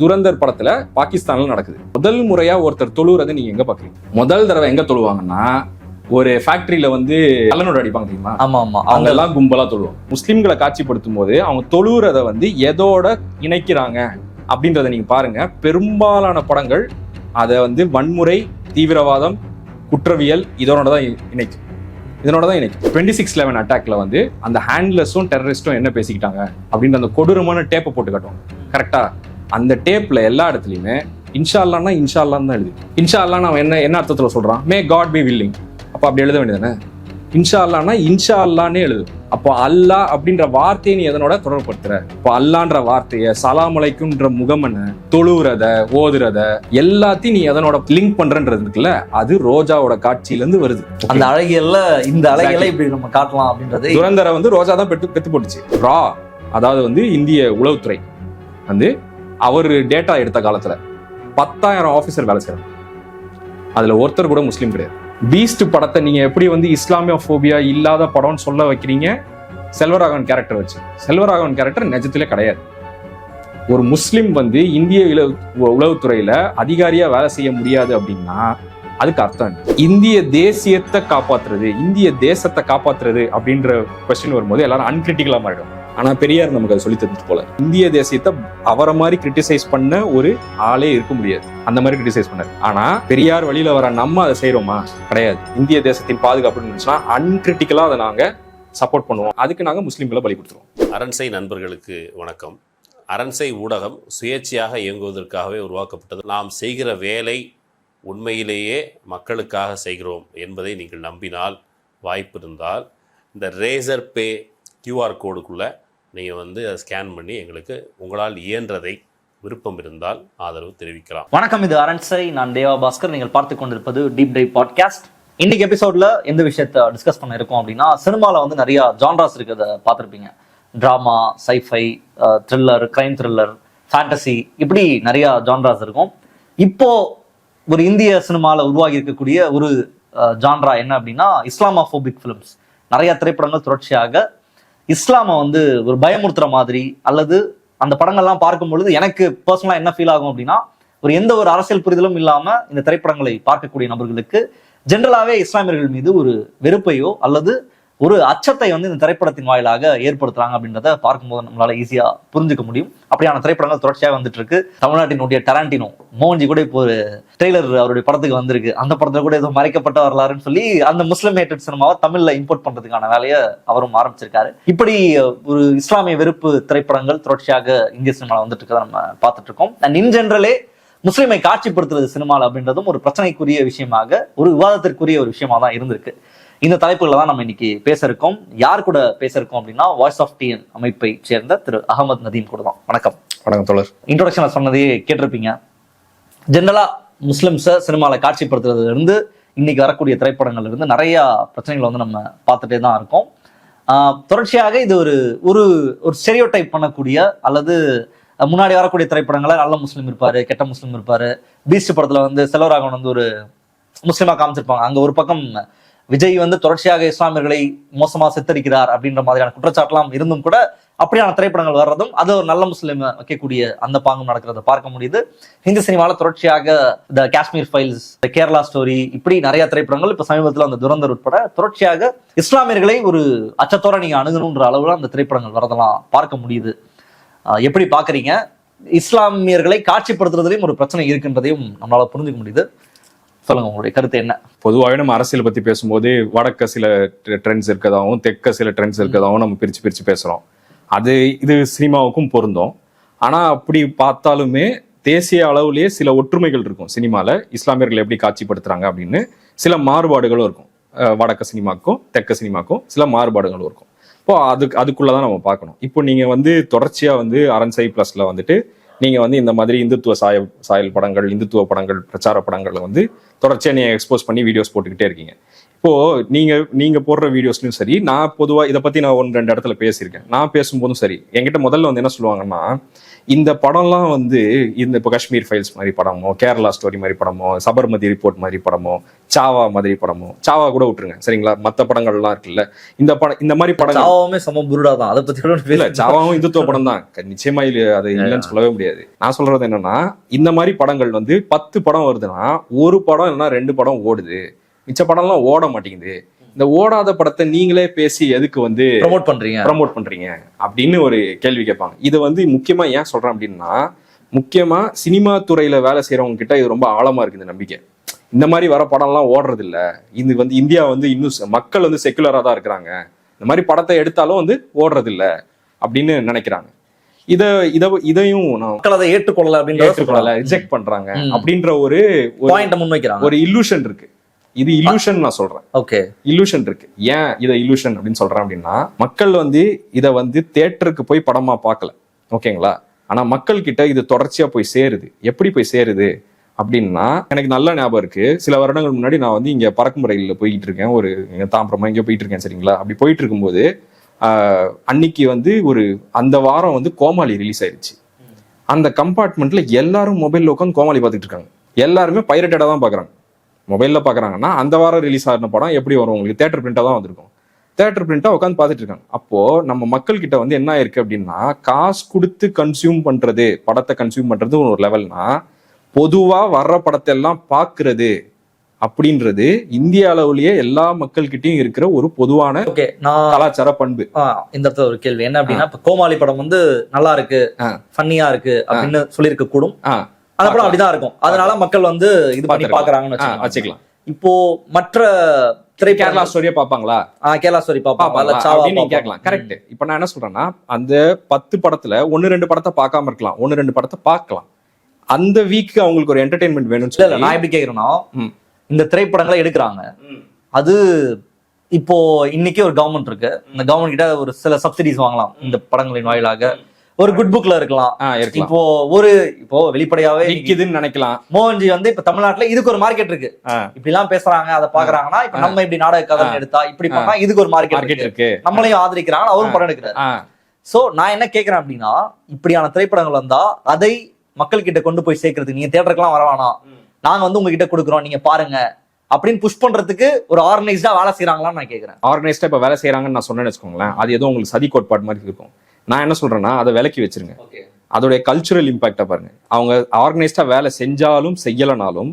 துரந்தர் படத்துல பாகிஸ்தான்ல நடக்குது. முதல் முறையா ஒருத்தர் தொழுறதை நீங்க எங்க பாக்குறீங்க? முதல் தடவை எங்க தொழுவாங்கன்னா ஒரு ஃபேக்டரியில வந்து கல்லனோட அடிப்பாங்க தெரியுமா? ஆமா ஆமா, அவங்க எல்லாம் கும்பலா தொழுவாங்க. முஸ்லிம்களை காட்சிப்படுத்தும் போது அவங்க தொழுறத வந்து எதோட இணைக்கிறாங்க அப்படின்றத நீங்க பாருங்க. பெரும்பாலான படங்கள் அதை வந்து வன்முறை, தீவிரவாதம், குற்றவியல் இதனோட தான் இணைக்கும். 26/11 அட்டாக்ல வந்து அந்த ஹேண்ட்லெஸ்ஸும் டெரரிஸ்டும் என்ன பேசிக்கிட்டாங்க அப்படின்ற அந்த கொடூரமான டேப்பை போட்டு காட்டுவாங்க. கரெக்டா? அந்த டேப்ல எல்லா இடத்துலயுமே இன்ஷா அல்லாஹ்னா இன்ஷா அல்லாஹ்னு தான் எழுது. இன்ஷா அல்லாஹ்னு அவன் என்ன அர்த்தத்துல சொல்றான்? May God be willing. அப்ப அப்படி எழுத வேண்டியதானே? இன்ஷா அல்லாஹ்னா இன்ஷா அல்லாஹ்னே எழுது. அப்போ அல்லாஹ் அப்படின்ற வார்த்தையை நீ எதனோட தொடர்புபடுத்துற? இப்போ அல்லான்ற வார்த்தையை சலாம் அலைக்கும்ன்ற முகமனை தொழுறத ஓதுறத எல்லாத்தையும் நீ எதனோட லிங்க் பண்றன்றது இருக்குல்ல, அது ரோஜாவோட காட்சியில இருந்து வருது. அந்த அழகியல்ல இந்த அழகியலை இப்படி நம்ம காட்டலாம் அப்படின்றது. துரந்தரை வந்து ரோஜா தான் பெத்து போட்டுச்சு. ரா அதாவது வந்து இந்திய உளவுத்துறை வந்து அவர் டேட்டா எடுத்த காலத்துல 10,000 ஆபீசர் வேலை செய்யறாங்க. அதுல ஒருத்தர் கூட முஸ்லீம் கிடையாது. பீஸ்ட் படத்தை நீங்க எப்படி வந்து இஸ்லாமிய போபியா இல்லாத படம்னு சொல்ல வைக்கிறீங்க? செல்வராகவன் கேரக்டர் வச்சு. செல்வராகவன் கேரக்டர் நிஜத்திலே கிடையாது. ஒரு முஸ்லிம் வந்து இந்திய உளவுத்துறையில அதிகாரியா வேலை செய்ய முடியாது அப்படின்னா அதுக்கு அர்த்தம் இந்திய தேசியத்தை காப்பாத்துறது, இந்திய தேசத்தை காப்பாத்துறது அப்படின்ற கொஸ்டின் வரும்போது எல்லாரும் அன்கிரிட்டிக்கலா மாறிடும். ஆனா பெரியார் நமக்கு அதை சொல்லி தந்துட்டு போல. இந்திய தேசியத்தை அவரை மாதிரி கிரிட்டிசைஸ் பண்ண ஒரு ஆளே இருக்க முடியாது. அந்த மாதிரி கிரிட்டிசைஸ் பண்ணாரு. ஆனா பெரியார் வழியில வர நம்ம அதை செய்யறோமா? கிடையாது. இந்திய தேசத்தின் பாதுகாப்புன்னு இருந்துச்சுன்னா அன்கிரிட்டிக்கலா அதை நாங்க சப்போர்ட் பண்ணுவோம். அதுக்கு நாங்க முஸ்லீம்களை பலி கொடுத்துருவோம். அரண்சை நண்பர்களுக்கு வணக்கம். அரண்சை ஊடகம் சுயேட்சையாக இயங்குவதற்காகவே உருவாக்கப்பட்டது. நாம் செய்கிற வேலை உண்மையிலேயே மக்களுக்காக செய்கிறோம் என்பதை நீங்கள் நம்பினால், வாய்ப்பு இருந்தால் இந்த ரேசர் பே QR கோடுக்குள்ளே நீங்கள் வந்து அதை ஸ்கேன் பண்ணி எங்களுக்கு உங்களால் இயன்றதை விருப்பம் இருந்தால் ஆதரவு தெரிவிக்கலாம். வணக்கம், இது அரண்சை. நான் தேவா பாஸ்கர். நீங்கள் பார்த்து கொண்டிருப்பது டீப் டைவ் பாட்காஸ்ட். இன்னைக்கு எபிசோட்ல எந்த விஷயத்த டிஸ்கஸ் பண்ண இருக்கோம் அப்படின்னா, சினிமாவில் வந்து நிறைய ஜான்ராஸ் இருக்கிறத பார்த்துருப்பீங்க. Drama, sci-fi, thriller, crime thriller, fantasy, இப்படி நிறைய ஜான்ராஸ் இருக்கும். இப்போ ஒரு இந்திய சினிமாவில் உருவாகி இருக்கக்கூடிய ஒரு ஜான்ரா என்ன அப்படின்னா இஸ்லாமோபிக் ஃபிலிம்ஸ். நிறைய திரைப்படங்கள் தொடர்ச்சியாக இஸ்லாமை வந்து ஒரு பயமுறுத்துற மாதிரி, அல்லது அந்த படங்கள்லாம் பார்க்கும் பொழுது எனக்கு பர்சனலா என்ன ஃபீல் ஆகும் அப்படின்னா, எந்த ஒரு அரசியல் புரிதலும் இல்லாம இந்த திரைப்படங்களை பார்க்கக்கூடிய நபர்களுக்கு ஜென்ரலாவே இஸ்லாமியர்கள் மீது ஒரு வெறுப்பையோ அல்லது ஒரு அச்சத்தை வந்து இந்த திரைப்படத்தின் வாயிலாக ஏற்படுத்துறாங்க அப்படின்றத பார்க்கும்போது நம்மளால ஈஸியா புரிஞ்சுக்க முடியும். அப்படியான திரைப்படங்கள் தொடர்ச்சியாக வந்துட்டு இருக்கு. தமிழ்நாட்டினுடைய டராண்டினோ மோகன்ஜி கூட இப்போ ஒரு ட்ரெய்லர் அவருடைய படத்துக்கு வந்திருக்கு. அந்த படத்துல கூட ஏதோ மறைக்கப்பட்ட வரலாறுன்னு சொல்லி அந்த முஸ்லிம் ஹேட்டட் சினிமாவை தமிழ்ல இம்போர்ட் பண்றதுக்கான வேலையை அவரும் ஆரம்பிச்சிருக்காரு. இப்படி ஒரு இஸ்லாமிய வெறுப்பு திரைப்படங்கள் தொடர்ச்சியாக இந்திய சினிமாவில் வந்துட்டு இருக்கதை நம்ம பார்த்துட்டு இருக்கோம். அண்ட் இன் ஜெனரலே முஸ்லிமை காட்சிப்படுத்துறது சினிமாவில் அப்படின்றதும் ஒரு பிரச்சனைக்குரிய விஷயமாக, ஒரு விவாதத்திற்குரிய ஒரு விஷயமா தான் இருந்திருக்கு. இந்த தலைப்புகளை தான் நம்ம இன்னைக்கு பேச இருக்கோம். யார் கூட பேச இருக்கோம் அப்படின்னா, வாய்ஸ் ஆஃப் டிஎன் அமைப்பை சேர்ந்த திரு அகமது நதீம் கூட தான். வணக்கம். வணக்கம் தோழர். இன்ட்ரோடக்ஷன்ல சொன்னதையே கேட்டிருப்பீங்க. ஜென்ரலா முஸ்லிம்ஸை சினிமாவில் காட்சிப்படுத்துறதுல இருந்து இன்னைக்கு வரக்கூடிய திரைப்படங்கள்ல இருந்து நிறைய பிரச்சனைகளை வந்து நம்ம பார்த்துட்டே தான் இருக்கோம். தொடர்ச்சியாக இது ஒரு ஒரு ஒரு ஸ்டெரியோ டைப் பண்ணக்கூடிய, அல்லது முன்னாடி வரக்கூடிய திரைப்படங்களை நல்ல முஸ்லீம் இருப்பாரு, கெட்ட முஸ்லீம் இருப்பாரு. பீஸ்ட் படத்துல வந்து செல்வராகவன் வந்து ஒரு முஸ்லீமா காமிச்சிருப்பாங்க. அங்க ஒரு பக்கம் விஜய் வந்து தொடர்ச்சியாக இஸ்லாமியர்களை மோசமா சித்தரிக்கிறார் அப்படின்ற மாதிரியான குற்றச்சாட்டுலாம் இருந்தும் கூட அப்படியான திரைப்படங்கள் வர்றதும், அது ஒரு நல்ல முஸ்லீம் வைக்கக்கூடிய அந்த பாங்கும் நடக்கிறத பார்க்க முடியுது. ஹிந்தி சினிமாவில் தொடர்ச்சியாக த காஷ்மீர் ஃபைல்ஸ், த கேரளா ஸ்டோரி, இப்படி நிறைய திரைப்படங்கள், இப்ப சமீபத்தில் அந்த துரந்தர் உட்பட தொடர்ச்சியாக இஸ்லாமியர்களை ஒரு அச்சத்தோட நீங்க அணுகணுன்ற அளவுல அந்த திரைப்படங்கள் வரதெல்லாம் பார்க்க முடியுது. எப்படி பாக்குறீங்க? இஸ்லாமியர்களை காட்சிப்படுத்துறதுலையும் ஒரு பிரச்சனை இருக்குன்றதையும் நம்மளால புரிஞ்சுக்க முடியுது. சொல்லுங்க, உங்களுடைய கருத்து என்ன? பொதுவாகவே நம்ம அரசியல் பத்தி பேசும்போது வடக்க சில ட்ரெண்ட்ஸ் இருக்கதாகவும் தெற்க சில ட்ரெண்ட்ஸ் இருக்கதாகவும் நம்ம பிரிச்சு பேசுறோம். இது சினிமாவுக்கும் பொருந்தும். ஆனா அப்படி பார்த்தாலுமே தேசிய அளவுலயே சில ஒற்றுமைகள் இருக்கும். சினிமால இஸ்லாமியர்கள் எப்படி காட்சிப்படுத்துறாங்க அப்படின்னு சில மாறுபாடுகளும் இருக்கும். வடக்க சினிமாக்கும் தெற்க சினிமாக்கும் சில மாறுபாடுகளும் இருக்கும். இப்போ அதுக்குள்ளதான் நம்ம பார்க்கணும். இப்போ நீங்க வந்து தொடர்ச்சியா வந்து அரண்சை பிளஸ்ல வந்துட்டு நீங்க வந்து இந்த மாதிரி இந்துத்துவ சாயல் படங்கள், இந்துத்துவ படங்கள், பிரச்சார படங்கள்ல வந்து தொடர்ச்சியா நீங்க எக்ஸ்போஸ் பண்ணி வீடியோஸ் போட்டுக்கிட்டே இருக்கீங்க. இப்போ நீங்க போடுற வீடியோஸ்லயும் சரி, நான் பொதுவா இதை பத்தி நான் 1-2 இடத்துல பேசியிருக்கேன். நான் பேசும்போதும் சரி, என்கிட்ட முதல்ல வந்து என்ன சொல்லுவாங்கன்னா, இந்த படம்லாம் வந்து இந்த இப்போ காஷ்மீர் ஃபைல்ஸ் மாதிரி படமோ, கேரளா ஸ்டோரி மாதிரி படமோ, சபர்மதி ரிப்போர்ட் மாதிரி படமோ, சாவா மாதிரி படமோ, சாவா கூட விட்டுருங்க சரிங்களா, மற்ற படங்கள்லாம் இருக்குல்ல, இந்த மாதிரி படங்கள் சாவாவுமே சம புருடா தான். அதை பத்தி இல்ல, சாவாவும் இந்துத்துவ படம் தான், நிச்சயமா அது இல்லைன்னு சொல்லவே முடியாது. நான் சொல்றது என்னன்னா, இந்த மாதிரி படங்கள் வந்து 10 படம் வருதுன்னா ஒரு படம் இல்லைன்னா 2 படம் ஓடுது, மிச்ச படம்லாம் ஓட மாட்டேங்குது. இந்த ஓடாத படத்தை நீங்களே பேசி எதுக்கு வந்து ப்ரமோட் பண்றீங்க அப்படின்னு ஒரு கேள்வி கேட்பாங்க. இது வந்து முக்கியமா ஏன் சொல்றேன் அப்படின்னா, முக்கியமா சினிமா துறையில வேலை செய்யறவங்க கிட்ட இது ரொம்ப ஆழமா இருக்குது இந்த நம்பிக்கை. இந்த மாதிரி வர படம்லாம் ஓடுறது இல்ல, இது வந்து இந்தியா வந்து இன்னும் மக்கள் வந்து செக்குலரா தான் இருக்கிறாங்க, இந்த மாதிரி படத்தை எடுத்தாலும் வந்து ஓடுறது இல்ல அப்படின்னு நினைக்கிறாங்க. இதையும் மக்கள் அதை ஏற்றுக்கொள்ளல, ரிஜெக்ட் பண்றாங்க அப்படின்ற ஒரு பாயிண்ட் முன்வைக்கிறாங்க. ஒரு இல்லூஷன் இருக்கு. இது இல்லூஷன் நான் சொல்றேன். ஓகே, இல்லூஷன் இருக்கு. ஏன் இதை இல்லூஷன் அப்படின்னு சொல்றேன் அப்படின்னா, மக்கள் வந்து இதை வந்து தியேட்டருக்கு போய் படமா பார்க்கல, ஓகேங்களா, ஆனா மக்கள் கிட்ட இது தொடர்ச்சியா போய் சேருது. எப்படி போய் சேருது அப்படின்னா, எனக்கு நல்ல ஞாபகம் இருக்கு, சில வருடங்கள் முன்னாடி நான் வந்து இங்க பறக்கும் ரயிலில் போயிட்டு இருக்கேன், ஒரு தாம்பரமா இங்க போயிட்டு இருக்கேன் சரிங்களா. அப்படி போயிட்டு இருக்கும்போது அன்னைக்கு வந்து அந்த வாரம் வந்து கோமாளி ரிலீஸ் ஆயிடுச்சு. அந்த கம்பார்ட்மெண்ட்ல எல்லாரும் மொபைல்ல உட்காந்து கோமாளி பார்த்துட்டு இருக்காங்க. எல்லாருமே பைரட்டடா தான் பாக்குறாங்க, மொபைல்ல பாக்குறாங்கன்னா அந்த வாரம் ரிலீஸ் ஆன படம் எப்படி வரும் உங்களுக்கு, தியேட்டர் பிரிண்டா தான் வந்திருக்கும். தியேட்டர் பிரிண்டா உட்காந்து பார்த்துட்டு இருக்காங்க. அப்போ நம்ம மக்கள் கிட்ட வந்து என்ன ஆயிருக்கு அப்படின்னா, காசு கொடுத்து கன்சியூம் பண்றது, படத்தை கன்சியூம் பண்றது ஒரு லெவல்னா, பொதுவா வர்ற படத்தை எல்லாம் பாக்குறது அப்படின்றது இந்திய அளவுலயே எல்லா மக்கள் கிட்டயும் இருக்கிற ஒரு பொதுவான கலாச்சார பண்பு. இந்த இடத்துல ஒரு கேள்வி என்ன அப்படின்னா, இப்ப கோமாளி படம் வந்து நல்லா இருக்கு, ஃபன்னியா இருக்கு அப்படின்னு சொல்லியிருக்க கூடும், அந்த படம் அப்படிதான் இருக்கும், அதனால மக்கள் வந்து இது பண்ணி பாக்குறாங்கன்னு வச்சுக்கலாம். இப்போ மற்ற கேரளா ஸ்டோரியா பாப்பாங்களா, கேரளா ஸ்டோரி பாப்பாங்க கேட்கலாம். கரெக்ட். இப்ப நான் என்ன சொல்றேன்னா, அந்த 10 படத்துல 1-2 படத்தை பார்க்காம இருக்கலாம், 1-2 படத்தை பார்க்கலாம். அந்த வீக்கு அவங்களுக்கு ஒரு என்டர்டைன்மெண்ட் வேணும்னு சொல்லி நான் எப்படி கேக்குறேன்னா, இந்த திரைப்படங்களை எடுக்கிறாங்க, அது இப்போ இன்னைக்கு ஒரு கவர்மெண்ட் இருக்கு, இந்த கவர்மெண்ட் கிட்ட ஒரு சில சப்சிடிஸ் வாங்கலாம் இந்த படங்களின் வாயிலாக, ஒரு குட் புக்ல இருக்கலாம். இப்போ வெளிப்படையாவே நிக்குதுன்னு நினைக்கலாம். மோகன்ஜி வந்து இப்ப தமிழ்நாட்டுல இதுக்கு ஒரு மார்க்கெட் இருக்கு, இப்படி எல்லாம் பேசுறாங்க, அதை பாக்குறாங்கன்னா, இப்ப நம்ம இப்படி நாடக கதை எடுத்தா இப்படி பண்ணா இதுக்கு ஒரு மார்க்கெட் இருக்கு, நம்மளையும் ஆதரிக்கிறாங்க, அவரும் படம் எடுக்கிறாரு. சோ நான் என்ன கேக்குறேன் அப்படின்னா, இப்படியான திரைப்படங்கள் வந்தா அதை மக்கள் கிட்ட கொண்டு போய் சேர்க்கறதுக்கு நீங்க தியேட்டருக்குலாம் வரவானா, நாங்க வந்து உங்ககிட்ட கொடுக்குறோம், நீங்க பாருங்க அப்படின்னு புஷ் பண்றதுக்கு ஒரு ஆர்கனைஸ்டா வேலை செய்யறாங்களான்னு நான் கேக்குறேன். ஆர்கனைஸ்டா இப்ப வேலை செய்யறாங்கன்னு நான் சொன்னேன்னு வச்சுக்கோங்களேன், அது ஏதோ உங்களுக்கு சதி கோட்பாடு மாதிரி இருக்கும். நான் என்ன சொல்றேன்னா, அதை விலக்கி வச்சிருங்க, அதோடைய கல்ச்சுரல் இம்பாக்டா பாருங்க. அவங்க ஆர்கனைஸ்டா வேலை செஞ்சாலும் செய்யலனாலும்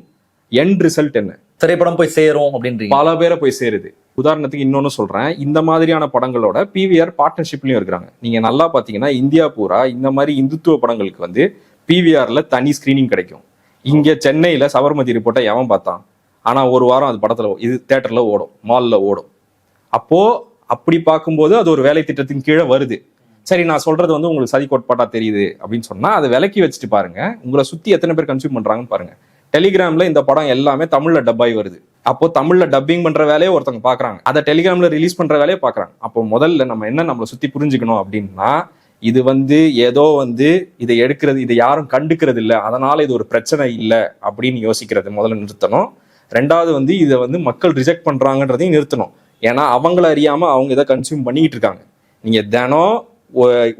எண்ட் ரிசல்ட் என்ன, திரைப்படம் போய் சேரும் அப்படின்றீங்க, பல பேரை போய் சேருது. உதாரணத்துக்கு இன்னொன்னு சொல்றேன், இந்த மாதிரியான படங்களோட பிவிஆர் பார்ட்னர்ஷிப்லயும் இருக்கிறாங்க. நீங்க நல்லா பாத்தீங்கன்னா இந்தியா பூரா இந்த மாதிரி இந்துத்துவ படங்களுக்கு வந்து பிவிஆர்ல தனி ஸ்கிரீனிங் கிடைக்கும். இங்க சென்னையில சபர்மதி ரிப்போர்ட்டை எவன் பார்த்தான், ஆனா ஒரு வாரம் அது படத்துல இது தியேட்டர்ல ஓடும், மால்ல ஓடும். அப்போ அப்படி பார்க்கும்போது அது ஒரு வேலை திட்டத்தின் கீழே வருது. சரி, நான் சொல்றது வந்து உங்களுக்கு சதி கோட்பாட்டா தெரியுது அப்படின்னு சொன்னா அதை விலக்கி வச்சுட்டு பாருங்க, உங்களை சுத்தி எத்தனை பேர் கன்சியூம் பண்றாங்கன்னு பாருங்க. டெலிகிராம்ல இந்த படம் எல்லாமே தமிழ்ல டப்பாய் வருது, அப்போ தமிழ்ல டப்பிங் பண்ற வேலையை ஒருத்தவங்க பாக்குறாங்க, அதை டெலிகிராம்ல ரிலீஸ் பண்ற வேலையை பாக்குறாங்க. அப்போ முதல்ல நம்ம என்ன நம்மளை சுத்தி புரிஞ்சுக்கணும் அப்படின்னா, இது வந்து ஏதோ வந்து இதை எடுக்கிறது, இதை யாரும் கண்டுக்கிறது இல்லை, அதனால இது ஒரு பிரச்சனை இல்லை அப்படின்னு யோசிக்கிறது முதல்ல நிறுத்தணும். ரெண்டாவது வந்து இதை வந்து மக்கள் ரிஜெக்ட் பண்றாங்கன்றதையும் நிறுத்தணும். ஏன்னா அவங்கள அறியாம அவங்க இதை கன்சியூம் பண்ணிட்டு இருக்காங்க. நீங்க தினம்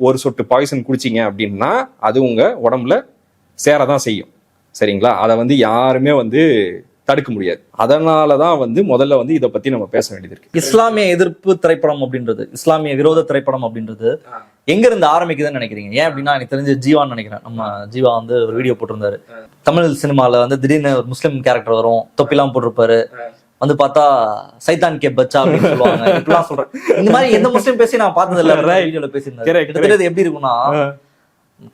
ஒரு சொட்டு பாய்சன் குடிச்சிங்க அப்படின்னா அது உங்க உடம்புல சேரதான் செய்யும், சரிங்களா. அதை வந்து யாருமே வந்து தடுக்க முடியாது. அதனாலதான் வந்து முதல்ல வந்து இதை பத்தி நம்ம பேச வேண்டியது இருக்கு. இஸ்லாமிய எதிர்ப்பு திரைப்படம் அப்படின்றது, இஸ்லாமிய விரோத திரைப்படம் அப்படின்றது எங்க இருந்து ஆரம்பிக்குதுன்னு நினைக்கிறீங்க? ஏன் அப்படின்னா, எனக்கு தெரிஞ்ச ஜீவான்னு நினைக்கிறேன், நம்ம ஜீவா வந்து ஒரு வீடியோ போட்டிருந்தாரு, தமிழ் சினிமால வந்து திடீர்னு ஒரு முஸ்லீம் கேரக்டர் வரும், தொப்பிலாம் போட்டிருப்பாரு, வந்து பார்த்தா சைதான் கே பச்சா அப்படின்னு சொல்லுவாங்க, இப்படிலாம் சொல்றேன். இந்த மாதிரி எந்த முஸ்லீம் பேசி நான் பார்த்தது இல்ல, வீடியோல பேசியிருந்தேன். கிட்டத்தட்ட எப்படி இருக்கும்னா,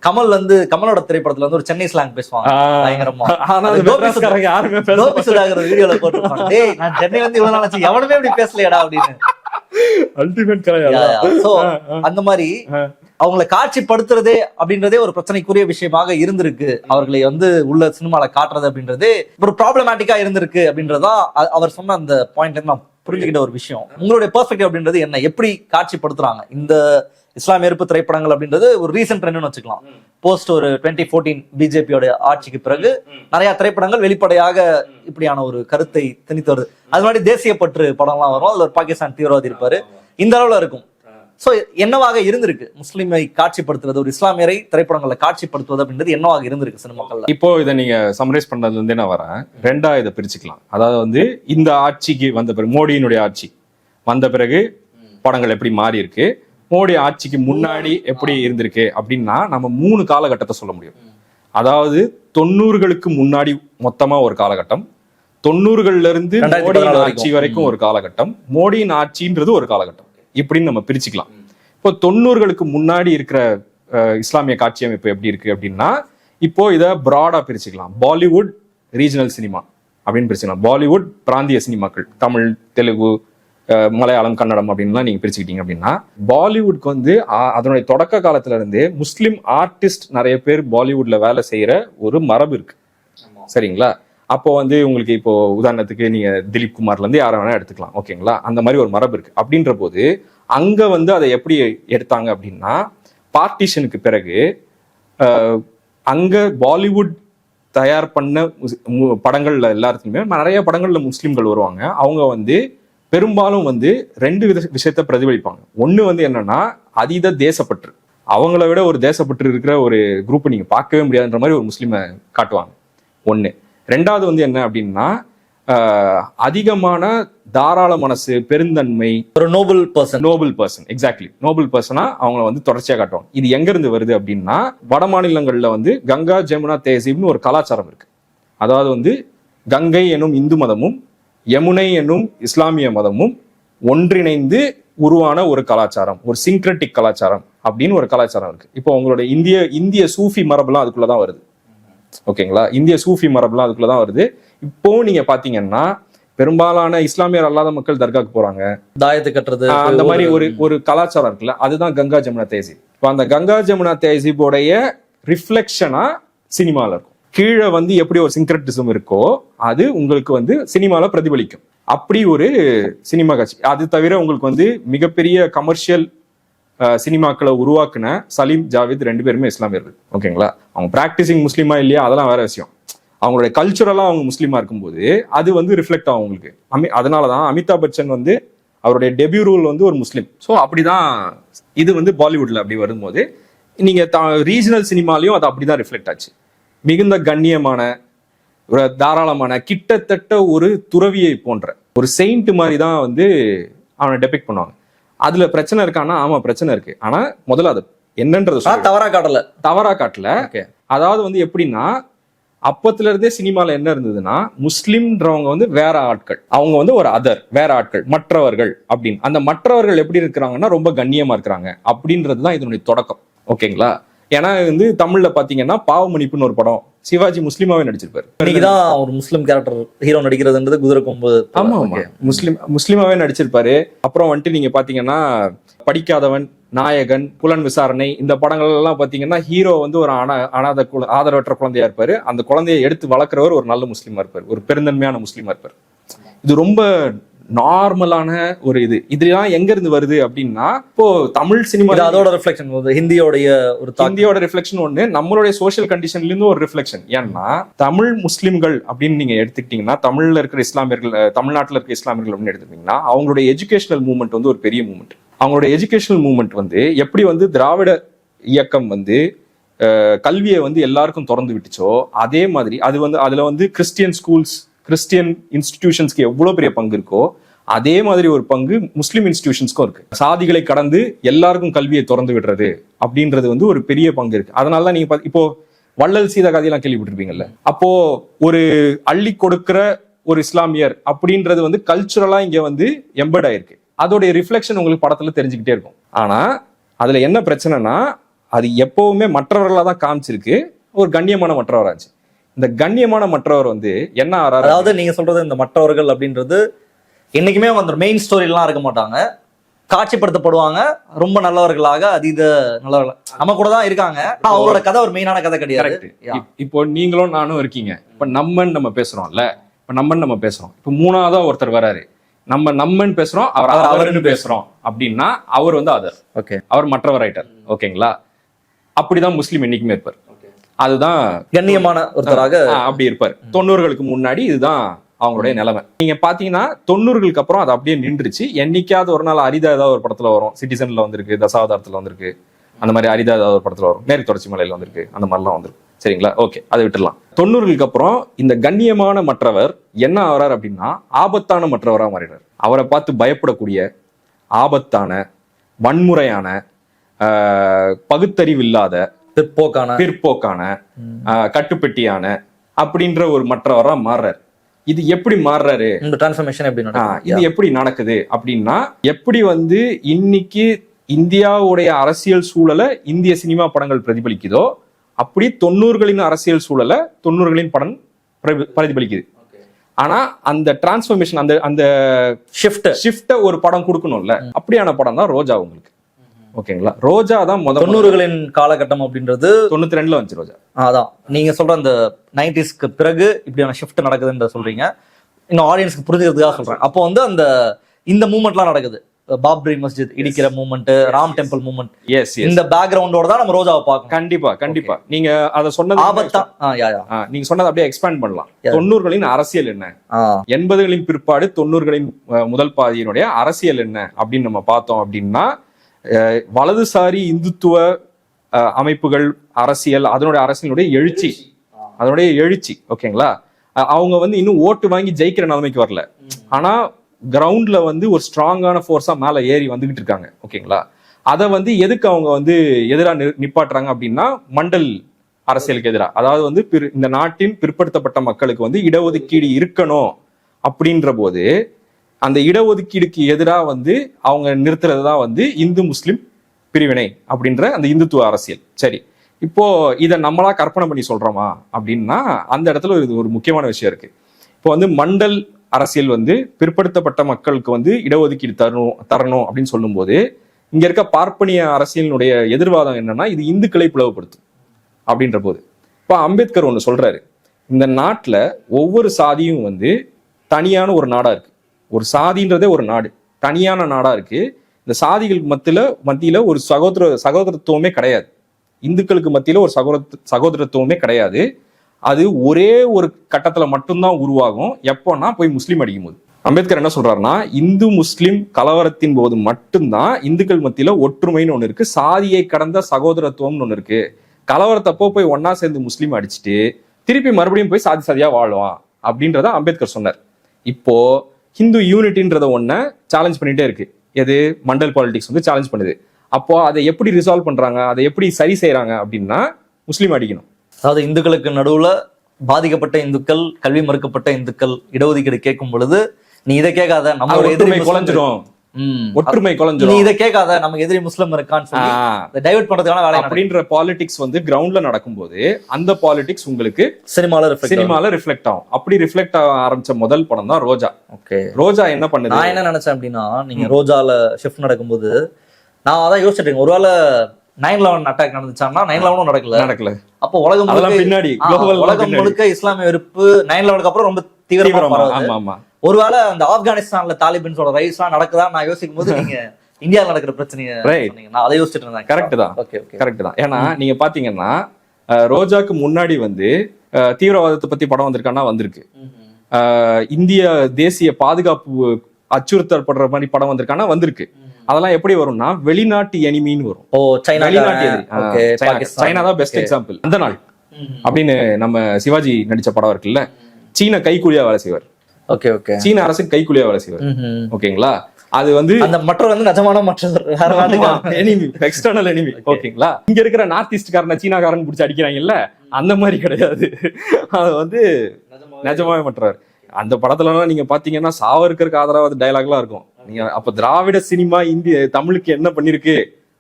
கமல் வந்து கமலோட திரைப்படத்துல வந்து ஒரு சென்னை ஸ்லாங் பேசுவாங்க பயங்கரமா, வீடியோல போட்டுருப்பாங்க, டேய் நான் சென்னை வந்து இவ்வளவு நாள் எவனுமே இப்படி பேசலையடா அப்படின்னு. அந்த மாதிரி அவங்களை காட்சிப்படுத்துறதே அப்படின்றதே ஒரு பிரச்சனைக்குரிய விஷயமாக இருந்திருக்கு. அவர்களை வந்து உள்ள சினிமால காட்டுறது அப்படின்றதே ஒரு ப்ராப்ளமேட்டிக்கா இருந்திருக்கு அப்படின்றதா அவர் சொன்ன அந்த பாயிண்ட்ல நான் புரிஞ்சுக்கிட்ட ஒரு விஷயம். உங்களுடைய பெர்ஸ்பெக்டிவ் அப்படின்றது என்ன, எப்படி காட்சிப்படுத்துறாங்க, இந்த இஸ்லாமிய எதிர்ப்பு திரைப்படங்கள் அப்படின்றது ஒரு ரீசன்ட் ட்ரெண்ட்னு வச்சுக்கலாம். போஸ்ட் ஒரு 2014 பிஜேபியோட ஆட்சிக்கு பிறகு நிறைய திரைப்படங்கள் வெளிப்படையாக இப்படியான ஒரு கருத்தை திணித்து வருது. அது மாதிரி தேசிய பற்று படம்லாம் வரும், அதுல ஒரு பாகிஸ்தான் தீவிரவாதி இருப்பாரு, இந்த அளவுல இருக்கும். சோ என்னவாக இருந்திருக்கு முஸ்லிமை காட்சிப்படுத்துறது, ஒரு இஸ்லாமியரை திரைப்படங்களை காட்சிப்படுத்துவது அப்படின்றது என்னவாக இருந்திருக்கு சினிமாக்கள்ல? இப்போ இதை நீங்க சமரைஸ் பண்ணதுல இருந்தே நான் வரேன். ரெண்டா இதை பிரிச்சுக்கலாம். அதாவது வந்து இந்த ஆட்சிக்கு வந்த பிறகு, மோடியினுடைய ஆட்சி வந்த பிறகு படங்கள் எப்படி மாறி இருக்கு, மோடி ஆட்சிக்கு முன்னாடி எப்படி இருந்திருக்கு அப்படின்னா நம்ம 3 காலகட்டத்தை சொல்ல முடியும். அதாவது 90களுக்கு முன்னாடி மொத்தமா ஒரு காலகட்டம், 90கள்ல இருந்து மோடியின் ஆட்சி வரைக்கும் ஒரு காலகட்டம், மோடியின் ஆட்சின்றது ஒரு காலகட்டம், இப்படின்னு நம்ம பிரிச்சுக்கலாம். இப்போ 90களுக்கு முன்னாடி இருக்கிற இஸ்லாமிய காட்சி அமைப்பு எப்படி இருக்கு அப்படின்னா, இப்போ இதை பிராடா பிரிச்சுக்கலாம். பாலிவுட் ரீஜனல் சினிமா அப்படின்னு பிரிச்சுக்கலாம். பாலிவுட் பிராந்திய சினிமாக்கள், தமிழ், தெலுங்கு, மலையாளம், கன்னடம் அப்படின்லாம் நீங்க பிரிச்சுக்கிட்டீங்க அப்படின்னா, பாலிவுட்க்கு வந்து அதனுடைய தொடக்க காலத்துல இருந்தே முஸ்லிம் ஆர்டிஸ்ட் நிறைய பேர் பாலிவுட்ல வேலை செய்யற ஒரு மரபு இருக்கு. சரிங்களா? அப்போ வந்து உங்களுக்கு இப்போ உதாரணத்துக்கு நீங்க திலீப் குமார்ல இருந்து யாரை வேணா எடுத்துக்கலாம். ஓகேங்களா? அந்த மாதிரி ஒரு மரபு இருக்கு. அப்படின்ற போது அங்க வந்து அதை எப்படி எடுத்தாங்க அப்படின்னா, பார்ட்டிஷனுக்கு பிறகு அங்க பாலிவுட் தயார் பண்ண படங்கள்ல எல்லாத்துக்குமே நிறைய படங்கள்ல முஸ்லிம்கள் வருவாங்க. அவங்க வந்து பெரும்பாலும் வந்து 2 விஷயத்த பிரதிபலிப்பாங்க. ஒண்ணு வந்து என்னன்னா அதீத தேசப்பற்று, அவங்கள விட ஒரு தேசப்பற்று இருக்கிற ஒரு குரூப் நீங்க பார்க்கவே முடியாதுன்ற மாதிரி ஒரு முஸ்லிமை காட்டுவாங்க. ஒண்ணு. ரெண்டாவது வந்து என்ன அப்படின்னா அதிகமான தாராள மனசு, பெருந்தன்மை, ஒரு நோபல் பர்சன். எக்ஸாக்ட்லி, நோபல் பர்சனா அவங்கள வந்து தொடர்ச்சியா காட்டுவாங்க. இது எங்க இருந்து வருது அப்படின்னா, வட மாநிலங்கள்ல வந்து கங்கா ஜமுனா தேசிப்னு ஒரு கலாச்சாரம் இருக்கு. அதாவது வந்து கங்கை எனும் இந்து மதமும் யமுனை என்னும் இஸ்லாமிய மதமும் ஒன்றிணைந்து உருவான ஒரு கலாச்சாரம், ஒரு சிங்க்ரட்டிக் கலாச்சாரம் அப்படின்னு ஒரு கலாச்சாரம் இருக்கு. இப்போ உங்களோட இந்திய சூஃபி மரபுலாம் அதுக்குள்ளதான் வருது. ஓகேங்களா? இந்திய சூஃபி மரபுலாம் அதுக்குள்ளதான் வருது. இப்போ நீங்க பாத்தீங்கன்னா பெரும்பாலான இஸ்லாமியர் அல்லாத மக்கள் தர்காக்கு போறாங்க, தாயத்து கட்டுறது, அந்த மாதிரி ஒரு கலாச்சாரம் இருக்குல்ல, அதுதான் கங்கா ஜமுனா தேசிப். இப்போ அந்த கங்கா ஜமுனா தேசிபோடைய ரிஃப்ளெக்ஷனா சினிமால இருக்கும். கீழே வந்து எப்படி ஒரு சிங்க்ரட்டிசம் இருக்கோ அது உங்களுக்கு வந்து சினிமால பிரதிபலிக்கும். அப்படி ஒரு சினிமா காட்சி. அது தவிர உங்களுக்கு வந்து மிகப்பெரிய கமர்ஷியல் சினிமாக்களை உருவாக்குன சலீம், ஜாவேத் 2 பேருமே இஸ்லாமியர்கள். ஓகேங்களா? அவங்க பிராக்டிசிங் முஸ்லீமா இல்லையா அதெல்லாம் வேற விஷயம். அவங்களுடைய கல்ச்சுரலா அவங்க முஸ்லீமா இருக்கும்போது அது வந்து ரிஃப்ளெக்ட் ஆகும் உங்களுக்கு. அதனாலதான் அமிதாப் பச்சன் வந்து அவருடைய டெபியூ ரோல் வந்து ஒரு முஸ்லீம். ஸோ அப்படிதான் இது வந்து பாலிவுட்ல அப்படி வரும்போது நீங்க ரீஜனல் சினிமாலையும் அது அப்படிதான் ரிஃப்ளெக்ட் ஆச்சு. மிகுந்த கண்ணியமான, ஒரு தாராளமான, கிட்டத்தட்ட ஒரு துறவியை போன்ற ஒரு செயின்ட் மாதிரி தான் வந்து அவனை டெபிக்ட் பண்ணுவாங்க. அதுல பிரச்சனை இருக்கானா? ஆமா பிரச்சனை இருக்கு. ஆனா முதல்ல அது என்னன்றது தவறா காட்டல. அதாவது வந்து எப்படின்னா, அப்பத்துல இருந்தே சினிமால என்ன இருந்ததுன்னா, முஸ்லிம்ன்றவங்க வந்து வேற ஆட்கள், அவங்க வந்து ஒரு வேற ஆட்கள், மற்றவர்கள் அப்படின்னு. அந்த மற்றவர்கள் எப்படி இருக்கிறாங்கன்னா ரொம்ப கண்ணியமா இருக்கிறாங்க அப்படின்றதுதான் இதனுடைய தொடக்கம். ஓகேங்களா? ஏன்னா வந்து தமிழ்ல பாத்தீங்கன்னா பாவமணிப்புன்னு ஒரு படம், சிவாஜி முஸ்லிமாவே நடிச்சிருப்பாரு. இன்னைக்குதான் ஒரு முஸ்லிம் கேரக்டர் ஹீரோ நடிக்கிறதுன்றது குதிரை கொம்பு. ஆமா, முஸ்லிமாவே நடிச்சிருப்பாரு. அப்புறம் வந்துட்டு நீங்க பாத்தீங்கன்னா படிக்காதவன், நாயகன், புலன் விசாரணை, இந்த படங்கள் எல்லாம் பாத்தீங்கன்னா ஹீரோ வந்து ஒரு ஆதரவற்ற குழந்தையா இருப்பாரு. அந்த குழந்தையை எடுத்து வளர்க்கிறவர் ஒரு நல்ல முஸ்லீமா இருப்பாரு, ஒரு பெருந்தன்மையான முஸ்லீமா இருப்பாரு. இது ரொம்ப நார்மலான ஒரு இதெல்லாம் எங்க இருந்து வருது அப்படின்னா, இப்போ தமிழ் சினிமா அதோட ரிஃப்ளெக்ஷன், ஹிந்தியோட ரிஃப்ளெக்ஷன் ஒண்ணு, நம்மளுடைய சோஷியல் கண்டிஷன்ல இருந்து ஒரு ரிஃப்ளெக்ஷன். ஏன்னா தமிழ் முஸ்லிம்கள் அப்படின்னு நீங்க எடுத்துக்கிட்டீங்கன்னா, தமிழ்ல இருக்கிற இஸ்லாமியர்கள், தமிழ்நாட்டில் இருக்கிற இஸ்லாமியர்கள் அப்படின்னு எடுத்துக்கிட்டீங்கன்னா, அவங்களுடைய எஜுகேஷனல் மூவ்மெண்ட் வந்து ஒரு பெரிய மூவ்மெண்ட். அவங்களுடைய எஜுகேஷனல் மூவ்மெண்ட் வந்து எப்படி வந்து திராவிட இயக்கம் வந்து கல்வியை வந்து எல்லாருக்கும் திறந்து விட்டுச்சோ, அதே மாதிரி அது வந்து அதுல வந்து கிறிஸ்டியன் ஸ்கூல்ஸ், கிறிஸ்டியன் இன்ஸ்டிடியூஷன்ஸ்க்கு எவ்வளவு பெரிய பங்கு இருக்கோ அதே மாதிரி ஒரு பங்கு முஸ்லிம் இன்ஸ்டிடியூஷன்ஸ்க்கும் இருக்கு. சாதிகளை கடந்து எல்லாருக்கும் கல்வியை திறந்து விடுறது அப்படின்றது வந்து ஒரு பெரிய பங்கு இருக்கு. அதனாலதான் நீங்க இப்போ வள்ளல் சீதா கதையெல்லாம் கேள்விப்பட்டிருப்பீங்கல்ல. அப்போ ஒரு அள்ளி கொடுக்கிற ஒரு இஸ்லாமியர் அப்படின்றது வந்து கல்ச்சுரலா இங்க வந்து எம்பர்ட் ஆயிருக்கு. அதோடைய ரிஃப்ளெக்ஷன் உங்களுக்கு படத்துல தெரிஞ்சுக்கிட்டே இருக்கும். ஆனா அதுல என்ன பிரச்சனைனா, அது எப்பவுமே மற்றவர்களா தான் காமிச்சிருக்கு, ஒரு கண்ணியமான மற்றவராச்சு. இந்த கண்ணியமான மற்றவர் வந்து என்ன ஆறாரு, அதாவது நீங்க சொல்றது இந்த மற்றவர்கள் அப்படின்றது என்னைக்குமே அவங்க அந்த மெயின் ஸ்டோரிலாம் இருக்க மாட்டாங்க, காட்சிப்படுத்தப்படுவாங்க ரொம்ப நல்லவர்களாக, அதீத நல்லவர்கள் நம்ம கூட தான் இருக்காங்க. அவங்களோட கதை ஒரு மெயினான கதை கிடையாது. இப்போ நீங்களும் நானும் இருக்கீங்க, இப்ப நம்ம பேசுறோம்ல, இப்ப நம்ம பேசுறோம். இப்ப 3ஆவதா ஒருத்தர் வராரு, நம்மன்னு பேசுறோம், அவர் அவருன்னு பேசுறோம் அப்படின்னா அவர் வந்து அதர், ஓகே, அவர் மற்றவர் ரைட்டர். ஓகேங்களா? அப்படிதான் முஸ்லீம் என்னைக்குமே இருப்பார். அதுதான் கண்ணியமான ஒருத்தராக அப்படி இருப்பார். 90களுக்கு முன்னாடி இதுதான் அவங்களுடைய நிலைமை. நீங்க பாத்தீங்கன்னா 90களுக்கு அப்புறம் அது அப்படியே நின்றுச்சு. என்னைக்காவது ஒரு நாள் அரிதா ஏதாவது ஒரு படத்துல வரும், சிட்டிசன்ல வந்திருக்கு, தசாவதாரத்துல வந்திருக்கு, அந்த மாதிரி அரிதா ஏதாவது ஒரு படத்துல வரும், மேற்கு தொடர்ச்சி மலையில வந்திருக்கு, அந்த மாதிரிலாம் வந்திருக்கு. சரிங்களா? ஓகே, அதை விட்டுடலாம். 90களுக்கு அப்புறம் இந்த கண்ணியமான மற்றவர் என்ன ஆகிறார் அப்படின்னா ஆபத்தான மற்றவரா மாறிடுறார். அவரை பார்த்து பயப்படக்கூடிய ஆபத்தான, வன்முறையான, பகுத்தறிவு இல்லாத, பிற்போக்கான, கட்டுப்பெட்டியான அப்படின்ற ஒரு மற்றவரா மாறுறாரு. இது எப்படி மாறுறாரு? இந்த டிரான்ஸ்ஃபர்மேஷன் எப்படி நடக்குது? இது எப்படி நடக்குது அப்படின்னா, எப்படி வந்து இன்னைக்கு இந்தியாவுடைய அரசியல் சூழலை இந்திய சினிமா படங்கள் பிரதிபலிக்குதோ அப்படி 90களின் அரசியல் சூழலை 90களின் படம் பிரதிபலிக்குது. ஆனா அந்த டிரான்ஸ்ஃபர்மேஷன், அந்த ஷிஃப்ட ஒரு படம் கொடுக்கணும்ல, அப்படியான படம் தான் ரோஜா உங்களுக்கு. ஓகேங்களா? ரோஜா தான் 90களின் காலகட்டம் அப்படின்றது 92ல வந்துச்சு ரோஜா. அதான் நீங்க சொல்ற அந்த 90ஸ்க்கு பிறகு இப்படியான ஷிஃப்ட் நடக்குதுன்ற சொல்றீங்க. இன்னும் ஆடியன்ஸ்க்கு புரிஞ்சுக்கிறதுக்காக சொல்றேன். அப்போ வந்து இந்த மூவ்மெண்ட்லாம் நடக்குது. பாப்ரி மஸ்ஜித் இடிக்கிற மூவ்மெண்ட், ராம் டெம்பிள் மூவ்மெண்ட், இந்த பேக்ரவுண்டோட தான் நம்ம ரோஜாவை பார்க்கணும். கண்டிப்பா நீங்க அத சொன்னது ஆபத்தா நீங்க சொன்னது அப்படியே எக்ஸ்பேண்ட் பண்ணலாம். 90களின் அரசியல் என்ன, 80களின் பிற்பாடு 90களின் முதல் பாதியினுடைய அரசியல் என்ன அப்படின்னு நம்ம பார்த்தோம் அப்படின்னா, வலதுசாரி இந்துத்துவ அமைப்புகள் அரசியல், அதனுடைய அரசியலுடைய எழுச்சி. ஓகேங்களா? அவங்க வந்து இன்னும் ஓட்டு வாங்கி ஜெயிக்கிற நிலைமைக்கு வரல. ஆனா கிரவுண்ட்ல வந்து ஒரு ஸ்ட்ராங்கான ஃபோர்ஸா மேல ஏறி வந்துகிட்டு இருக்காங்க. ஓகேங்களா? அதை வந்து எதுக்கு அவங்க வந்து எதிராக நிப்பாட்டுறாங்க அப்படின்னா, மண்டல் அரசியலுக்கு எதிராக, அதாவது வந்து இந்த நாட்டின் பிற்படுத்தப்பட்ட மக்களுக்கு வந்து இடஒதுக்கீடு இருக்கணும் அப்படின்ற போது அந்த இடஒதுக்கீடுக்கு எதிராக வந்து அவங்க நிறுத்துறது தான் வந்து இந்து முஸ்லிம் பிரிவினை அப்படின்ற அந்த இந்துத்துவ அரசியல். சரி, இப்போ இதை நம்மளா கற்பனை பண்ணி சொல்றோமா அப்படின்னா, அந்த இடத்துல ஒரு முக்கியமான விஷயம் இருக்கு. இப்போ வந்து மண்டல் அரசியல் வந்து பிற்படுத்தப்பட்ட மக்களுக்கு வந்து இடஒதுக்கீடு தரணும் அப்படின்னு சொல்லும் போது, இங்க இருக்க பார்ப்பனிய அரசியலினுடைய எதிர்வாதம் என்னன்னா, இது இந்துக்களை பிளவுபடுத்தும் அப்படின்ற போது, இப்போ அம்பேத்கர் ஒண்ணு சொல்றாரு, இந்த நாட்டுல ஒவ்வொரு சாதியும் வந்து தனியான ஒரு நாடா இருக்கு. ஒரு சாதின்றதே ஒரு நாடு, தனியான நாடா இருக்கு. இந்த சாதிகளுக்கு மத்தியில ஒரு சகோதரத்துவமே கிடையாது. இந்துக்களுக்கு மத்தியில ஒரு சகோதரத்துவமே கிடையாது. அது ஒரே ஒரு கட்டத்துல மட்டும்தான் உருவாகும். எப்போன்னா போய் முஸ்லீம் அடிக்கும் போது. அம்பேத்கர் என்ன சொல்றாருன்னா, இந்து முஸ்லிம் கலவரத்தின் போது மட்டும்தான் இந்துக்கள் மத்தியில ஒற்றுமைன்னு ஒண்ணு இருக்கு, சாதியை கடந்த சகோதரத்துவம்னு ஒண்ணு இருக்கு. கலவரத்தப்போ போய் ஒன்னா சேர்ந்து முஸ்லீம் அடிச்சுட்டு திருப்பி மறுபடியும் போய் சாதியா வாழ்வான் அப்படின்றத அம்பேத்கர் சொன்னார். இப்போ ஹிந்து யூனிட்டின்றத ஒன்ன சேலஞ்ச் பண்ணிட்டே இருக்கு. எது? மண்டல் பாலிடிக்ஸ் வந்து சேலஞ்ச் பண்ணுது. அப்போ அதை எப்படி ரிசால்வ் பண்றாங்க, அதை எப்படி சரி செய்யறாங்க அப்படின்னா, முஸ்லீம் அடிக்கணும். அதாவது இந்துக்களுக்கு நடுவுல பாதிக்கப்பட்ட இந்துக்கள், கல்வி மறுக்கப்பட்ட இந்துக்கள் இடஒதுக்கீடு கேட்கும் பொழுது, நீ இதை கேட்காத, நம்ம ஒற்றுமை குலைஞ்சிடும், நீ இதை கேட்காத, நமக்கு எதிரி முஸ்லிம் இருக்கான்னு சொல்லி டைவர்ட் பண்றதுக்கான வேலை அப்படின்ற பாலிடிக்ஸ் வந்து கிரவுண்ட்ல நடக்கும்போது அந்த பாலிடிக்ஸ் உங்களுக்கு சினிமால ரிஃப்ளெக்ட் ஆகும். அப்படி ரிஃப்ளெக்ட் ஆக ஆரம்பிச்ச முதல் படம் தான் ரோஜா. ஓகே, ரோஜா என்ன பண்ணுது? நான் என்ன நினைச்சேன் அப்படின்னா, நீங்க ரோஜால ஷிஃப்ட் நடக்கும்போது நான் அதான் யோசிச்சிட்டேன், ஒருவேளை 9/11 அட்டாக் நடந்துச்சாங்கன்னா 9/11 நடக்கல. அப்போ உலகம் முழுக்க இஸ்லாமிய வெறுப்பு 9/11க்கு அப்புறம் ரொம்ப தீவிரமா. ஒருவேளை அந்த ஆப்கானிஸ்தான்ல தாலிபான்ஸோட ரைஸ் எல்லாம் நடக்குதா நான் யோசிக்கும் போது, நீங்க இந்தியாவில் நடக்கிற பிரச்சனையை நான் அதை யோசிச்சுட்டு இருந்தேன். கரெக்ட் தான். ஏன்னா நீங்க பாத்தீங்கன்னா ரோஜாக்கு முன்னாடி வந்து தீவிரவாதத்தை பத்தி படம் வந்திருக்கான்னா வந்திருக்கு. இந்திய தேசிய பாதுகாப்பு அச்சுறுத்தல் படுற மாதிரி படம் வந்திருக்கான்னா வந்திருக்கு. அதெல்லாம் எப்படி வரும்னா வெளிநாட்டு எனிமின்னு வரும். சைனா தான் பெஸ்ட் எக்ஸாம்பிள். அந்த நாள் அப்படின்னு நம்ம சிவாஜி நடிச்ச படம் இருக்குல்ல, சீன கைக்கூலியா வேலை செய்வார். சீன அரசு கைக்கூலியா வேலை செய்வார். ஓகேங்களா? அது வந்து அந்த மற்றவர் வந்து நிஜமான எனிமி, எக்ஸ்டர்னல் எனிமி. ஓகேங்களா? இங்க இருக்கிற நார்த் ஈஸ்ட் காரன சீனாக்காரன் பிடிச்சி அடிக்கிறாங்கல்ல, அந்த மாதிரி கிடையாது. அது வந்து நிஜமாவே மற்றவர். அந்த படத்துலலாம் நீங்க பாத்தீங்கன்னா சாவர்கருக்கு ஆதரவாத டயலாக்லாம் இருக்கும். நீங்க அப்ப திராவிட சினிமா இந்திய தமிழுக்கு என்ன பண்ணிருக்கு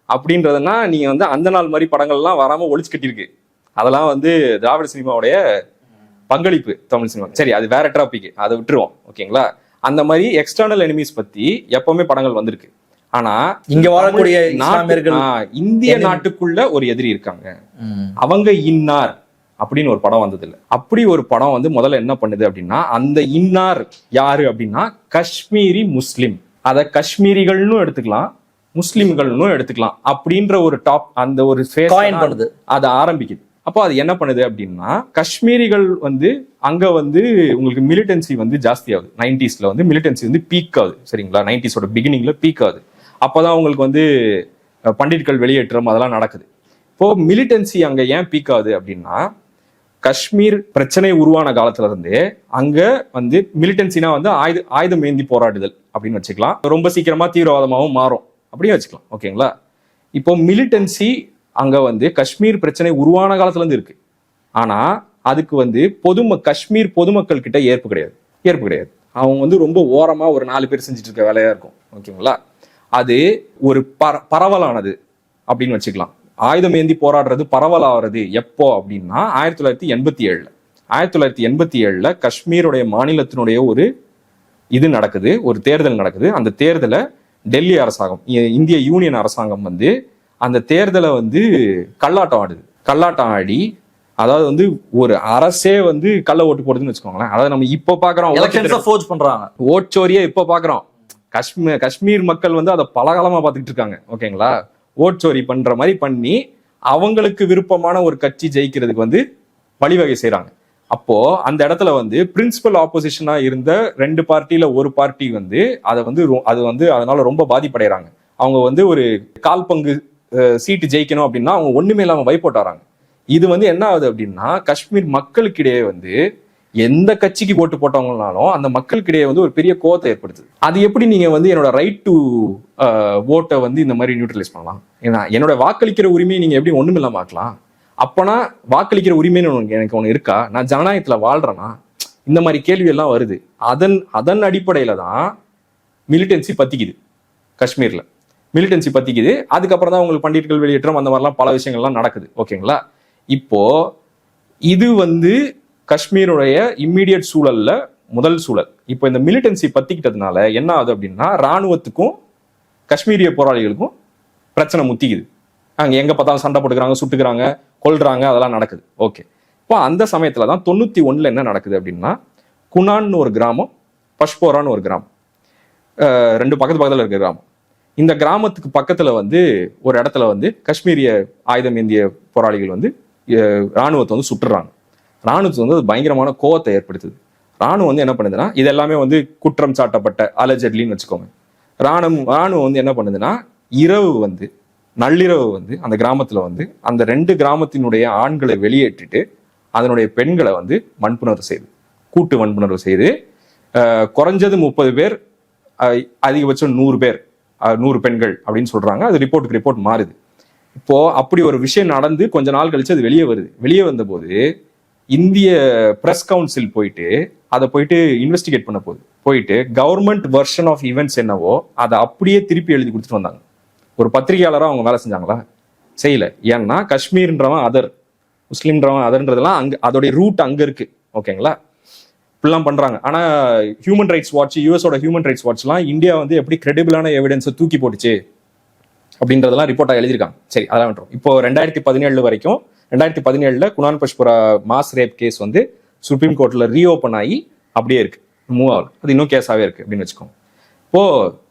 அப்படின்றதுனா, நீங்க வந்து அந்த நாள் மாதிரி படங்கள்லாம் வராம ஒளிச்சு கட்டிருக்கு. அதெல்லாம் வந்து திராவிட சினிமாவுடைய பங்களிப்பு தமிழ் சினிமா. சரி, அது வேற டாபிக், அதை விட்டுருவோம். ஓகேங்களா? அந்த மாதிரி எக்ஸ்டர்னல் எனிமீஸ் பத்தி எப்பவுமே படங்கள் வந்திருக்கு. ஆனா இங்க வாழக்கூடிய இந்திய நாட்டுக்குள்ள ஒரு எதிரி இருக்காங்க, அவங்க இன்னார் அப்படின்னு ஒரு படம் வந்தது இல்லை. அப்படி ஒரு படம் வந்து முதல்ல என்ன பண்ணுது அப்படின்னா, அந்த இன்னார் யாரு அப்படின்னா காஷ்மீரி முஸ்லிம், அதை காஷ்மீரிகள்னு எடுத்துக்கலாம், முஸ்லிம்கள்னு எடுத்துக்கலாம் அப்படின்ற ஒரு டாப் அந்த ஒரு காயின் பண்ணுது, அதை ஆரம்பிக்குது. அப்போ அது என்ன பண்ணுது அப்படின்னா, காஷ்மீரிகள் வந்து அங்க வந்து உங்களுக்கு மிலிட்டன்சி வந்து ஜாஸ்தி ஆகுது. 90s வந்து மிலிட்டன்சி வந்து பீக் ஆகுது. சரிங்களா, 90s பிகினிங்ல பீக் ஆகுது. அப்போதான் உங்களுக்கு வந்து பண்டிட்கள் வெளியேற்றம் அதெல்லாம் நடக்குது. இப்போ மிலிட்டன்சி அங்க ஏன் பீக் ஆகுது அப்படின்னா, காஷ்மீர் பிரச்சனை உருவான காலத்துல இருந்து அங்க வந்து மிலிட்டன்சினா வந்து ஆயுதம் ஏந்தி போராடுதல் அப்படின்னு வச்சுக்கலாம். ரொம்ப சீக்கிரமா தீவிரவாதமாகவும் மாறும் அப்படியே வச்சுக்கலாம். ஓகேங்களா, இப்போ மிலிட்டன்சி அங்க வந்து காஷ்மீர் பிரச்சனை உருவான காலத்துல இருந்து இருக்கு. ஆனா அதுக்கு வந்து காஷ்மீர் பொதுமக்கள் கிட்ட ஏற்பு கிடையாது. அவங்க வந்து ரொம்ப ஓரமா ஒரு 4 பேர் செஞ்சுட்டு இருக்க வேலையா இருக்கும். ஓகேங்களா, அது ஒரு பரவலானது அப்படின்னு வச்சுக்கலாம். ஆயுதம் ஏந்தி போராடுறது பரவலாகிறது எப்போ அப்படின்னா 1987 காஷ்மீருடைய மாநிலத்தினுடைய ஒரு இது நடக்குது, ஒரு தேர்தல் நடக்குது. அந்த தேர்தலை டெல்லி அரசாங்கம், இந்திய யூனியன் அரசாங்கம் வந்து அந்த தேர்தலை வந்து கல்லாட்டம் ஆடி, அதாவது வந்து ஒரு அரசே வந்து கள்ள ஓட்டு போடுதுன்னு வச்சுக்கோங்களேன். அதாவது நம்ம இப்ப பாக்குறோம் ஓட்சோரியே இப்ப பாக்குறோம். காஷ்மீர் மக்கள் வந்து அதை பலகாலமா பார்த்துக்கிட்டு இருக்காங்க. ஓகேங்களா, ஓட்சோரி பண்ற மாதிரி பண்ணி அவங்களுக்கு விருப்பமான ஒரு கட்சி ஜெயிக்கிறதுக்கு வந்து வழிவகை செய்யறாங்க. அப்போ அந்த இடத்துல வந்து பிரின்சிபல் ஆப்போசிஷனா இருந்த 2 பார்ட்டியில ஒரு பார்ட்டி வந்து அது வந்து அதனால ரொம்ப பாதிப்படைறாங்க. அவங்க வந்து ஒரு 1/4 பங்கு சீட்டு ஜெயிக்கணும் அப்படின்னா அவங்க ஒண்ணுமே இல்லாம வைப்போட் ஆறாங்க. இது வந்து என்ன ஆகுது அப்படின்னா, காஷ்மீர் மக்களுக்கிடையே வந்து எந்த கட்சிக்கு ஓட்டு போட்டவங்கனாலும் அந்த மக்களுக்கிடையே வந்து ஒரு பெரிய கோவத்தை ஏற்படுத்துது. அது எப்படி நீங்க வந்து என்னோட ரைட் டு ஓட்டை வந்து இந்த மாதிரி நியூட்ரலைஸ் பண்ணலாம்? ஏன்னா என்னோட வாக்களிக்கிற உரிமையை நீங்க எப்படி ஒண்ணுமில்லாம ஆக்கலாம்? அப்பனா வாக்களிக்கிற உரிமைன்னு எனக்கு ஒண்ணு இருக்கா? நான் ஜனநாயகத்துல வாழ்றேனா? இந்த மாதிரி கேள்வி எல்லாம் வருது. அதன் அடிப்படையில தான் மிலிட்டன்சி பத்திக்குது. காஷ்மீர்ல மிலிட்டன்சி பத்திக்குது. அதுக்கப்புறம் தான் உங்களுக்கு பண்டிட்கள் வெளியேற்றம் அந்த மாதிரிலாம் பல விஷயங்கள்லாம் நடக்குது. ஓகேங்களா, இப்போ இது வந்து காஷ்மீருடைய இம்மீடியட் சூழல்ல முதல் சூழல். இப்போ இந்த மிலிட்டன்சி பத்திக்கிட்டதுனால என்ன ஆகுது அப்படின்னா, ராணுவத்துக்கும் காஷ்மீரிய போராளிகளுக்கும் பிரச்சனை முத்திக்குது. அங்க எங்க பார்த்தாலும் சண்டை போட்டுக்கிறாங்க, சுட்டுக்கிறாங்க, கொல்றாங்க, அதெல்லாம் நடக்குது. ஓகே, இப்போ அந்த சமயத்துல தான் 91 என்ன நடக்குது அப்படின்னா, குனான்னு ஒரு கிராமம், பஷ்போரான்னு ஒரு கிராமம், 2 பக்கத்துல இருக்கிற கிராமம். இந்த கிராமத்துக்கு பக்கத்துல வந்து ஒரு இடத்துல வந்து காஷ்மீரிய ஆயுதம் ஏந்திய போராளிகள் வந்து ராணுவத்தை வந்து சுட்டுறாங்க. ராணுவத்துக்கு வந்து அது பயங்கரமான கோவத்தை ஏற்படுத்துது. ராணுவம் வந்து என்ன பண்ணுதுன்னா, இது எல்லாமே வந்து குற்றம் சாட்டப்பட்ட அலஜட்லின்னு வச்சுக்கோங்க. ராணுவம் வந்து என்ன பண்ணுதுன்னா, நள்ளிரவு வந்து அந்த கிராமத்துல வந்து அந்த 2 கிராமத்தினுடைய ஆண்களை வெளியேற்றிட்டு அதனுடைய பெண்களை வந்து கூட்டு வன்புணர்வு செய்து குறைஞ்சது 30 பேர், அதிகபட்சம் 100 பேர், 100 பெண்கள் அப்படின்னு சொல்றாங்க. அது ரிப்போர்ட்டுக்கு ரிப்போர்ட் மாறுது. இப்போ அப்படி ஒரு விஷயம் நடந்து கொஞ்ச நாள் கழிச்சு அது வெளியே வந்த போது இந்திய பிரஸ் கவுன்சில் அதை போயிட்டு இன்வெஸ்டிகேட் பண்ண போயிட்டு கவர்மெண்ட் வெர்ஷன் ஆஃப் ஈவெண்ட்ஸ் என்னவோ அதை அப்படியே திருப்பி எழுதி கொடுத்துட்டு வந்தாங்க. ஒரு பத்திரிகையாளராக அவங்க வேலை செஞ்சாங்களா? செய்யல. ஏன்னா காஷ்மீர்ன்றவன் அதர், முஸ்லீம்ன்றவன் அதர்ன்றதெல்லாம் அதோடைய ரூட் அங்க இருக்கு. ஓகேங்களா, இப்படிலாம் பண்றாங்க. ஆனா ஹியூமன் ரைட்ஸ் வாட்ச், யூஎஸோட ஹியூமன் ரைட்ஸ் வாட்ச்லாம் இந்தியா வந்து எப்படி கிரெடிபிளான எவிடன்ஸை தூக்கி போட்டுச்சு அப்படின்றதெல்லாம் ரிப்போர்ட்டா எழுதியிருக்காங்க. சரி, அதெல்லாம் விட்டுரும். இப்போ 2017 வரைக்கும் 2017 குனான் பஷ்புரா மாஸ் ரேப் கேஸ் வந்து சுப்ரீம் கோர்ட்ல ரீஓபன் ஆகி அப்படியே இருக்கு, மூவ் ஆகல. அது இன்னும் கேஸாவே இருக்கு அப்படின்னு வச்சுக்கோங்க. இப்போ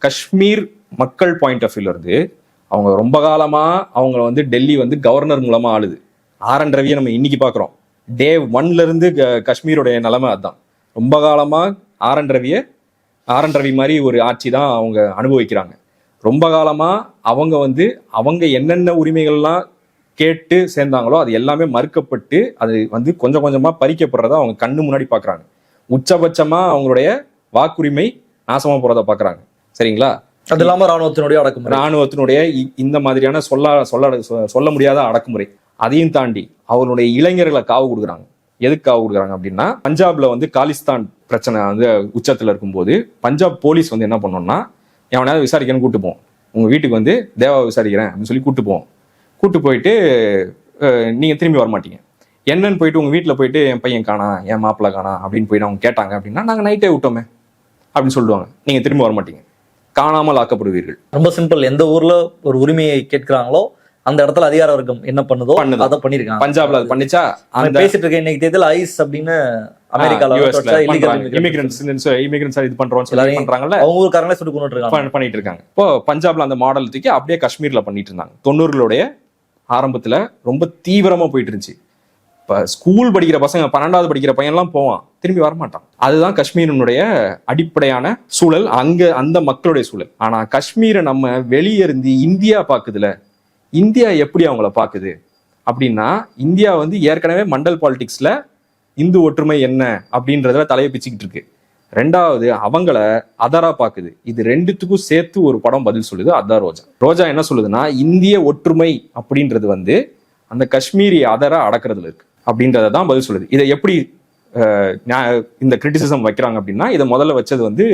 காஷ்மீர் மக்கள் பாயிண்ட் ஆஃப் வியூல இருந்து அவங்க ரொம்ப காலமா அவங்க வந்து டெல்லி வந்து கவர்னர் மூலமா ஆளுது. ஆர்.என். ரவியை நம்ம இன்னைக்கு பாக்குறோம். டே 1ல இருந்து காஷ்மீருடைய நிலைமை அதுதான். ரொம்ப காலமா ஆர்.என். ரவி மாதிரி ஒரு ஆட்சி தான் அவங்க அனுபவிக்கிறாங்க. ரொம்ப காலமா அவங்க என்னென்ன உரிமைகள்லாம் கேட்டு சேர்ந்தாங்களோ அது எல்லாமே மறுக்கப்பட்டு அது வந்து கொஞ்சம் கொஞ்சமா பறிக்கப்படுறத அவங்க கண்ணு முன்னாடி பாக்குறாங்க. உச்சபட்சமா அவங்களுடைய வாக்குரிமை நாசமா போறத பாக்குறாங்க. சரிங்களா, அது இல்லாம ராணுவத்தினுடைய இந்த மாதிரியான சொல்ல முடியாத அடக்குமுறை. அதையும் தாண்டி அவருடைய இளைஞர்களை காவு கொடுக்குறாங்க. எதுக்கு காவு கொடுக்குறாங்க அப்படின்னா, பஞ்சாப்ல வந்து காலிஸ்தான் பிரச்சனை வந்து உச்சத்துல இருக்கும்போது பஞ்சாப் போலீஸ் வந்து என்ன பண்ணோம்னா, எவனாவது விசாரிக்கணும்னு கூட்டு போவோம், உங்க வீட்டுக்கு வந்து தேவா விசாரிக்கிறேன் அப்படின்னு சொல்லி கூட்டு போயிட்டு நீங்க திரும்பி வரமாட்டீங்க. என்னன்னு போயிட்டு உங்க வீட்டுல போயிட்டு என் பையன் காணா, என் மாப்பிள்ளை காணா அப்படின்னு போயிட்டு அவங்க கேட்டாங்க அப்படின்னா, நாங்க நைட்டே விட்டோமே அப்படின்னு சொல்லுவாங்க. நீங்க திரும்பி வரமாட்டீங்க, காணாமல் ஆக்கப்படுவீர்கள். ரொம்ப சிம்பிள். எந்த ஊர்ல ஒரு உரிமையை கேட்கிறாங்களோ அந்த இடத்துல அதிகார வர்க்கம் என்ன பண்ணுதோ பண்ணுது. அதை பண்ணிருக்காங்க. பஞ்சாப்ல அது பண்ணிச்சா அந்த பேசிட்டு இருக்க இன்னைக்கு தேதியில ஐஸ் அப்படின்னு அமெரிக்கால இமிகிரன்ஸ் இது பண்றோம் பண்றாங்கல்ல, அவங்க ஊருக்காரங்களே சுட்டு கொண்டுட்டு இருக்காங்க, பண்ணிட்டு இருக்காங்க. இப்போ பஞ்சாப்ல அந்த மாடல் தூக்கி அப்படியே காஷ்மீர்ல பண்ணிட்டு இருந்தாங்க. 90களுடைய ஆரம்பத்துல ரொம்ப தீவிரமா போயிட்டு இருந்துச்சு. இப்ப ஸ்கூல் படிக்கிற பசங்க 12வது படிக்கிற பையன்லாம் போவான், திரும்பி வரமாட்டான். அதுதான் காஷ்மீரினுடைய அடிப்படையான சூழல், அங்க அந்த மக்களுடைய சூழல். ஆனா காஷ்மீரை நம்ம வெளியே இருந்து இந்தியா பாக்குதுல, இந்தியா எப்படி அவங்கள பாக்குது அப்படின்னா, இந்தியா வந்து ஏற்கனவே மண்டல் பாலிடிக்ஸ்ல இந்து ஒற்றுமை என்ன அப்படின்றதுல தலையை பிச்சுக்கிட்டு இருக்கு. ரெண்டாவது அவங்கள அதரா பாக்குது. இது ரெண்டுத்துக்கும் சேர்த்து ஒரு படம் பதில் சொல்லுது, அதான் ரோஜா. ரோஜா என்ன சொல்லுதுன்னா, இந்திய ஒற்றுமை அப்படின்றது வந்து அந்த காஷ்மீரி அதரா அடக்கிறதுல இருக்கு அப்படின்றத தான் பதில் சொல்லுது. இதை எப்படி இந்த கிரிட்டிசிசம் வைக்கிறாங்க அப்படின்னா, இதை முதல்ல வச்சது வந்து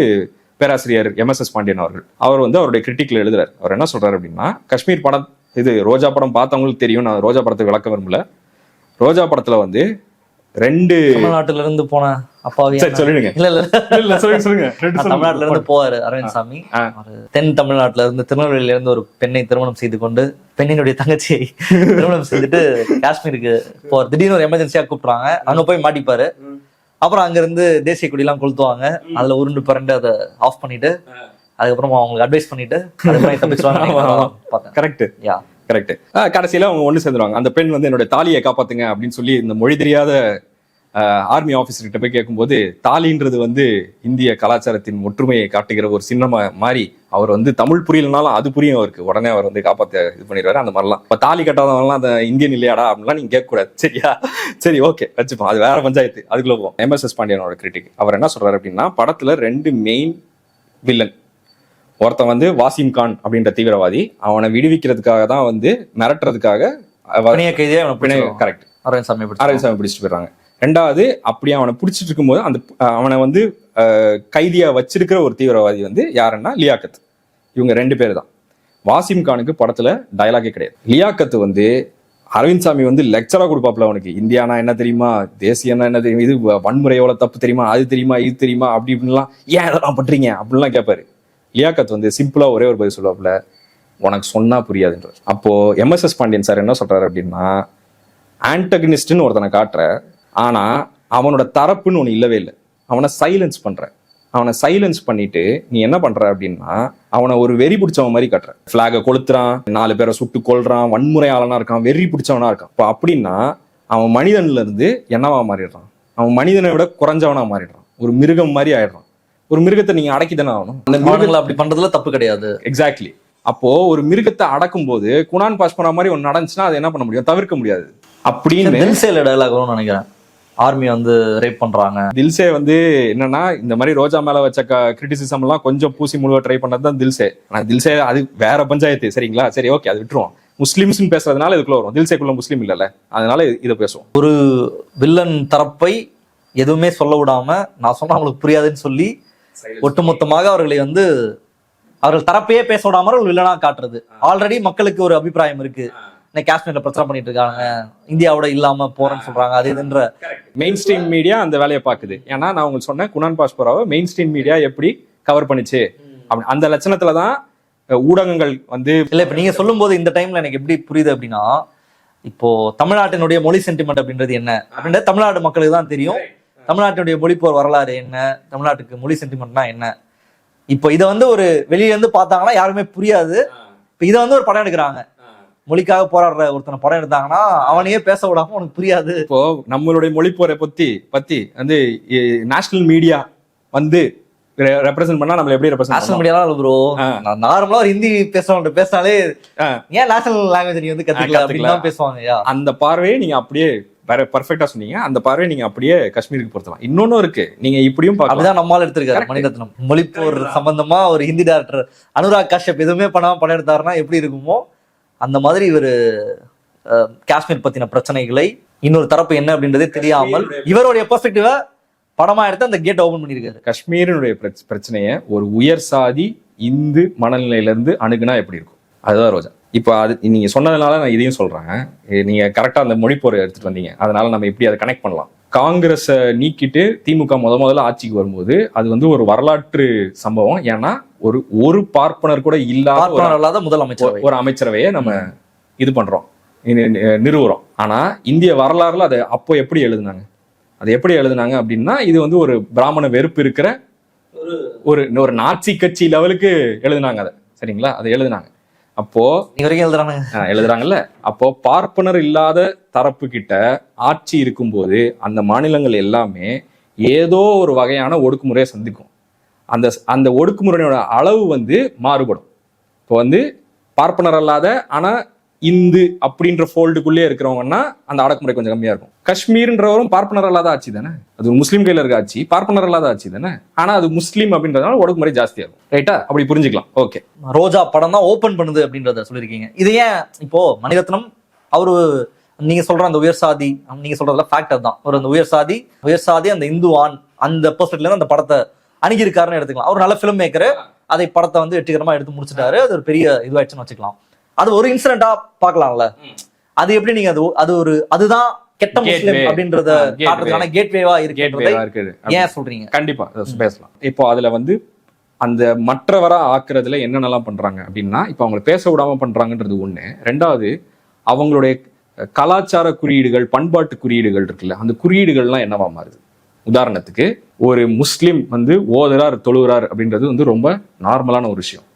பேராசிரியர் MSS பாண்டியன் அவர்கள். அவர் வந்து அவருடைய கிரிட்டிக்ல எழுதுறாரு. அவர் என்ன சொல்றாரு அப்படின்னா, காஷ்மீர் படம், இது ரோஜா படம் பார்த்தவங்களுக்கு தெரியும், நான் ரோஜா படத்தை விளக்க விரும்பல. ரோஜா படத்துல வந்து 2 தமிழ்நாட்டுல இருந்து போன அப்பாவி சொல்லுங்க. இல்ல சொல்லுங்க. தமிழ்நாட்டுல இருந்து போவாரு அரவிந்த் சாமி. தென் தமிழ்நாட்டுல இருந்து திருநெல்வேலியில இருந்து ஒரு பெண்ணை திருமணம் செய்து கொண்டு பெண்ணினுடைய தங்கச்சியை திருமணம் செய்துட்டு காஷ்மீருக்கு போவார். திடீர்னு ஒரு எமர்ஜென்சியா கூப்பிடுறாங்க, அங்க போய் மாட்டிப்பாரு. அப்புறம் அங்க இருந்து தேசிய கொடி எல்லாம் கொளுத்துவாங்க, அதுல உருண்டு பரண்டு அதை ஆஃப் பண்ணிட்டு அதுக்கப்புறமா அவங்களுக்கு அட்வைஸ் பண்ணிட்டு அதுக்கப்புறம் தப்பிச்சுவாங்க. கரெக்ட். கரெக்ட். கடைசியில அவங்க ஒண்ணு சேர்ந்துருவாங்க. அந்த பெண் வந்து என்னோட தாலியை காப்பாத்துங்க அப்படின்னு சொல்லி இந்த மொழி தெரியாத ஆர்மி ஆபீசர் கிட்ட போய் கேட்கும்போது, தாலின்றது வந்து இந்திய கலாச்சாரத்தின் ஒற்றுமையை காட்டுகிற ஒரு சின்னமா மாறி, அவர் வந்து தமிழ் புரியலனாலும் அது புரியும் அவருக்கு. உடனே அவர் வந்து காப்பாத்த இது பண்ணிடுவாரு. அந்த மாதிரிலாம் இப்ப தாலி கட்டாதவங்கலாம் அந்த இந்தியன் இல்லையாடா அப்படின்லாம் நீங்க கேட்க கூடாது, சரியா? சரி, ஓகே, வச்சுப்போம், அது வேற பஞ்சாயத்து. அதுக்குள்ள போவோம். MSS பாண்டியனோட கிரிட்டிக் அவர் என்ன சொல்றாரு அப்படின்னா, படத்துல 2 மெயின் வில்லன். ஒருத்தன் வந்து வாசிம் கான் அப்படின்ற தீவிரவாதி, அவனை விடுவிக்கிறதுக்காக தான் வந்து மிரட்டுறதுக்காக கரெக்ட் அரவிந்த் சாமி பிடிச்சிட்டு போயிடுறாங்க. ரெண்டாவது, அப்படி அவனை பிடிச்சிட்டு இருக்கும்போது அந்த அவனை வந்து கைதியா வச்சிருக்கிற ஒரு தீவிரவாதி வந்து யாருன்னா லியாக்கத். இவங்க 2 பேர் தான். வாசிம் கானுக்கு படத்துல டயலாகே கிடையாது. லியாக்கத் வந்து அரவிந்த் சாமி வந்து லெக்சரா கொடுப்பாப்ல அவனுக்கு. இந்தியானா என்ன தெரியுமா, தேசியம்னா என்ன தெரியுமா, இது வன்முறை எவ்வளவு தப்பு தெரியுமா, அது தெரியுமா, இது தெரியுமா, அப்படி இப்படின்லாம், ஏன் இதெல்லாம் பண்றீங்க அப்படின்லாம் கேட்பாரு. லியாக்கத் வந்து சிம்பிளா ஒரே ஒரு பதில் சொல்லுவாப்புல, உனக்கு சொன்னா புரியாதுன்றார். அப்போ MSS பாண்டியன் சார் என்ன சொல்றாரு அப்படின்னா, ஆன்டகனிஸ்ட்னு ஒருத்தனை காட்டுற, ஆனா அவனோட தரப்புன்னு ஒண்ணு இல்லவே இல்லை. அவனை சைலன்ஸ் பண்ற. அவனை சைலன்ஸ் பண்ணிட்டு நீ என்ன பண்ற அப்படின்னா, அவனை ஒரு வெறி பிடிச்சவன் மாதிரி காட்டுற. பிளாக கொளுத்துறான், 4 பேரை சுட்டு கொல்றான், வன்முறையாளனா இருக்கான், வெறி பிடிச்சவனா இருக்கான். இப்போ அப்படின்னா அவன் மனிதன்ல இருந்து என்னவா மாறிடுறான், அவன் மனிதனை விட குறைஞ்சவனா மாறிடுறான், ஒரு மிருகம் மாதிரி ஆயிடுறான். ஒரு மிருகத்தை நீங்க அடக்கிதானே ஆகணும். அந்த மிருகங்களை அப்படி பண்றதுல தப்பு கிடையாது. எக்ஸாக்ட்லி. அப்போ ஒரு மிருகத்தை அடக்கும் போது குணான் பாஸ் பண்ண மாதிரி ஒன்னு நடந்துச்சுன்னா அதை என்ன பண்ண முடியும், தவிர்க்க முடியாது. அப்படின்னு தில்சேல டயலாக் நினைக்கிறேன், ஆர்மி வந்து ரேப் பண்றாங்க. தில்சே வந்து என்னன்னா, இந்த மாதிரி ரோஜா மேல வச்ச கிரிட்டிசிசம் எல்லாம் கொஞ்சம் பூசி முழுவ ட்ரை பண்ணதுதான் தில்சே. ஆனா தில்சே அது வேற பஞ்சாயத்து, சரிங்களா? சரி, ஓகே, அது விட்டுருவோம். முஸ்லிம்ஸ் பேசுறதுனால இதுக்குள்ள வரும். தில்சேக்குள்ள முஸ்லீம் இல்லல்ல, அதனால இதை பேசுவோம். ஒரு வில்லன் தரப்பை எதுவுமே சொல்ல விடாம, நான் சொன்னா அவங்களுக்கு புரியாதுன்னு சொல்லி ஒட்டுமொத்தமாக அவர்களை வந்து அவர்கள் தரப்பையே பேச விடாம ஒரு வில்லனா காட்டுறது. ஆல்ரெடி மக்களுக்கு ஒரு அபிப்பிராயம் இருக்கு, காஷ்மீர்ல பிரச்சனை பண்ணிட்டு இருக்காங்க, இந்தியாவோட இல்லாம போறேன்னு சொல்றாங்க, அது இதுன்ற மெயின் ஸ்ட்ரீம் மீடியா அந்த வேலையை பாக்குது. ஏன்னா நான் உங்களுக்கு சொன்னேன், குணான் பாஸ்பராவை மெயின் ஸ்ட்ரீம் மீடியா எப்படி கவர் பண்ணிச்சு அந்த லட்சணத்துலதான் ஊடகங்கள் வந்து இல்ல. இப்ப நீங்க சொல்லும் போது இந்த டைம்ல எனக்கு எப்படி புரியுது அப்படின்னா, இப்போ தமிழ்நாட்டினுடைய மொழி சென்டிமெண்ட் அப்படின்றது என்ன அப்படின்றது தமிழ்நாடு மக்களுக்கு தான் தெரியும். தமிழ்நாட்டினுடைய மொழிப்போர் வரலாறு என்ன, தமிழ்நாட்டுக்கு மொழி சென்டிமெண்ட்னா என்ன. இப்போ இதை வந்து ஒரு வெளியில இருந்து பார்த்தாங்கன்னா யாருமே புரியாது. இப்போ இதை வந்து ஒரு படம் எடுக்கிறாங்க, மொழிக்காக போராடுற ஒருத்தனை படம் எடுத்தாங்கன்னா அவனையே பேச விடாம உனக்கு புரியாது. இப்போ நம்மளுடைய மொழிப்போரை பத்தி வந்து நேஷனல் மீடியா வந்து ரெப்ரசென்ட் பண்ணா நம்ம எப்படி ரெப்ரசென்ட் நேஷனல் மீடியாலாம் இல்ல ப்ரோ. நார்மலா ஒரு ஹிந்தி பேசுறவங்க பேசினாலே ஏன் நேஷனல் லாங்குவேஜ் நீ வந்து கத்துக்கல அப்படின்னு பேசுவாங்க. அந்த பார்வையை நீங்க அப்படியே வேற பர்ஃபெக்டா சொன்னீங்க. அந்த பார்வையை நீங்க அப்படியே காஷ்மீருக்கு பொறுத்தலாம். இன்னொன்னு இருக்கு, நீங்க இப்படியும் அப்படிதான் நம்மால எடுத்திருக்காரு மணிரத்னம். மொழிப்போர் சம்பந்தமா ஒரு ஹிந்தி டைரக்டர் அனுராக் காஷ்யப் எதுவுமே பண்ணாம படம் எடுத்தாருன்னா எப்படி இருக்குமோ, அந்த மாதிரி இவர் காஷ்மீர் பத்தின பிரச்சனைகளை இன்னொரு தரப்பு என்ன அப்படின்றதே தெரியாமல் இவருடைய பெர்ஸ்பெக்டிவ படமா எடுத்து அந்த கேட் ஓபன் பண்ணிருக்காரு. காஷ்மீரினுடைய பிரச்சனையை ஒரு உயர் சாதி இந்து மனநிலையில இருந்து அணுகுனா எப்படி இருக்கும், அதுதான் ரோஜா. இப்போ அது நீங்க சொன்னதுனால நான் இதையும் சொல்றேன். நீங்க கரெக்டா அந்த மொழிப்போரை எடுத்துட்டு வந்தீங்க, அதனால நம்ம எப்படி அதை கனெக்ட் பண்ணலாம். காங்கிரஸை நீக்கிட்டு திமுக முதல்ல ஆட்சிக்கு வரும்போது அது வந்து ஒரு வரலாற்று சம்பவம். ஏன்னா ஒரு பார்ப்பனர் கூட இல்லாத முதலமைச்சர் ஒரு அமைச்சரவையை நம்ம இது பண்றோம், நிறுவுறோம். ஆனா இந்திய வரலாறுல அதை அப்போ எப்படி எழுதுனாங்க, அது எப்படி எழுதுனாங்க அப்படின்னா, இது வந்து ஒரு பிராமண வெறுப்பு இருக்கிற ஒரு நாட்சி கட்சி லெவலுக்கு எழுதுனாங்க அதை. சரிங்களா, அதை எழுதுனாங்க. அப்போ எழுதுறாங்கல்ல, அப்போ பார்ப்பனர் இல்லாத தரப்பு கிட்ட ஆட்சி இருக்கும்போது அந்த மாநிலங்கள் எல்லாமே ஏதோ ஒரு வகையான ஒடுக்குமுறையை சந்திக்கும். அந்த ஒடுக்குமுறையோட அளவு வந்து மாறுபடும். இப்போ வந்து பார்ப்பனர் அல்லாத ஆனா இந்து அப்படின்ற ஃபோல்டுக்குள்ளே இருக்கிறவங்கன்னா அந்த அடக்குமுறை கொஞ்சம் கம்மியா இருக்கும். காஷ்மீர்ன்றவரும் பார்ப்பனர் அல்லாத ஆட்சி தானே, அது முஸ்லீம் கையில இருக்க ஆட்சி, பார்ப்பனர் அல்லாத ஆட்சி தானே, ஆனா அது முஸ்லீம் அப்படின்றதுனால ஒடுக்குமுறை ஜாஸ்தியா இருக்கும். ரைட்டா, அப்படி புரிஞ்சுக்கலாம். ஓகே, ரோஜா படம் தான் ஓபன் பண்ணுது அப்படின்றத சொல்லியிருக்கீங்க. இது ஏன் இப்போ மணிரத்னம் அவரு நீங்க சொல்ற அந்த உயர் சாதி, நீங்க சொல்றதுல ஃபேக்டர் தான், ஒரு அந்த உயர் சாதி அந்த இந்து ஆண் அந்த பெர்ஸ்பெக்டிவ்ல இருந்து அந்த படத்தை அணுகிருக்காருன்னு எடுத்துக்கலாம். அவர் நல்ல ஃபிலிம் மேக்கர், அதை படத்தை வந்து வெற்றிகரமா எடுத்து முடிச்சிட்டாரு, அது ஒரு பெரிய இதுவாயிடுச்சுன்னு வச்சுக்கலாம். அது ஒரு இன்சிடென்ட்டா பார்க்கலாம்ல. அது எப்படி நீங்க அதுதான் கெட்ட முஸ்லிம் அப்படின்றத காட்டுறதுக்கான கேட்வேவா இருக்கு ஏன் சொல்றீங்க? கண்டிப்பா பேசலாம். இப்போ அதுல வந்து அந்த மற்றவரா ஆக்குறதுல என்னென்னலாம் பண்றாங்க அப்படின்னா, இப்போ அவங்களை பேச விடாம பண்றாங்கன்றது ஒண்ணு. ரெண்டாவது, அவங்களுடைய கலாச்சார குறியீடுகள், பண்பாட்டு குறியீடுகள் இருக்குல்ல, அந்த குறியீடுகள்லாம் என்னவா மாறுது. உதாரணத்துக்கு, ஒரு முஸ்லிம் வந்து ஓதுறார் தொழுகிறார் அப்படின்றது வந்து ரொம்ப நார்மலான ஒரு விஷயம்.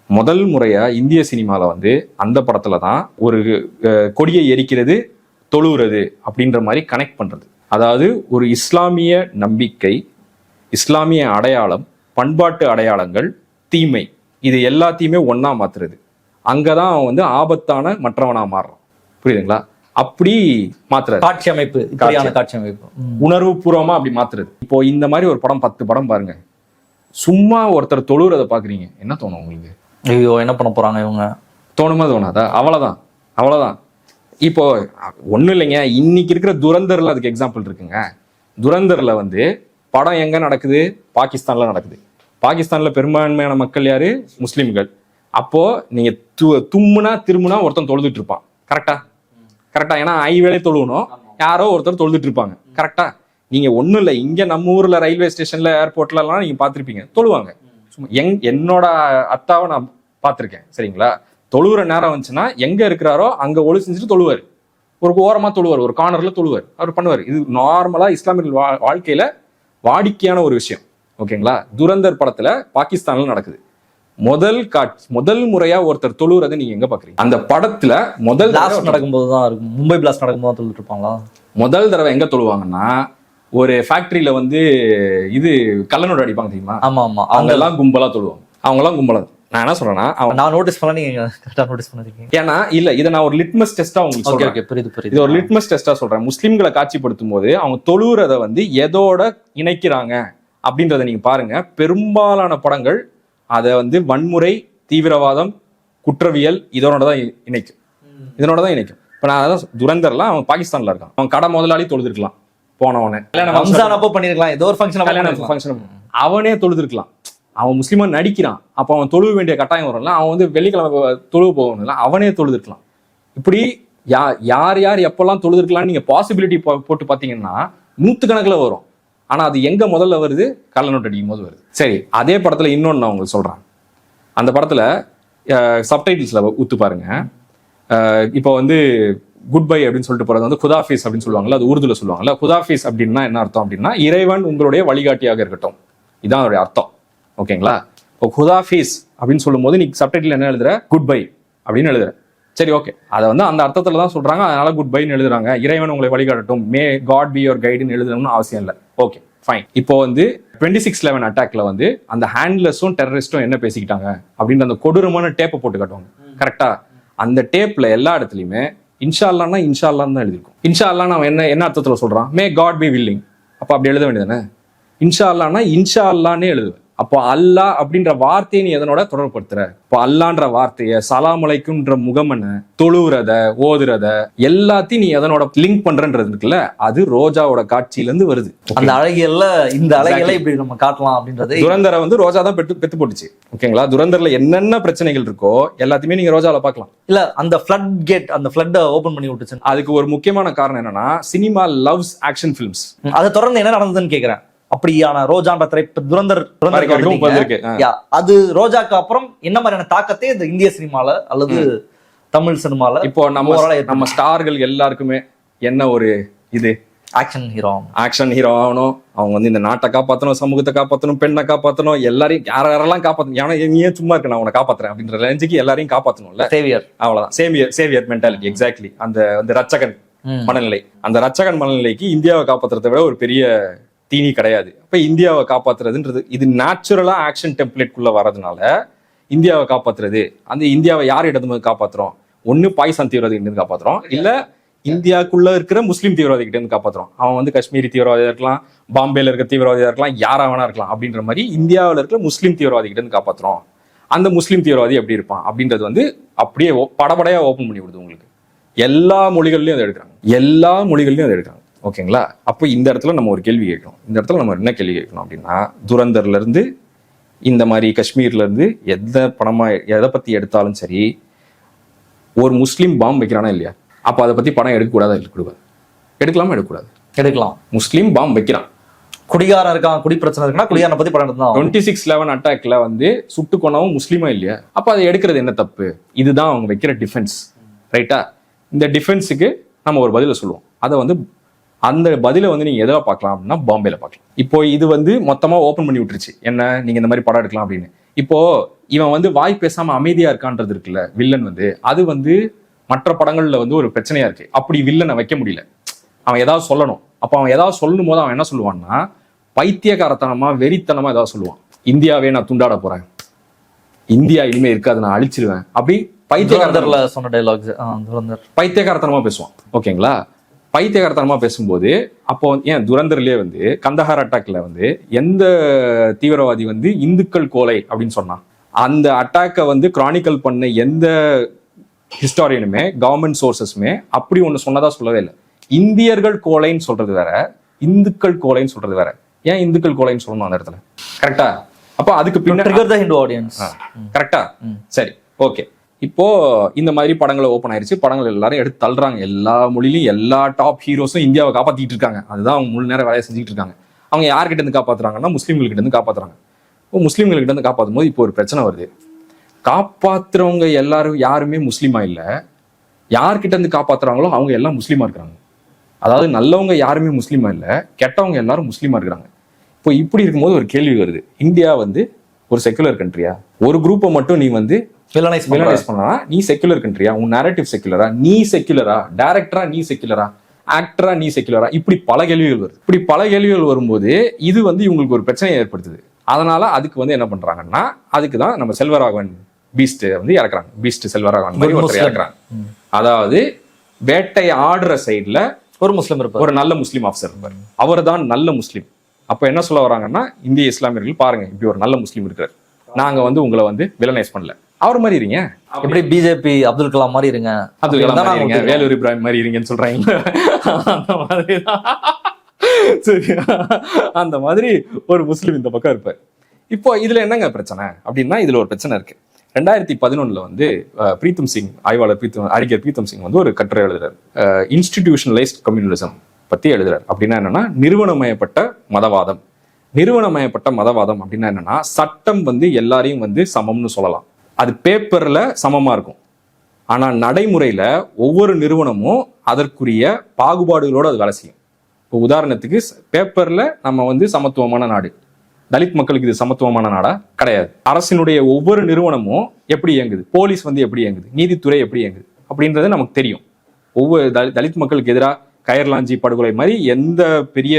முதல் முறையா இந்திய சினிமால வந்து அந்த படத்துல தான் ஒரு கொடியை எரிக்கிறது, தொழுகிறது அப்படின்ற மாதிரி கனெக்ட் பண்றது. அதாவது ஒரு இஸ்லாமிய நம்பிக்கை, இஸ்லாமிய அடையாளம், பண்பாட்டு அடையாளங்கள், தீமை, இது எல்லாத்தையுமே ஒன்னா மாத்துறது. அங்கதான் அவன் வந்து ஆபத்தான மற்றவனா மாறுறான். புரியுதுங்களா? அப்படி மாத்துறது காட்சி அமைப்பு, உணர்வு பூர்வமா அப்படி மாத்துறது. இப்போ இந்த மாதிரி ஒரு படம் 10 படம் பாருங்க, சும்மா ஒருத்தர் தொழுறதை பாக்குறீங்க, என்ன தோணும் உங்களுக்கு? ஐயோ என்ன பண்ண போறாங்க இவங்க, தோணுமா தோணாதா? அவ்வளவுதான். இப்போ ஒண்ணும் இல்லைங்க, இன்னைக்கு இருக்கிற துரந்தர்ல அதுக்கு எக்ஸாம்பிள் இருக்குங்க. துரந்தர்ல வந்து படம் எங்க நடக்குது? பாகிஸ்தான்ல நடக்குது. பாகிஸ்தான்ல பெரும்பான்மையான மக்கள் யாரு? முஸ்லிம்கள். அப்போ நீங்க திரும்புனா ஒருத்தன் தொழுதுட்டு இருப்பான். கரெக்டா, ஏன்னா ஐவேளை தொழுவணும், யாரோ ஒருத்தர் தொழுதுட்டு இருப்பாங்க. கரெக்டா? நீங்க ஒண்ணும் இல்லை, இங்க நம்ம ஊர்ல ரயில்வே ஸ்டேஷன்ல ஏர்போர்ட்ல எல்லாம் நீங்க பாத்திருப்பீங்க, தொழுவாங்க. என்னோட அத்தாவை நான் பார்த்திருக்கேன். சரிங்களா, தொழுவுற நேரம் வந்துச்சுன்னா எங்க இருக்கிறாரோ அங்க ஒளி செஞ்சுட்டு தொழுவார். ஒரு ஓரமா தொழுவார், ஒரு கார்னர்ல தொழுவார், அவர் பண்ணுவார். இது நார்மலா இஸ்லாமிய வாழ்க்கையில வாடிக்கையான ஒரு விஷயம். ஓகேங்களா? துரந்தர் படத்துல பாகிஸ்தான்ல நடக்குது. முதல் முறையா ஒருத்தர் தொழுறதை நீங்க எங்க பாக்குறீங்க? அந்த படத்துல முதல் நடக்கும்போதுதான் இருக்கும். மும்பை பிளாஸ்ட் நடக்கும்போது தொழுட்டு இருப்பாங்களா? முதல் தடவை எங்க தொழுவாங்கன்னா, ஒரு ஃபேக்டரியில வந்து இது கல்லனோட அடிப்பாங்க தெரியுமா? ஆமா. அவங்க எல்லாம் கும்பலா தொழுவாங்க. நான் என்ன சொல்றேன்னா, நான் நோட்டீஸ் பண்ண, நீங்க கரெக்டா நோட்டீஸ் பண்ணிருக்கீங்க. ஏன்னா இல்ல, இதை நான் ஒரு லிட்மஸ் டெஸ்டா உங்களுக்கு சொல்றேன். புரியுது. இது ஒரு லிட்மஸ் டெஸ்டா சொல்றேன். முஸ்லிம்களை காட்சிப்படுத்தும் போது அவங்க தொழுறத வந்து எதோட இணைக்கிறாங்க அப்படின்றத நீங்க பாருங்க. பெரும்பாலான படங்கள் அதை வந்து வன்முறை, தீவிரவாதம், குற்றவியல் இதனோட தான் இணைக்கும். இப்ப நான் அதான் துரந்தர்லாம் அவன் பாகிஸ்தான்ல இருக்கான், அவன் கடை முதலாளி தொழுதுருக்கலாம், போனவனே பண்ணிருக்கலாம், ஏதோ ஒரு ஃபங்க்ஷன் அவனே தொழுதுருக்கலாம். அவன் முஸ்லிமா நடிக்கிறான், அப்ப அவன் தொழுவ வேண்டிய கட்டாயம் வரும்ல, அவன் வந்து வெள்ளிக்கிழமை தொழுவு போகணும்ல, அவனே தொழுதுருக்கலாம். இப்படி யார் எப்பெல்லாம் தொழுதுருக்கலாம்னு நீங்க பாசிபிலிட்டி போட்டு பாத்தீங்கன்னா 100 வரும். ஆனா அது எங்க முதல்ல வருது? கள்ள நோட்டு அடிக்கும் போது வருது. சரி, அதே படத்துல இன்னொன்னு நான் உங்களுக்கு சொல்றேன். அந்த படத்துல சப்டைட்டில்ஸ்ல ஊத்து பாருங்க. இப்போ வந்து குட் பை அப்படின்னு சொல்லிட்டு போறது வந்து குதாஃபீஸ் அப்படின்னு சொல்லுவாங்கல்ல, அது உருதுல சொல்லுவாங்கல்ல. குதாஃபீஸ் அப்படின்னா என்ன அர்த்தம் அப்படின்னா, இறைவன் உங்களுடைய வழிகாட்டியாக இருக்கட்டும், இதான் அதோடைய அர்த்தம். ஓகேங்களா? இப்போ குதாஃபீஸ் அப்படின்னு சொல்லும் போது நீ சப்டைட்டில் என்ன எழுதுற? குட் பை அப்படின்னு எழுதுற. சரி, ஓகே, அதை வந்து அந்த அர்த்தத்துல தான் சொல்றாங்க, அதனால குட் பைன்னு எழுதுறாங்க. இறைவன் உங்களை வழிகாட்டட்டும், மே காட் பி யுவர் கைடுன்னு எழுதணும்னு அவசியம் இல்லை. Okay, fine. இப்போ வந்து 26/11 அட்டாக்ல வந்து அந்த ஹேண்ட்லெஸ்ஸும் டெரரிஸ்டும் என்ன பேசிக்கிட்டாங்க அப்படின்ற அந்த கொடூரமான டேப்பை போட்டு காட்டுவாங்க. கரெக்டா? அந்த டேப்ல எல்லா இடத்துலயுமே இன்ஷா அல்லாஹ்னா இன்ஷா அல்லாஹ்னு தான் எழுதிருக்கும். இன்ஷா அல்லாஹ்னா அவன் என்ன அர்த்தத்துல சொல்றான்? May God be willing. அப்ப அப்படி எழுத வேண்டியதானே? இன்ஷா அல்லாஹ்னா இன்ஷா அல்லாஹ்னே எழுதுவேன். அப்போ அல்லாஹ் அப்படின்ற வார்த்தையை நீ எதனோட தொடர்புப்படுத்துற? இப்போ அல்லான்ற வார்த்தைய, சலாம் அலைக்கும்ன்ற முகமனை, தொழுறத, ஓதுறத எல்லாத்தையும் நீ எதனோட லிங்க் பண்றன்றது இருக்குல்ல, அது ரோஜாவோட காட்சியில இருந்து வருது. அந்த அழகியல்ல இந்த அழகியலை இப்படி நம்ம காட்டலாம் அப்படின்றது. துரந்தரை வந்து ரோஜா தான் பெத்து போட்டுச்சு. ஓகேங்களா? துரந்தர்ல என்னென்ன பிரச்சனைகள் இருக்கோ எல்லாத்தையுமே நீங்க ரோஜாவில பார்க்கலாம். இல்ல, அந்த ஃப்ளட் கேட், அந்த ஃப்ளட் ஓபன் பண்ணி விட்டுச்சு. அதுக்கு ஒரு முக்கியமான காரணம் என்னன்னா, சினிமா லவ்ஸ் ஆக்ஷன் பிலிம்ஸ். அதை தொடர்ந்து என்ன நடந்ததுன்னு கேக்குறேன். அப்படியான ரோஜான்ற துரந்தர் அது ரோஜாக்கு அப்புறம் என்ன மாதிரியான தாக்கத்தை இந்த இந்திய சினிமால அல்லது தமிழ் சினிமால இப்போ நம்ம ஸ்டார்கள் எல்லாருக்குமே என்ன ஒரு இது ஆக்ஷன் ஹீரோ ஆகணும், அவங்க வந்து இந்த நாட்டை காப்பாற்றணும், சமூகத்தை காப்பாற்றணும், பெண்ணை காப்பாற்றணும், எல்லாரையும் யாரெல்லாம் காப்பாற்றணும், ஏன்னா நீ ஏன் சும்மா இருக்க நான் உன்னை காப்பாத்துறேன் அப்படின்ற ரேஞ்சுக்கு எல்லாரையும் காப்பாற்றணும்ல. சேவியர், அவ்வளவுதான் சேவியர் மென்டாலிட்டி. எக்ஸாக்ட்லி அந்த ரட்சகன் மனநிலை. அந்த ரட்சகன் மனநிலைக்கு இந்தியாவை காப்பாற்றுறதை விட ஒரு பெரிய தீனி கிடையாது. அப்ப இந்தியாவை காப்பாத்துறதுன்றது இது நேச்சுரலா ஆக்ஷன் டெம்ப்ளேட்குள்ள வரதுனால இந்தியாவை காப்பாத்துறது, அந்த இந்தியாவை யார் இடத்துல காப்பாத்துறோம், ஒண்ணு பாகிஸ்தான் தீவிரவாதிகிட்ட இருந்து காப்பாத்துறோம், இல்ல இந்தியாவுக்குள்ள இருக்கிற முஸ்லீம் தீவிரவாதிகிட்ட இருந்து காப்பாத்துறோம். அவன் வந்து காஷ்மீரி தீவிரவாதியா இருக்கலாம், பாம்பேல இருக்க தீவிரவாதியா இருக்கலாம், யாரா வேணா இருக்கலாம். அப்படின்ற மாதிரி இந்தியாவில் இருக்கிற முஸ்லீம் தீவிரவாதிகிட்ட இருந்து காப்பாத்துறோம். அந்த முஸ்லீம் தீவிரவாதி எப்படி இருப்பான் அப்படின்றது வந்து அப்படியே படபடையா ஓப்பன் பண்ணி விடுது உங்களுக்கு. எல்லா மொழிகள்லயும் அதை எடுக்கிறாங்க. ஓகேங்களா? அப்போ இந்த இடத்துல நம்ம ஒரு கேள்வி கேட்கணும். இந்த இடத்துல நம்ம என்ன கேள்வி கேட்கணும் அப்படின்னா, துரந்தர்ல இருந்து இந்த மாதிரி காஷ்மீர்ல இருந்து எதை பத்தி எடுத்தாலும் சரி, ஒரு முஸ்லீம் பாம்பு வைக்கிறானா இல்லையா, அப்ப அதை பத்தி படம் எடுக்கலாம். முஸ்லீம் பாம்பு வைக்கிறான், குடிகாரன் இருக்கான், குடி பிரச்சனை இருக்குன்னா குடிகாரனை பத்தி படம் எடுத்தான். 26/11 அட்டாக்ல வந்து சுட்டு கொண்டவன் முஸ்லீமா இல்லையா, அப்ப அதை எடுக்கிறது என்ன தப்பு? இதுதான் அவங்க வைக்கிற டிஃபென்ஸ், ரைட்டா? இந்த டிஃபென்ஸுக்கு நம்ம ஒரு பதில சொல்லுவோம். அதை வந்து அந்த பதில வந்து நீங்க எதை பார்க்கலாம் அப்படின்னா பாம்பேல பார்க்கலாம். இப்போ இது வந்து மொத்தமா ஓபன் பண்ணி விட்டுருச்சு, என்ன நீங்க இந்த மாதிரி படம் எடுக்கலாம் அப்படின்னு. இப்போ இவன் வந்து வாய் பேசாம அமைதியா இருக்கான்றது இருக்குல்ல, வில்லன் வந்து அது வந்து மற்ற படங்கள்ல வந்து ஒரு பிரச்சனையா இருக்கு. அப்படி வில்லனை வைக்க முடியல, அவன் ஏதாவது சொல்லணும். அப்ப அவன் ஏதாவது சொல்லும் போது அவன் என்ன சொல்லுவான்னா, பைத்தியக்காரத்தனமா வெறித்தனமா ஏதாவது சொல்லுவான். இந்தியாவே நான் துண்டாட போறேன், இந்தியா இனிமே இருக்காது, நான் அழிச்சிருவேன், அப்படி பைத்தியக்காரத்தனமா பேசுவான். ஓகேங்களா? பைத்தியகாரத்தனமா பேசும்போது அப்போ ஏன் துரந்தர்லயே வந்து கந்தஹார் அட்டாக்ல வந்து எந்த தீவிரவாதி வந்து இந்துக்கள் கோலை அப்படின்னு சொன்னான், அந்த அட்டாக்கை வந்து கிரானிக்கல் பண்ண எந்த ஹிஸ்டாரியனுமே கவர்மெண்ட் சோர்சஸ்மே அப்படி ஒண்ணு சொன்னதா சொல்லவே இல்லை. இந்தியர்கள் கோலைன்னு சொல்றது வேற, இந்துக்கள் கோலைன்னு சொல்றது வேற. ஏன் இந்துக்கள் கோலைன்னு சொல்லணும் அந்த இடத்துல? கரெக்டா? அப்ப அதுக்கு பின்னாடி கரெக்டா? சரி, ஓகே. இப்போ இந்த மாதிரி படங்களை ஓப்பன் ஆயிருச்சு, படங்கள் எல்லாரும் எடுத்து தள்ளுறாங்க. எல்லா மொழியிலும் எல்லா டாப் ஹீரோஸும் இந்தியாவை காப்பாத்திட்டு இருக்காங்க. அதுதான் அவங்க முழு நேரம் வேலையை செஞ்சுட்டு இருக்காங்க. அவங்க யார்கிட்ட இருந்து காப்பாத்துறாங்கன்னா முஸ்லீம்கிட்ட இருந்து காப்பாத்துறாங்க. இப்போ முஸ்லீம்கிட்ட இருந்து காப்பாற்றும் போது இப்போ ஒரு பிரச்சனை வருது. காப்பாத்துறவங்க எல்லாரும் யாருமே முஸ்லீமா இல்ல, யார்கிட்ட இருந்து காப்பாத்துறாங்களோ அவங்க எல்லாம் முஸ்லீமா இருக்கிறாங்க. அதாவது நல்லவங்க யாருமே முஸ்லீமா இல்ல, கெட்டவங்க எல்லாரும் முஸ்லீமா இருக்கிறாங்க. இப்போ இப்படி இருக்கும்போது ஒரு கேள்வி வருது, இந்தியா வந்து ஒரு செக்குலர் கண்ட்ரியா? ஒரு குரூப்பை மட்டும் நீ வந்து வில்லனைஸ் பண்ணா நீ செக்குலர் கண்ட்ரியா? உன் நரேட்டிவ் செக்குலரா? நீ செக்குலரா? டைரக்டரா நீ செக்குலரா? ஆக்டரா நீ செக்குலரா? இப்படி பல கேள்விகள் வருது. இப்படி பல கேள்விகள் வரும்போது இது வந்து இவங்களுக்கு ஒரு பிரச்சனையை ஏற்படுத்துது. அதனால அதுக்கு வந்து என்ன பண்றாங்கன்னா, அதுக்கு தான் நம்ம செல்வராகவன் பீஸ்ட் வந்து இறக்குறாங்க. பீஸ்ட் செல்வராகவன் மாதிரி ஒருத்தர் இறக்குறாங்க. அதாவது வேட்டை ஆடுற சைட்ல ஒரு முஸ்லீம் இருப்பார், ஒரு நல்ல முஸ்லீம் ஆஃபீஸர் இருப்பார். அவர் தான் நல்ல முஸ்லீம். அப்ப என்ன சொல்ல வராங்கன்னா, இந்திய இஸ்லாமியர்கள் பாருங்க, இப்படி ஒரு நல்ல முஸ்லீம் இருக்கிறார், நாங்க வந்து உங்களை வந்து வில்லனைஸ் பண்ணல, அவர் மாதிரி இருங்க. எப்படி பிஜேபி அப்துல் கலாம் மாதிரி இருங்க, அப்துல் கலாம் மாதிரி இருங்க, வேலூர் இப்ராஹிம் மாதிரி இருங்கன்னு சொல்றாங்க. அந்த மாதிரி சரி, அந்த மாதிரி ஒரு முஸ்லீம் இந்த பக்கம் இருப்பார். இப்போ இதுல என்னங்க பிரச்சனை அப்படின்னா, இதுல ஒரு பிரச்சனை இருக்கு. 2011 வந்து பிரீத்தம் சிங், ஆய்வாளர் அறிஞர் பிரீத்தம் சிங் வந்து ஒரு கட்டுரை எழுதுறாரு, இன்ஸ்டிடியூஷனலைஸ்ட் கம்யூனலிசம் பத்தி எழுதுறாரு. அப்படின்னா என்னன்னா, நிறுவனமயப்பட்ட மதவாதம். நிறுவனமயப்பட்ட மதவாதம் அப்படின்னா என்னன்னா, சட்டம் வந்து எல்லாரையும் வந்து சமம்னு சொல்லலாம், அது பேப்பர்ல சமமா இருக்கும். ஆனா நடைமுறையில ஒவ்வொரு நிறுவனமும் அதற்குரிய பாகுபாடுகளோடு அது வேலை செய்யும். இப்போ உதாரணத்துக்கு பேப்பர்ல நம்ம வந்து சமத்துவமான நாடு, தலித் மக்களுக்கு இது சமத்துவமான நாடா? கிடையாது. அரசினுடைய ஒவ்வொரு நிறுவனமும் எப்படி இயங்குது, போலீஸ் வந்து எப்படி இயங்குது, நீதித்துறை எப்படி இயங்குது அப்படின்றது நமக்கு தெரியும். ஒவ்வொரு தலித் மக்களுக்கு எதிராக கயர்லாஞ்சி படுகொலை மாதிரி எந்த பெரிய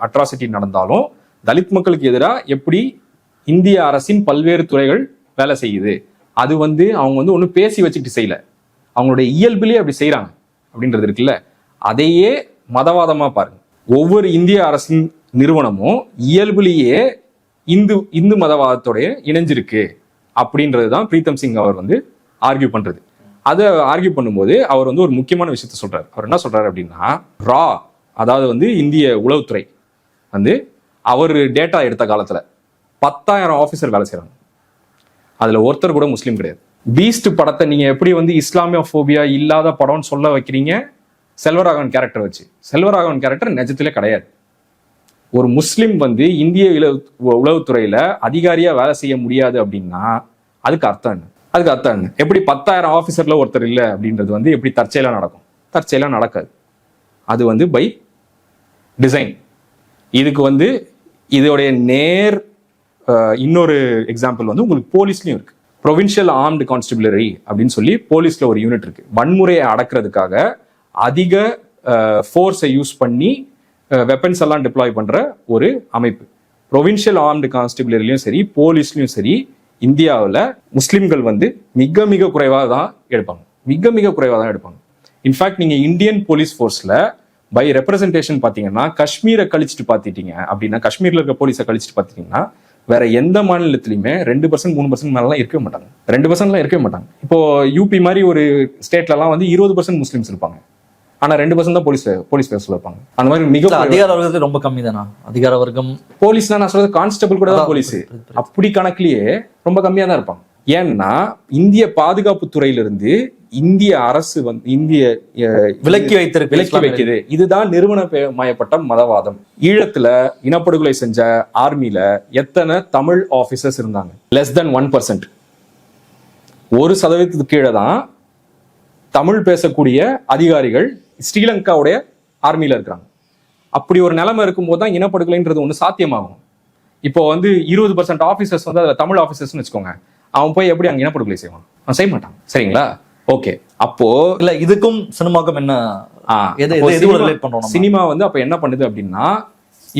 அட்ராசிட்டி நடந்தாலும் தலித் மக்களுக்கு எதிராக எப்படி இந்திய அரசின் பல்வேறு துறைகள் வேலை செய்யுது, அது வந்து அவங்க வந்து ஒன்றும் பேசி வச்சுக்கிட்டு செய்யல, அவங்களுடைய இயல்பிலே அப்படி செய்யறாங்க அப்படின்றது இருக்குல்ல. அதையே மதவாதமா பாருங்க. ஒவ்வொரு இந்திய அரசின் நிறுவனமும் இயல்புலேயே இந்து மதவாதத்தோடைய இணைஞ்சிருக்கு அப்படின்றதுதான் பிரீத்தம் சிங் அவர் வந்து ஆர்கியூ பண்றது. அதை ஆர்கியூ பண்ணும்போது அவர் வந்து ஒரு முக்கியமான விஷயத்த சொல்றாரு. அவர் என்ன சொல்றாரு அப்படின்னா, ரா, அதாவது வந்து இந்திய உளவுத்துறை வந்து அவர் டேட்டா எடுத்த காலத்துல 10,000 ஆபீசர் வேலை செய்யறாங்க, அதுல ஒருத்தர் கூட முஸ்லீம் கிடையாது. பீஸ்ட் படத்தை நீங்க எப்படி வந்து இஸ்லாமிய போபியா இல்லாத படம்னு சொல்ல வைக்கிறீங்க செல்வராகவன் கேரக்டர் வச்சு? செல்வராகவன் கேரக்டர் நிஜத்திலே கிடையாது. ஒரு முஸ்லிம் வந்து இந்திய உளவுத்துறையில அதிகாரியா வேலை செய்ய முடியாது அப்படின்னா அதுக்கு அர்த்தம் என்ன? அதுக்கு அர்த்தம் என்ன? எப்படி 10,000 ஆஃபீஸர்ல ஒருத்தர் இல்லை அப்படின்றது வந்து எப்படி தற்செயலா நடக்கும்? தற்செயலா நடக்காது. அது வந்து பை டிசைன். இதுக்கு வந்து இதோடைய நேர் இன்னொரு எக்ஸாம்பிள் வந்து உங்களுக்கு போலீஸ்லயும் இருக்கு. ப்ரொவின்ஷியல் ஆர்ம்டு கான்ஸ்டபிளரி அப்படின்னு சொல்லி போலீஸ்ல ஒரு யூனிட் இருக்கு. வன்முறையை அடக்கிறதுக்காக அதிக ஃபோர்ஸை யூஸ் பண்ணி வெப்பன்ஸ் எல்லாம் டிப்ளாய் பண்ற ஒரு அமைப்பு. ப்ரொவின்ஷியல் ஆர்ம்டு கான்ஸ்டபிளரிலையும் சரி போலீஸ்லயும் சரி இந்தியாவில் முஸ்லிம்கள் வந்து மிக மிக குறைவாக தான் எடுப்பாங்க. மிக மிக குறைவாக தான் எடுப்பாங்க. இன்ஃபேக்ட் நீங்க இந்தியன் போலீஸ் ஃபோர்ஸ்ல பை ரெப்ரசன்டேஷன் பாத்தீங்கன்னா காஷ்மீரை கழிச்சுட்டு பாத்துட்டீங்க அப்படின்னா, காஷ்மீர்ல இருக்க போலீஸை கழிச்சுட்டு பாத்தீங்கன்னா வேற எந்த மாநிலத்திலுமே 2% 3% மேலாம் இருக்கவே மாட்டாங்க. 2%லாம் இருக்கவே மாட்டாங்க. இப்போ யூபி மாதிரி ஒரு ஸ்டேட்ல எல்லாம் வந்து 20% முஸ்லிம்ஸ் இருப்பாங்க. ஆனா 2% தான் போலீஸ் பேர்ஸ்ல இருப்பாங்க. அந்த மாதிரி மிக அதிகார வர்க்கத்துல ரொம்ப கம்மி தானா அதிகார வர்க்கம்? போலீஸ்னா நான் சொல்றது கான்ஸ்டபிள் கூட தான் போலீஸ். அப்படி கணக்குலயே ரொம்ப கம்மியா தான் இருப்பாங்க. ஏன்னா இந்திய பாதுகாப்பு துறையிலிருந்து இந்திய அரசு வந்து இந்திய விலக்கி வைக்குது. இதுதான் நிறுவனமயப்பட்ட மதவாதம். ஈழத்துல இனப்படுகொலை செஞ்ச ஆர்மில எத்தனை தமிழ் ஆபீசர்ஸ் இருந்தாங்க? Less than 1%. 1% கீழே தான் தமிழ் பேசக்கூடிய அதிகாரிகள் ஸ்ரீலங்காவுடைய ஆர்மியில இருக்கிறாங்க. அப்படி ஒரு நிலைமை இருக்கும்போது தான் இனப்படுகொலைன்றது ஒண்ணு சாத்தியமாகும். இப்போ வந்து 20% ஆபீசர்ஸ் வந்து அதுல தமிழ் ஆபீசர்ஸ்னு வச்சுக்கோங்க. அவன் போய் எப்படி அங்க இனப்படுகொலை செய்வான்? அவன் செய்ய மாட்டான். சரிங்களா? ஓகே. அப்போ இல்ல இதுக்கும் சினிமாக்கும் என்ன சினிமா வந்து அப்ப என்ன பண்ணுது அப்படின்னா,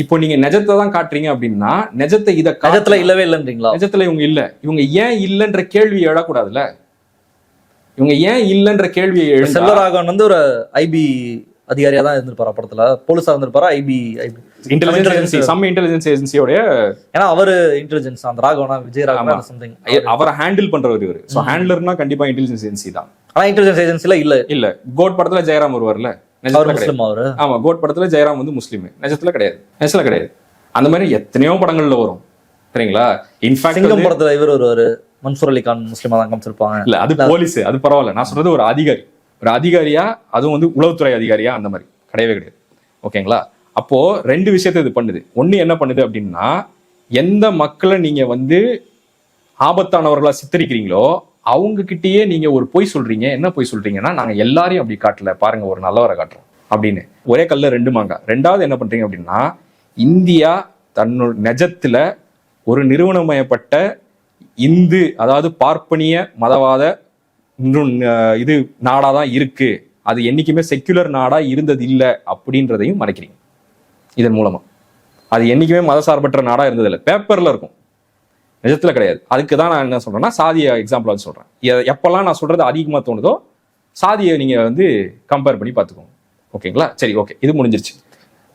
இப்போ நீங்க நிஜத்தை தான் காட்டுறீங்க அப்படின்னா நிஜத்தை நிஜத்துல இல்லவே இல்லைன்றீங்களா? நிஜத்துல இவங்க இல்ல. இவங்க ஏன் இல்லைன்ற கேள்வி எழக்கூடாதுல்ல. இவங்க ஏன் இல்லைன்ற கேள்வியை செல்வராகவன் வந்து ஒரு ஐபி அதிகாரியா தான் இருந்திருப்பாரா படத்துல? போலீஸா இருந்திருப்பாரா? IP intelligence ஏஜென்சியோட. ஏன்னா அவரு இன்டெலிஜென்ஸ் அந்த ராகவனா விஜய் ராகவன் சம்திங் அவரை ஹேண்டில் பண்றவர் இவரு. சோ ஹேண்ட்லர்னா கண்டிப்பா இன்டெலிஜென்ஸ் ஏஜென்சி தான். ஆனா இன்டெலிஜென்ஸ் ஏஜென்சில இல்ல. கோட் படத்துல ஜெயராம் வருவார்ல, அவரு. ஆமா, கோட் படத்துல ஜெயராம் வந்து முஸ்லீம். நிஜத்துல கிடையாது. அந்த மாதிரி எத்தனையோ படங்கள்ல வரும். சரிங்களா? இன்ஃபேக்ட் படத்துல இவர் ஒரு மன்சூர் அலிகான் முஸ்லிமா தான் காமிச்சிருப்பாங்க. இல்ல அது போலீஸ், அது பரவாயில்ல. நான் சொல்றது ஒரு அதிகாரியா, அதுவும் வந்து உளவுத்துறை அதிகாரியா அந்த மாதிரி கிடையாது. ஓகேங்களா? அப்போ 2 விஷயத்தை இது பண்ணுது. ஒண்ணு என்ன பண்ணுது அப்படின்னா, எந்த மக்களை நீங்க வந்து ஆபத்தானவர்களா சித்தரிக்கிறீங்களோ அவங்க கிட்டயே நீங்க ஒரு பொய் சொல்றீங்க. என்ன பொய் சொல்றீங்கன்னா, நாங்க எல்லாரையும் அப்படி காட்டல, பாருங்க ஒரு நல்லவரை காட்டுறோம் அப்படின்னு. ஒரே கல்ல 2 மாங்கா. 2வது என்ன பண்றீங்க அப்படின்னா, இந்தியா தன்னோட நிஜத்துல ஒரு நிறுவனமயப்பட்ட இந்து, அதாவது பார்ப்பனிய மதவாத இது நாடாதான் இருக்கு, அது என்னைக்குமே செக்குலர் நாடா இருந்தது இல்லை அப்படின்றதையும் மறைக்கிறீங்க இதன் மூலமா. அது என்னைக்குமே மதசார்பற்ற நாடா இருந்தது இல்லை. பேப்பர்ல இருக்கும், நிஜத்துல கிடையாது. அதுக்கு தான் நான் என்ன சொல்றேன்னா, சாதிய எக்ஸாம்பிள் வந்து சொல்றேன். எப்பெல்லாம் நான் சொல்றது அதிகமா தோணுதோ சாதியை நீங்க வந்து கம்பேர் பண்ணி பார்த்துக்கோங்க. ஓகேங்களா? சரி, ஓகே, இது முடிஞ்சிருச்சு.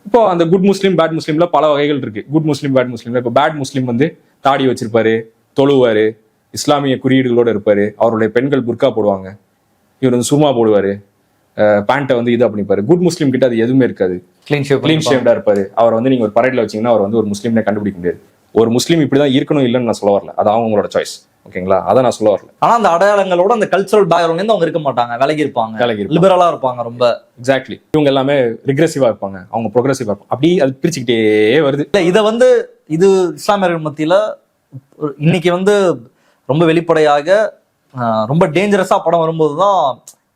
இப்போ அந்த குட் முஸ்லீம் பேட் முஸ்லீம்ல பல வகைகள் இருக்கு. குட் முஸ்லீம் பேட் முஸ்லீம்ல இப்போ பேட் முஸ்லீம் வந்து தாடி வச்சிருப்பாரு, தொழுவாரு, இஸ்லாமிய குறியீடுகளோட இருப்பாரு, அவருடைய பெண்கள் புர்கா போடுவாங்க, இவர் வந்து சுர்மா போடுவாரு, பேண்ட்டை வந்து இதா பண்ணிப்பாரு. குட் முஸ்லீம் கிட்ட அது எதுவுமே இருக்காது, கிளீன் ஷேவ்டா இருப்பாரு. அவர் வந்து நீங்க ஒரு பரேட்ல வச்சீங்கன்னா அவர் வந்து ஒரு முஸ்லீம்னே கண்டுபிடிக்க முடியாது. ஒரு முஸ்லீம் இப்படிதான் இருக்கணும் இல்லைன்னு நான் சொல்ல வரல, அது அவங்களோட சாய்ஸ். ஓகேங்களா? அதை நான் சொல்ல வரல. ஆனா அந்த அடையாளங்களோட அந்த கல்ச்சரல் பேக்ரவுண்ட்ல அவங்க இருக்க மாட்டாங்க, விலகி இருப்பாங்க, லிபரலா இருப்பாங்க ரொம்ப. எக்ஸாக்ட்லி. இவங்க எல்லாமே ரிக்ரெசிவா இருப்பாங்க, அவங்க ப்ரோக்ரெசிவா இருப்பாங்க. அப்படி அது பிரிச்சுக்கிட்டே வருது. இதை வந்து இது இஸ்லாமியர்கள் மத்தியில இன்னைக்கு வந்து ரொம்ப வெளிப்படையாக ரொம்ப டேஞ்சரஸா படம் வரும்போதுதான்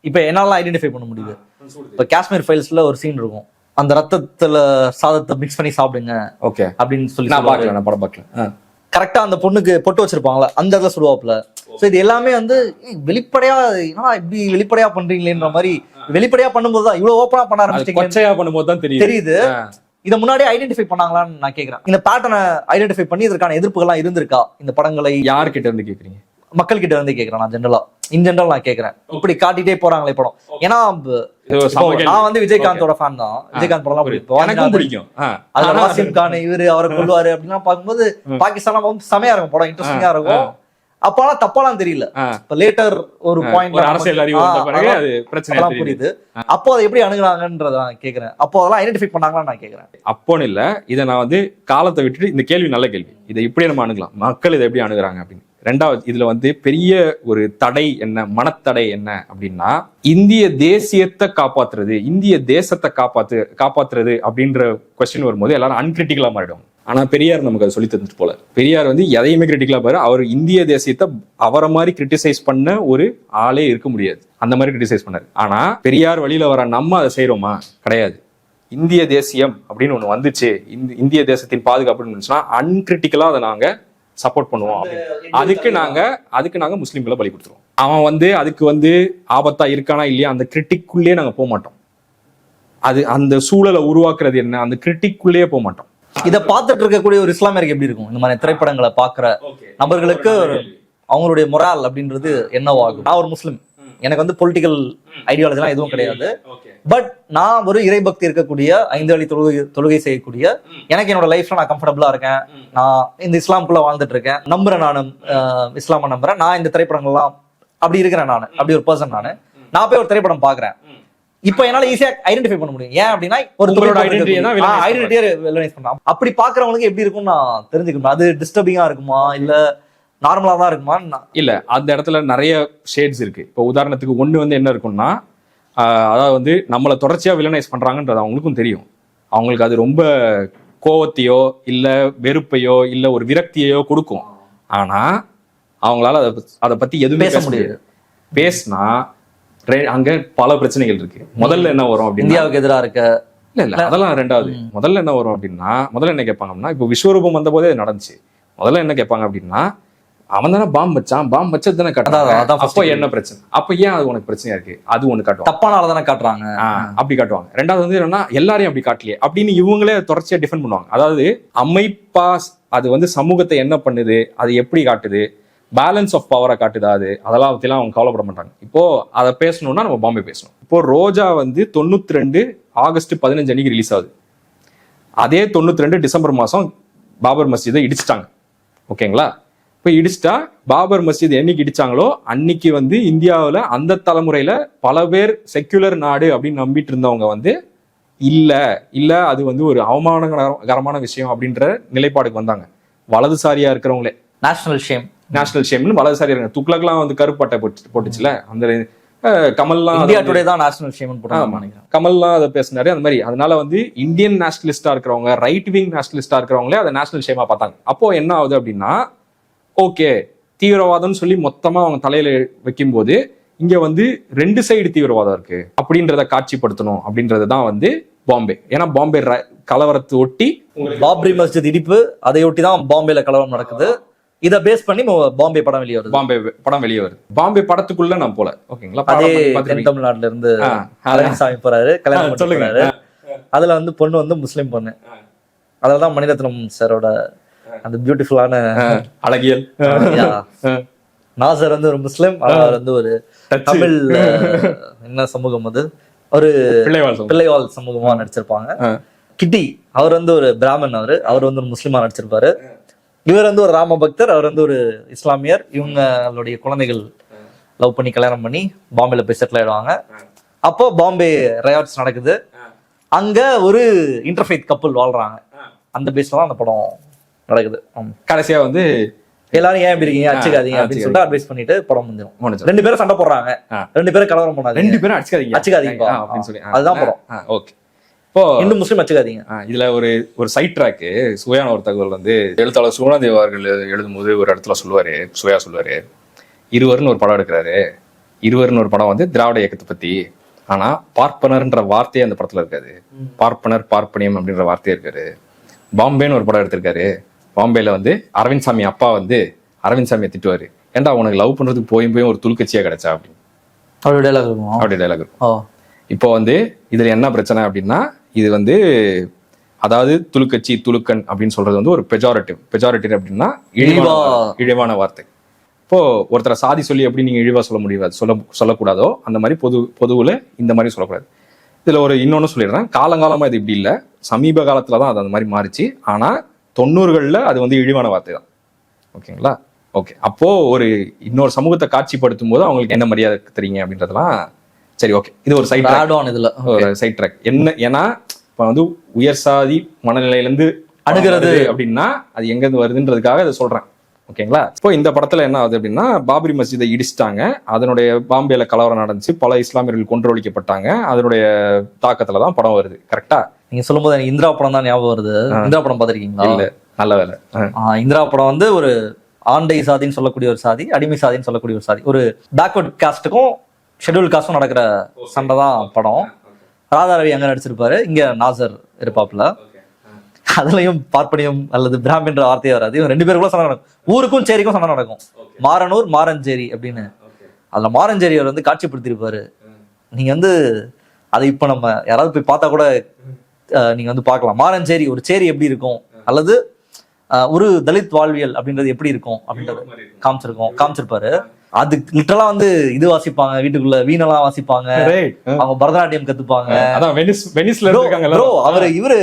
இப்ப என்னால ஐடென்டிஃபை பண்ண முடியுது. இப்ப காஷ்மீர் ஃபைல்ஸ்ல ஒரு சீன் இருக்கும், அந்த ரத்தத்துல சாதத்தை மிக்ஸ் பண்ணி சாப்பிடுங்க ஓகே அப்படின்னு சொல்லி. நான் படம் பார்க்கல. கரெக்டா அந்த பொண்ணுக்கு பொட்டு வச்சிருப்பாங்களா அந்த இடத்துல சொல்லுவாப்புல. சோ இது எல்லாமே வந்து வெளிப்படையா, ஏன்னா இப்படி வெளிப்படையா பண்றீங்களேன்ற மாதிரி வெளிப்படையா பண்ணும்போதுதான் இவ்வளவு ஓப்பனா பண்ண ஆரம்பிச்சிட்டீங்க பண்ணும்போது தான் தெரியுது. இதை முன்னாடியே ஐடென்டிஃபை பண்ணாங்களான்னு நான் கேட்கிறேன். இந்த பேட்டர்னை ஐடென்டிஃபை பண்ணி இதற்கான எதிர்ப்புகள்லாம் இருந்திருக்கா? இந்த படங்களை யார்கிட்ட இருந்து கேட்குறீங்க? மக்கள் கிட்ட இருந்து கேட்கிறேன். நான் ஜென்ரல் நான் கேட்கிறேன், இப்படி காட்டிட்டே போறாங்களே படம். ஏன்னா நான் வந்து விஜயகாந்தோட ஃபேன் தான், விஜயகாந்த் படம் எல்லாம் பிடிக்கும். அதுல வாசிம் கான் இவரு அவரை கொள்வாரு அப்படின்னா பார்க்கும்போது பாகிஸ்தான் செமையா இருக்கும் படம், இன்ட்ரெஸ்டிங்கா இருக்கும். அப்பெல்லாம் தப்பாலாம் தெரியல. இப்ப லேட்டர் ஒரு பாயிண்ட் புரியுது. அப்போ அதை எப்படி அணுகுறாங்கன்றத நான் கேட்கிறேன். அப்போ அதெல்லாம் ஐடென்டிஃபை பண்ணாங்களான்னு நான் கேட்கிறேன். அப்போன்னு இல்ல, இதை நான் வந்து காலத்தை விட்டுட்டு, இந்த கேள்வி நல்ல கேள்வி, இதை இப்படியே நம்ம அணுகலாம், மக்கள் இதை எப்படி அணுகுறாங்க அப்படின்னு. 2வது இதுல வந்து பெரிய ஒரு தடை என்ன, மனத்தடை என்ன அப்படின்னா, இந்திய தேசியத்தை காப்பாத்துறது, இந்திய தேசத்தை காப்பாத்துறது அப்படின்ற கொஸ்டின் வரும்போது எல்லாரும் அன்கிரிட்டிக்கலா மாறிடும். ஆனா பெரியார் நமக்கு அதை சொல்லி தந்துட்டு போல. பெரியார் வந்து எதையுமே கிரிட்டிக்கலா பாரு, அவர் இந்திய தேசியத்தை அவரை மாதிரி கிரிட்டிசைஸ் பண்ண ஒரு ஆளே இருக்க முடியாது, அந்த மாதிரி கிரிட்டிசைஸ் பண்ணாரு. ஆனா பெரியார் வழியில வர நம்ம அதை செய்யறோமா? கிடையாது. இந்திய தேசியம் அப்படின்னு ஒண்ணு வந்துச்சு, இந்திய தேசத்தின் பாதுகாப்புன்னு இருந்துச்சுன்னா அன்கிரிட்டிக்கலா அதை நாங்க சப்போர்ட் பண்ணுவோம். அதுக்கு நாங்க முஸ்லீம்களை பலி கொடுத்துருவோம். அவன் வந்து அதுக்கு வந்து ஆபத்தா இருக்கானா இல்லையா அந்த கிரிட்டிக்குள்ளே நாங்க போக மாட்டோம். அது அந்த சூழலை உருவாக்குறது என்ன, அந்த கிரிட்டிக்குள்ளேயே போக மாட்டோம். இதை பார்த்துட்டு இருக்கக்கூடிய ஒரு இஸ்லாமியருக்கு எப்படி இருக்கும்? இந்த மாதிரி திரைப்படங்களை பாக்குற நபர்களுக்கு அவங்களுடைய மொரால் அப்படின்றது என்னவாகும்? நான் ஒரு முஸ்லிம், எனக்கு வந்து பொலிட்டிக்கல் ஐடியாலஜிலாம் எதுவும் கிடையாது. பட் நான் ஒரு இறைபக்தி இருக்கக்கூடிய 5 வேளை தொழுகை செய்யக்கூடிய, எனக்கு என்னோட லைஃப்ல நான் கம்ஃபர்டபுளா இருக்கேன், நான் இந்த இஸ்லாமுக்குள்ள வாழ்ந்துட்டு இருக்கேன், நம்புறேன், நான் இஸ்லாமை நம்புறேன், நான் இந்த திரைப்படங்கள்லாம் அப்படி இருக்கிறேன், நான் அப்படி ஒரு பர்சன், நான் போய் ஒரு திரைப்படம் பாக்குறேன், இப்ப என்னால ஈஸியா ஐடென்டிஃபை பண்ண முடியும். ஏன் அப்படின்னா ஒரு ஐடென்டிட்டியை பண்ணலாம். அப்படி பாக்குறவங்களுக்கு எப்படி இருக்கும் நான் தெரிஞ்சுக்கணும். அது டிஸ்டர்பிங்கா இருக்குமா இல்ல நார்மலா தான் இருக்குமா? இல்ல, அந்த இடத்துல நிறைய ஷேட்ஸ் இருக்கு. இப்போ உதாரணத்துக்கு ஒண்ணு வந்து என்ன இருக்கும்னா, அதாவது வந்து நம்மளை தொடர்ச்சியா வில்லனைஸ் பண்றாங்கன்றது அவங்களுக்கும் தெரியும். அவங்களுக்கு அது ரொம்ப கோவத்தையோ இல்ல வெறுப்பையோ இல்ல ஒரு விரக்தியையோ கொடுக்கும். ஆனா அவங்களால அதை பத்தி எதுவுமே பேச முடியாது. பேசினா அங்க பல பிரச்சனைகள் இருக்கு. முதல்ல என்ன வரும் அப்படின்னா, இந்தியாவுக்கு எதிராக இருக்க இல்ல அதெல்லாம் ரெண்டாவது. முதல்ல என்ன வரும் அப்படின்னா, முதல்ல என்ன கேட்பாங்கன்னா, இப்போ விஸ்வரூபம் வந்த போதே நடந்துச்சு. முதல்ல என்ன கேட்பாங்க அப்படின்னா, அவன் தானே பாம்பு வச்சான், பாம்பு வச்சது தானே காட்டுறாங்க, அப்போ என்ன பிரச்சனை, அப்ப ஏன் அது உனக்கு பிரச்சனையா இருக்கு, அது ஒண்ணு காட்டுவாங்க, தப்பானால தானே காட்டுறாங்க, அப்படி காட்டுவாங்க. ரெண்டாவது வந்து என்னன்னா, எல்லாரையும் அப்படி காட்டலையே அப்படின்னு இவங்களே தொடர்ச்சியா டிஃபெண்ட் பண்ணுவாங்க. அதாவது அமைப்பா அது வந்து சமூகத்தை என்ன பண்ணுது, அது எப்படி காட்டுது, பேலன்ஸ் ஆஃப் பவரை காட்டுதா, அதெல்லாம் பத்திலாம் அவங்க கவலைப்பட மாட்டாங்க. இப்போ அதை பேசணும்னா நம்ம பாம்பே பேசணும். இப்போ ரோஜா வந்து 92 ஆகஸ்ட் 15 அன்னைக்கு ரிலீஸ் ஆகுது. அதே 92 டிசம்பர் மாசம் பாபர் மஸ்ஜிதை இடிச்சிட்டாங்க. ஓகேங்களா? இப்போ இடிச்சிட்டா பாபர் மஸ்ஜித் என்னைக்கு இடிச்சாங்களோ அன்னைக்கு வந்து இந்தியாவில் அந்த தலைமுறையில பல பேர் செக்யுலர் நாடு அப்படின்னு நம்பிட்டு இருந்தவங்க வந்து இல்ல அது வந்து ஒரு அவமானகரமான விஷயம் அப்படின்ற நிலைப்பாடுக்கு வந்தாங்க. வலதுசாரியா இருக்கிறவங்களே நேஷனல் ஷேம்னு வலதுசாரியா இருக்காங்க. துக்ளக்லாம் வந்து கருப்பட்டை போட்டுச்சுல, அந்த கமல்லாம் கமல்லாம் அதை பேசினாரு. அந்த மாதிரி அதனால வந்து இந்தியன் நேஷனலிஸ்டா இருக்கிறவங்க, ரைட் விங் நேஷனலிஸ்டா இருக்கிறவங்களே அதை நேஷனல் ஷேமா பார்த்தாங்க. அப்போ என்ன ஆகுது அப்படின்னா, ஓகே தீவிரவாதம்னு சொல்லி மொத்தமா அவங்க தலையில வைக்கும் போது இங்க வந்து 2 சைடு தீவிரவாதம் இருக்கு அப்படின்றத காட்சிப்படுத்தணும் அப்படின்றது தான் வந்து பாம்பே. ஏன்னா பாம்பே கலவரத்தை ஒட்டி பாப்ரி மஸ்ஜித் இடிப்பு, அதை ஒட்டி தான் பாம்பேல கலவரம் நடக்குது. இதை பேஸ் பண்ணி பாம்பே படம் வெளியே வருது. பாம்பே படத்துக்குள்ள நான் போல. ஓகேங்களா? அதே தமிழ்நாட்டுல இருந்து அரவிந்த்சாமி போறாரு, கல்யாணம் சொல்லுறாரு. அதுல வந்து பொண்ணு வந்து முஸ்லிம் பொண்ணு. அதுலதான் மணிரத்னம் சாரோட அந்த பியூட்டிஃபுல்லான அழகியல், நாசர் வந்து ஒரு முஸ்லிம், அவர் வந்து ஒரு தமிழ் என்ன சமூகம், அது ஒரு பிள்ளைவாள் சமூகமா நடிச்சிருப்பாங்க. கிட்டி அவர் வந்து ஒரு பிராமன், அவர் வந்து ஒரு முஸ்லிமா நடிச்சிருப்பாரு. இவர் வந்து ஒரு ராம பக்தர், அவர் வந்து ஒரு இஸ்லாமியர். இவங்களுடைய குழந்தைகள் லவ் பண்ணி கல்யாணம் பண்ணி பாம்பேல போய் செட்டில் ஆயிடுவாங்க. அப்போ பாம்பே ரயாட்ஸ் நடக்குது. அங்க ஒரு இன்டர்ஃபெய்த் கப்புள் வாழ்றாங்க. அந்த பேஸ்ல தான் அந்த படம் நடக்குது. கடைசியா வந்து எல்லாரும் ஏன் இப்படி இருக்கீங்க, அச்சுக்காதீங்க அப்படின்னு சொல்லிட்டு அட்வைஸ் பண்ணிட்டு படம் முடிஞ்சிடும். 2 பேரும் சண்டை போடுறாங்க, 2 பேரும் கலவரம் பண்ணாங்க, 2 பேரும் அச்சுக்காதீங்க அப்படின்னு சொல்லி அதுதான் படம். ஓகே. இப்போ இந்து முஸ்லீம் அச்சுக்காதீங்க. இதுல ஒரு சைட் ட்ராக்கு சுவையான ஒரு தகவல் வந்து எழுத்தாளர் சுகுணாதேவ் அவர்கள் எழுதும்போது ஒரு இடத்துல சுவையா சொல்லுவாரு, இருவர்னு ஒரு படம் எடுக்கிறாரு. இருவர்னு ஒரு படம் வந்து திராவிட இயக்கத்தை பத்தி. ஆனா பார்ப்பனர்ன்ற வார்த்தையே அந்த படத்துல இருக்காது. பார்ப்பனர் பார்ப்பனியம் அப்படின்ற வார்த்தையே இருக்காரு. பாம்பேன்னு ஒரு படம் எடுத்திருக்காரு. பாம்பேல வந்து அரவிந்த் சாமி அப்பா வந்து அரவிந்த் சாமியை திட்டுவாரு, ஏன்டா உனக்கு லவ் பண்றதுக்கு போயும் ஒரு துளுக்கட்சியா கிடைச்சா அப்படின்னு. அப்படி டைலாக் இருக்கும். இப்போ வந்து இதுல என்ன பிரச்சனை அப்படின்னா, இது வந்து அதாவது துளுக்கட்சி துளுக்கன் அப்படின்னு சொல்றது வந்து ஒரு பெஜாரிட்டிவ் அப்படின்னா இழிவான வார்த்தை. இப்போ ஒருத்தரை சாதி சொல்லி எப்படி நீங்க இழிவா சொல்ல முடியாது, சொல்லக்கூடாதோ அந்த மாதிரி பொதுவுல இந்த மாதிரி சொல்லக்கூடாது. இதுல ஒரு இன்னொன்னு சொல்லிடுறேன், காலங்காலமா இது இப்படி இல்லை, சமீப காலத்துலதான் அது அந்த மாதிரி மாறிச்சு. ஆனா 90களில் அது வந்து இழிவான வார்த்தை தான். ஓகேங்களா? ஓகே. அப்போ ஒரு இன்னொரு சமூகத்தை காட்சிப்படுத்தும் போது அவங்களுக்கு என்ன மரியாதை தெரியுங்க அப்படின்றதெல்லாம் சரி. ஓகே, இது ஒரு சைட் ட்ராக். என்ன ஏன்னா இப்ப வந்து உயர் சாதி மனநிலையிலிருந்து அணுகிறது அப்படின்னா அது எங்க இருந்து வருதுன்றதுக்காக இதை சொல்றேன். ஓகேங்களா? இப்போ இந்த படத்துல என்ன ஆகுது அப்படின்னா, பாபரி மஸ்ஜிதை இடிச்சிட்டாங்க, அதனுடைய பாம்பேல கலவரம் நடந்துச்சு, பல இஸ்லாமியர்கள் கொன்றொழிக்கப்பட்டாங்க, அதனுடைய தாக்கத்துலதான் படம் வருது. கரெக்டா? நீங்க சொல்லும்போது எனக்கு இந்திரா படம் தான் ஞாபகம் வருது. இந்திரா படம் பார்த்திருக்கீங்களா? இல்ல, நல்ல வேலை. இந்திரா படம் வந்து ஒரு ஆண்டை சாதின்னு சொல்லக்கூடிய ஒரு சாதி, அடிமை சாதின்னு சொல்லக்கூடிய ஒரு சாதி, ஒரு பேக்வர்ட் காஸ்ட்டுக்கும் ஷெட்யூல் காஸ்டும் நடக்கிற சண்டை தான் படம். ராதா ரவி அங்க நடிச்சிருப்பாரு, இங்க நாசர் இருப்பாப்புல. அதுலயும் பார்ப்பனியம் அல்லது பிராமின்ற வார்த்தையே வராது. இவங்க 2 பேருக்குள்ள சண்டை நடக்கும். ஊருக்கும் சேரிக்கும் சண்டை நடக்கும். மாரனூர் மாரஞ்சேரி அப்படின்னு. அதுல மாரஞ்சேரி அவர் வந்து காட்சிப்படுத்திருப்பாரு. நீங்க வந்து அதை இப்ப நம்ம யாராவது போய் பார்த்தா கூட நீங்க வந்து பார்க்கலாம். மாரஞ்சேரி ஒரு சேரி எப்படி இருக்கும், அல்லது ஒரு தலித் வாழ்வியல் அப்படின்றது எப்படி இருக்கும் அப்படின்றது காமிச்சிருப்பாரு. அது லிட்டரலா வந்து இது வாசிப்பாங்க, வீட்டுக்குள்ள வீணெல்லாம் வாசிப்பாங்க, அவங்க பரதநாட்டியம் கத்துப்பாங்க. ப்ரோ அவரு இவரு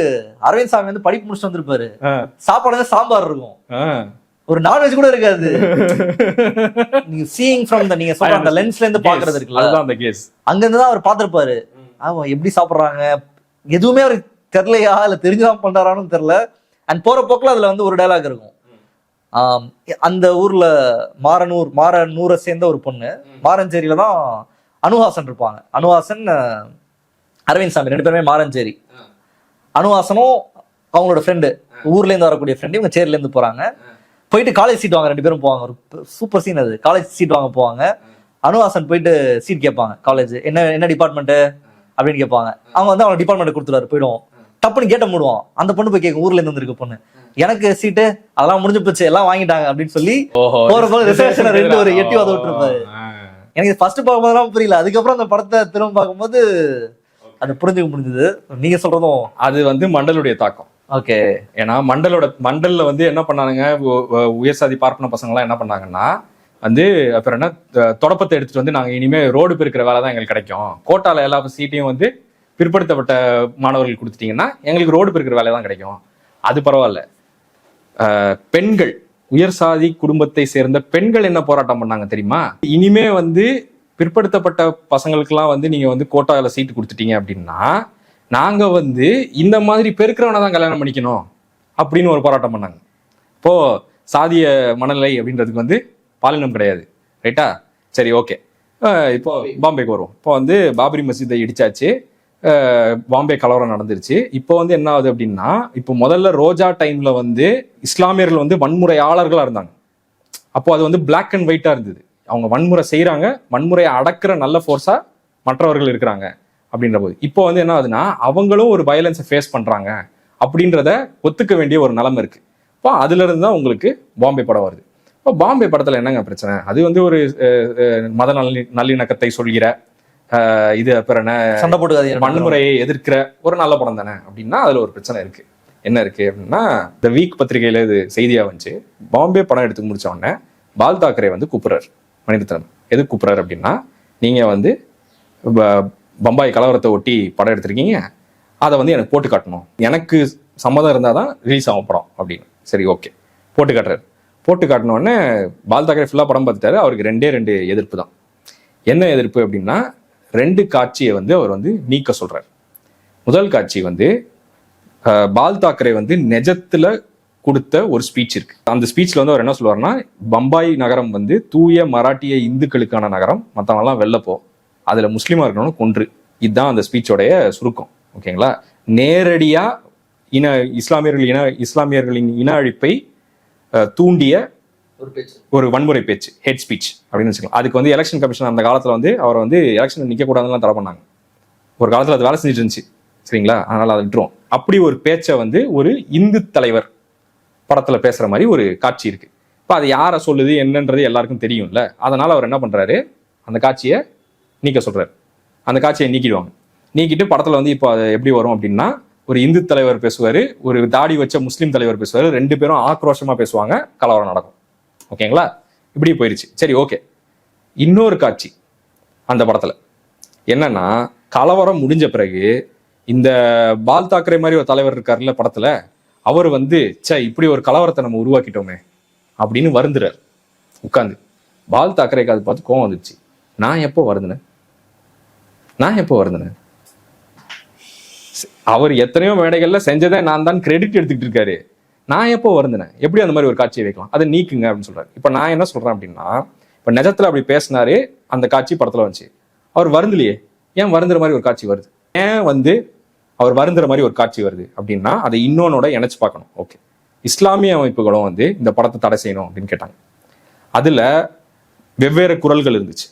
அரவிந்த் சாமி வந்து படிப்பு முடிச்சுட்டு வந்திருப்பாரு. சாப்பாடு சாம்பார் இருக்கும், ஒரு நான்வெஜ் கூட இருக்காது. நீங்க சீயிங் ஃப்ரம் நீங்க சொல்ற அந்த லென்ஸ்ல இருந்து பாக்குறது இருக்குல்ல, அங்க இருந்து தான் அவர் பாத்திருப்பாரு. ஆமா, எப்படி சாப்பிடுறாங்க எதுவுமே அவருக்கு தெரியலையா இல்ல தெரிஞ்சுதான் பண்றாரான்னு தெரியல. அண்ட் போற போக்குல அதுல வந்து ஒரு டைலாக் இருக்கும். அந்த ஊர்ல மாரனூரை சேர்ந்த ஒரு பொண்ணு, மாரஞ்சேரியில தான் அனுஹாசன் இருப்பாங்க. அனுஹாசன் அரவிந்த் சாமி 2 பேருமே மாரஞ்சேரி. அனுஹாசனும் அவங்களோட ஃப்ரெண்டு, ஊர்ல இருந்து வரக்கூடிய ஃப்ரெண்டு, இவங்க சேர்ல இருந்து போறாங்க. போயிட்டு காலேஜ் சீட் வாங்க 2 பேரும் போவாங்க. ஒரு சூப்பர் சீன் அது. காலேஜ் சீட் வாங்க போவாங்க. அனுஹாசன் போயிட்டு சீட் கேட்பாங்க. காலேஜ் என்ன டிபார்ட்மெண்ட் அப்படின்னு கேட்பாங்க. அவங்க வந்து அவங்க டிபார்ட்மெண்ட் கொடுத்துருவாரு. போயிடுவோம், டப்புன்னு கேட்ட மூடுவான். அந்த பொண்ணு போய் கேட்கும், ஊர்ல இருந்து வந்திருக்க பொண்ணு, எனக்கு சீட்டு அதெல்லாம் முடிஞ்சு போச்சு, எல்லாம் வாங்கிட்டாங்க அப்படின்னு சொல்லி போற போது ரிசர்வேஷன் 2 ஒரு எட்டி வாத விட்டுருப்பாரு. எனக்கு ஃபர்ஸ்ட் பார்க்கும்போதெல்லாம் புரியல. அதுக்கப்புறம் அந்த படத்தை திரும்ப பார்க்கும்போது அது புரிஞ்சுக்க முடிஞ்சது. நீங்க சொல்றதும் அது வந்து மண்டலுடைய தாக்கம். ஓகே, ஏன்னா மண்டல்ல வந்து என்ன பண்ணானுங்க, உயர் சாதி பார்ப்பன பசங்க எல்லாம் என்ன பண்ணாங்கன்னா வந்து அப்புறம் என்ன தொடப்பத்தை எடுத்துட்டு வந்து நாங்க இனிமே ரோடு பெருக்கிற வேலை தான் எங்களுக்கு கிடைக்கும், கோட்டால எல்லா சீட்டையும் வந்து பிற்படுத்தப்பட்ட மாணவர்கள் கொடுத்துட்டீங்கன்னா எங்களுக்கு ரோடு பெருக்கிற வேலை தான் கிடைக்கும். அது பரவாயில்ல. பெண்கள், உயர் சாதி குடும்பத்தை சேர்ந்த பெண்கள் என்ன போராட்டம் பண்ணாங்க தெரியுமா? இனிமே வந்து பிற்படுத்தப்பட்ட பசங்களுக்கெல்லாம் வந்து நீங்க வந்து கோட்டால சீட்டு கொடுத்துட்டீங்க அப்படின்னா நாங்க வந்து இந்த மாதிரி பெருக்கிறவனை தான் கல்யாணம் பண்ணிக்கணும் அப்படின்னு ஒரு போராட்டம் பண்ணாங்க. இப்போ சாதிய மனநிலை அப்படின்றதுக்கு வந்து பாலினம் கிடையாது, ரைட்டா? சரி, ஓகே. இப்போ பாம்பேக்கு வருவோம். இப்போ வந்து பாபரி மசீதை இடிச்சாச்சு, பாம்பே கலவரம் நடந்துருச்சு. இப்போ வந்து என்ன ஆகுது அப்படின்னா, இப்போ முதல்ல ரோஜா டைம்ல வந்து இஸ்லாமியர்கள் வந்து வன்முறையாளர்களா இருந்தாங்க. அப்போ அது வந்து பிளாக் அண்ட் ஒயிட்டா இருந்தது. அவங்க வன்முறை செய்யறாங்க, வன்முறையை அடக்குற நல்ல ஃபோர்ஸா மற்றவர்கள் இருக்கிறாங்க அப்படின்ற போது இப்போ வந்து என்ன ஆகுதுன்னா அவங்களும் ஒரு வயலன்ஸை ஃபேஸ் பண்றாங்க அப்படின்றத ஒத்துக்க வேண்டிய ஒரு நிலைமை இருக்கு. இப்போ அதுல இருந்து தான் உங்களுக்கு பாம்பே படம் வருது. இப்போ பாம்பே படத்துல என்னங்க பிரச்சனை? அது வந்து ஒரு மத நல்லிணக்கத்தை சொல்கிற இது அப்புறம் சண்டை போட்டு வன்முறையை எதிர்க்கிற ஒரு நல்ல படம் தானே அப்படின்னா அதுல ஒரு பிரச்சனை இருக்கு. என்ன இருக்கு அப்படின்னா, த வீக் பத்திரிகையில இது செய்தியா வந்துச்சு. பாம்பே படம் எடுத்து முடிச்ச உடனே பால் தாக்கரே வந்து கூப்பிடுறாரு மணிரத்னம். எதுக்கு கூப்பிடுறாரு அப்படின்னா, நீங்க வந்து பம்பாய் கலவரத்தை ஒட்டி படம் எடுத்திருக்கீங்க, அதை வந்து எனக்கு போட்டு காட்டணும், எனக்கு சம்மதம் இருந்தால் தான் ரிலீஸ் ஆகும் படம் அப்படின்னு. சரி, ஓகே, போட்டு காட்டுறாரு. போட்டு காட்டினோடனே பால் தாக்கரே ஃபுல்லாக படம் பார்த்துட்டாரு. அவருக்கு 2 எதிர்ப்பு தான். என்ன எதிர்ப்பு அப்படின்னா, 2 காட்சியை வந்து அவர் வந்து நீக்க சொல்றாரு. முதல் காட்சி வந்து பால் தாக்கரே வந்து நிஜத்துல கொடுத்த ஒரு ஸ்பீச் இருக்கு. அந்த ஸ்பீச்ல வந்து அவர் என்ன சொல்லுவாருன்னா, பம்பாய் நகரம் வந்து தூய மராட்டிய இந்துக்களுக்கான நகரம், மற்றவங்கலாம் வெளில அதுல முஸ்லீமா இருக்கணும் கொன்று. இதுதான் அந்த ஸ்பீச்சோடைய சுருக்கம். ஓகேங்களா? நேரடியா இஸ்லாமியர்களின் இன அழிப்பை தூண்டிய ஒரு வன்முறை பேச்சு, ஹெட் ஸ்பீச் அப்படின்னு வச்சுக்கலாம். அதுக்கு வந்து எலெக்ஷன் கமிஷன் அந்த காலத்துல வந்து அவரை வந்து எலெக்ஷன் நிக்க கூடாதுன்னு தடை பண்ணாங்க. ஒரு காலத்துல அது வேலை செஞ்சுட்டு இருந்துச்சு, சரிங்களா? அதனால அதை விட்டுருவோம். அப்படி ஒரு பேச்சை வந்து ஒரு இந்து தலைவர் படத்துல பேசுற மாதிரி ஒரு காட்சி இருக்கு. இப்ப அது யாரை சொல்லுது என்னன்றது எல்லாருக்கும் தெரியும்ல. அதனால அவர் என்ன பண்றாரு, அந்த காட்சியை நீக்க சொல்றாரு. அந்த காட்சியை நீக்கிடுவாங்க. நீக்கிட்டு படத்துல வந்து இப்போ அது எப்படி வரும் அப்படின்னா, ஒரு இந்து தலைவர் பேசுவாரு, ஒரு தாடி வச்ச முஸ்லீம் தலைவர் பேசுவாரு, 2 பேரும் ஆக்ரோஷமா பேசுவாங்க, கலவரம் நடக்கும். ஓகேங்களா? இப்படி போயிருச்சு. சரி, ஓகே. இன்னொரு காட்சி அந்த படத்துல என்னன்னா, கலவரம் முடிஞ்ச பிறகு இந்த பால் தாக்கரே மாதிரி ஒரு தலைவர் இருக்காருல்ல படத்துல, அவர் வந்து இப்படி ஒரு கலவரத்தை நம்ம உருவாக்கிட்டோமே அப்படின்னு வருந்துறாரு உட்காந்து. பால் தாக்கரேக்கு அது பார்த்து கோவம் வந்துச்சு. நான் எப்போ வருந்தினேன்? அவர் எத்தனையோ மேடைகள்ல செஞ்சதை நான் தான் கிரெடிட் எடுத்துக்கிட்டு இருக்காரு. நான் எப்போ வருந்தினேன்? எப்படி அந்த மாதிரி ஒரு காட்சியை வைக்கலாம்? அதை நீக்குங்க அப்படின்னு சொல்றாரு. இப்ப நான் என்ன சொல்றேன் அப்படின்னா, இப்ப நிஜத்துல அப்படி பேசினாரு, அந்த காட்சி படத்துல வந்துச்சு. அவர் வருந்தலையே, ஏன் வருந்துற மாதிரி ஒரு காட்சி வருது? ஏன் வந்து அவர் வருந்துற மாதிரி ஒரு காட்சி வருது அப்படின்னா அதை இன்னொன்னோட இணைச்சு பார்க்கணும். ஓகே, இஸ்லாமிய அமைப்புகளும் வந்து இந்த படத்தை தடை செய்யணும் அப்படின்னு கேட்டாங்க. அதுல வெவ்வேறு குரல்கள் இருந்துச்சு.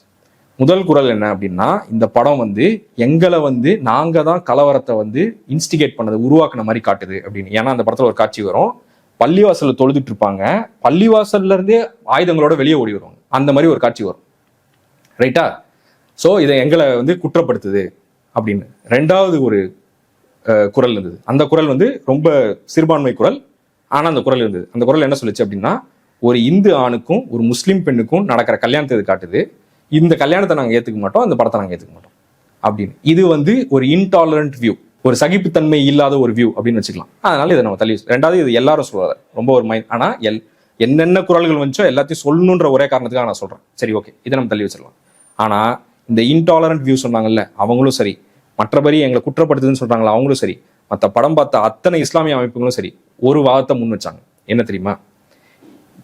முதல் குரல் என்ன அப்படின்னா, இந்த படம் வந்து எங்களை வந்து நாங்க தான் கலவரத்தை வந்து இன்ஸ்டிகேட் பண்ணது, உருவாக்குன மாதிரி காட்டுது அப்படின்னு. ஏன்னா அந்த படத்துல ஒரு காட்சி வரும், பள்ளிவாசல்ல தொழுதுட்டு இருப்பாங்க, பள்ளிவாசல்ல இருந்தே ஆயுதங்களோட வெளியே ஓடி வருவாங்க, அந்த மாதிரி ஒரு காட்சி வரும். ரைட்டா? ஸோ இதை எங்களை வந்து குற்றப்படுத்துது அப்படின்னு. ரெண்டாவது ஒரு குரல் இருந்தது. அந்த குரல் வந்து ரொம்ப சிறுபான்மை குரல், ஆனா அந்த குரல் இருந்தது. அந்த குரல் என்ன சொல்லுச்சு அப்படின்னா, ஒரு இந்து ஆணுக்கும் ஒரு முஸ்லீம் பெண்ணுக்கும் நடக்கிற கல்யாணத்தை இது காட்டுது, இந்த கல்யாணத்தை நாங்க ஏத்துக்க மாட்டோம், அந்த படத்தை நாங்க ஏத்துக்க மாட்டோம் அப்படின்னு. இது வந்து ஒரு இன்டாலரண்ட் வியூ, ஒரு சகிப்புத்தன்மை இல்லாத ஒரு வியூ அப்படின்னு வச்சுக்கலாம். அதனால இதை நம்ம தள்ளி. ரெண்டாவது, இது எல்லாரும் சொல்லுவாங்க, ரொம்ப ஒரு மைண்ட். ஆனா என்னென்ன குரல்கள் வந்துச்சோ எல்லாத்தையும் சொல்லணுன்ற ஒரே காரணத்துக்காக நான் சொல்றேன். சரி, ஓகே, இதை நம்ம தள்ளி வச்சிடலாம். ஆனா இந்த இன்டாலரண்ட் வியூ சொன்னாங்கல்ல, அவங்களும் சரி, மற்றபடி எங்களை குற்றப்படுத்துதுன்னு சொல்றாங்களா அவங்களும் சரி, மற்ற படம் பார்த்த அத்தனை இஸ்லாமிய அமைப்புகளும் சரி, ஒரு வாதத்தை முன் வச்சாங்க. என்ன தெரியுமா?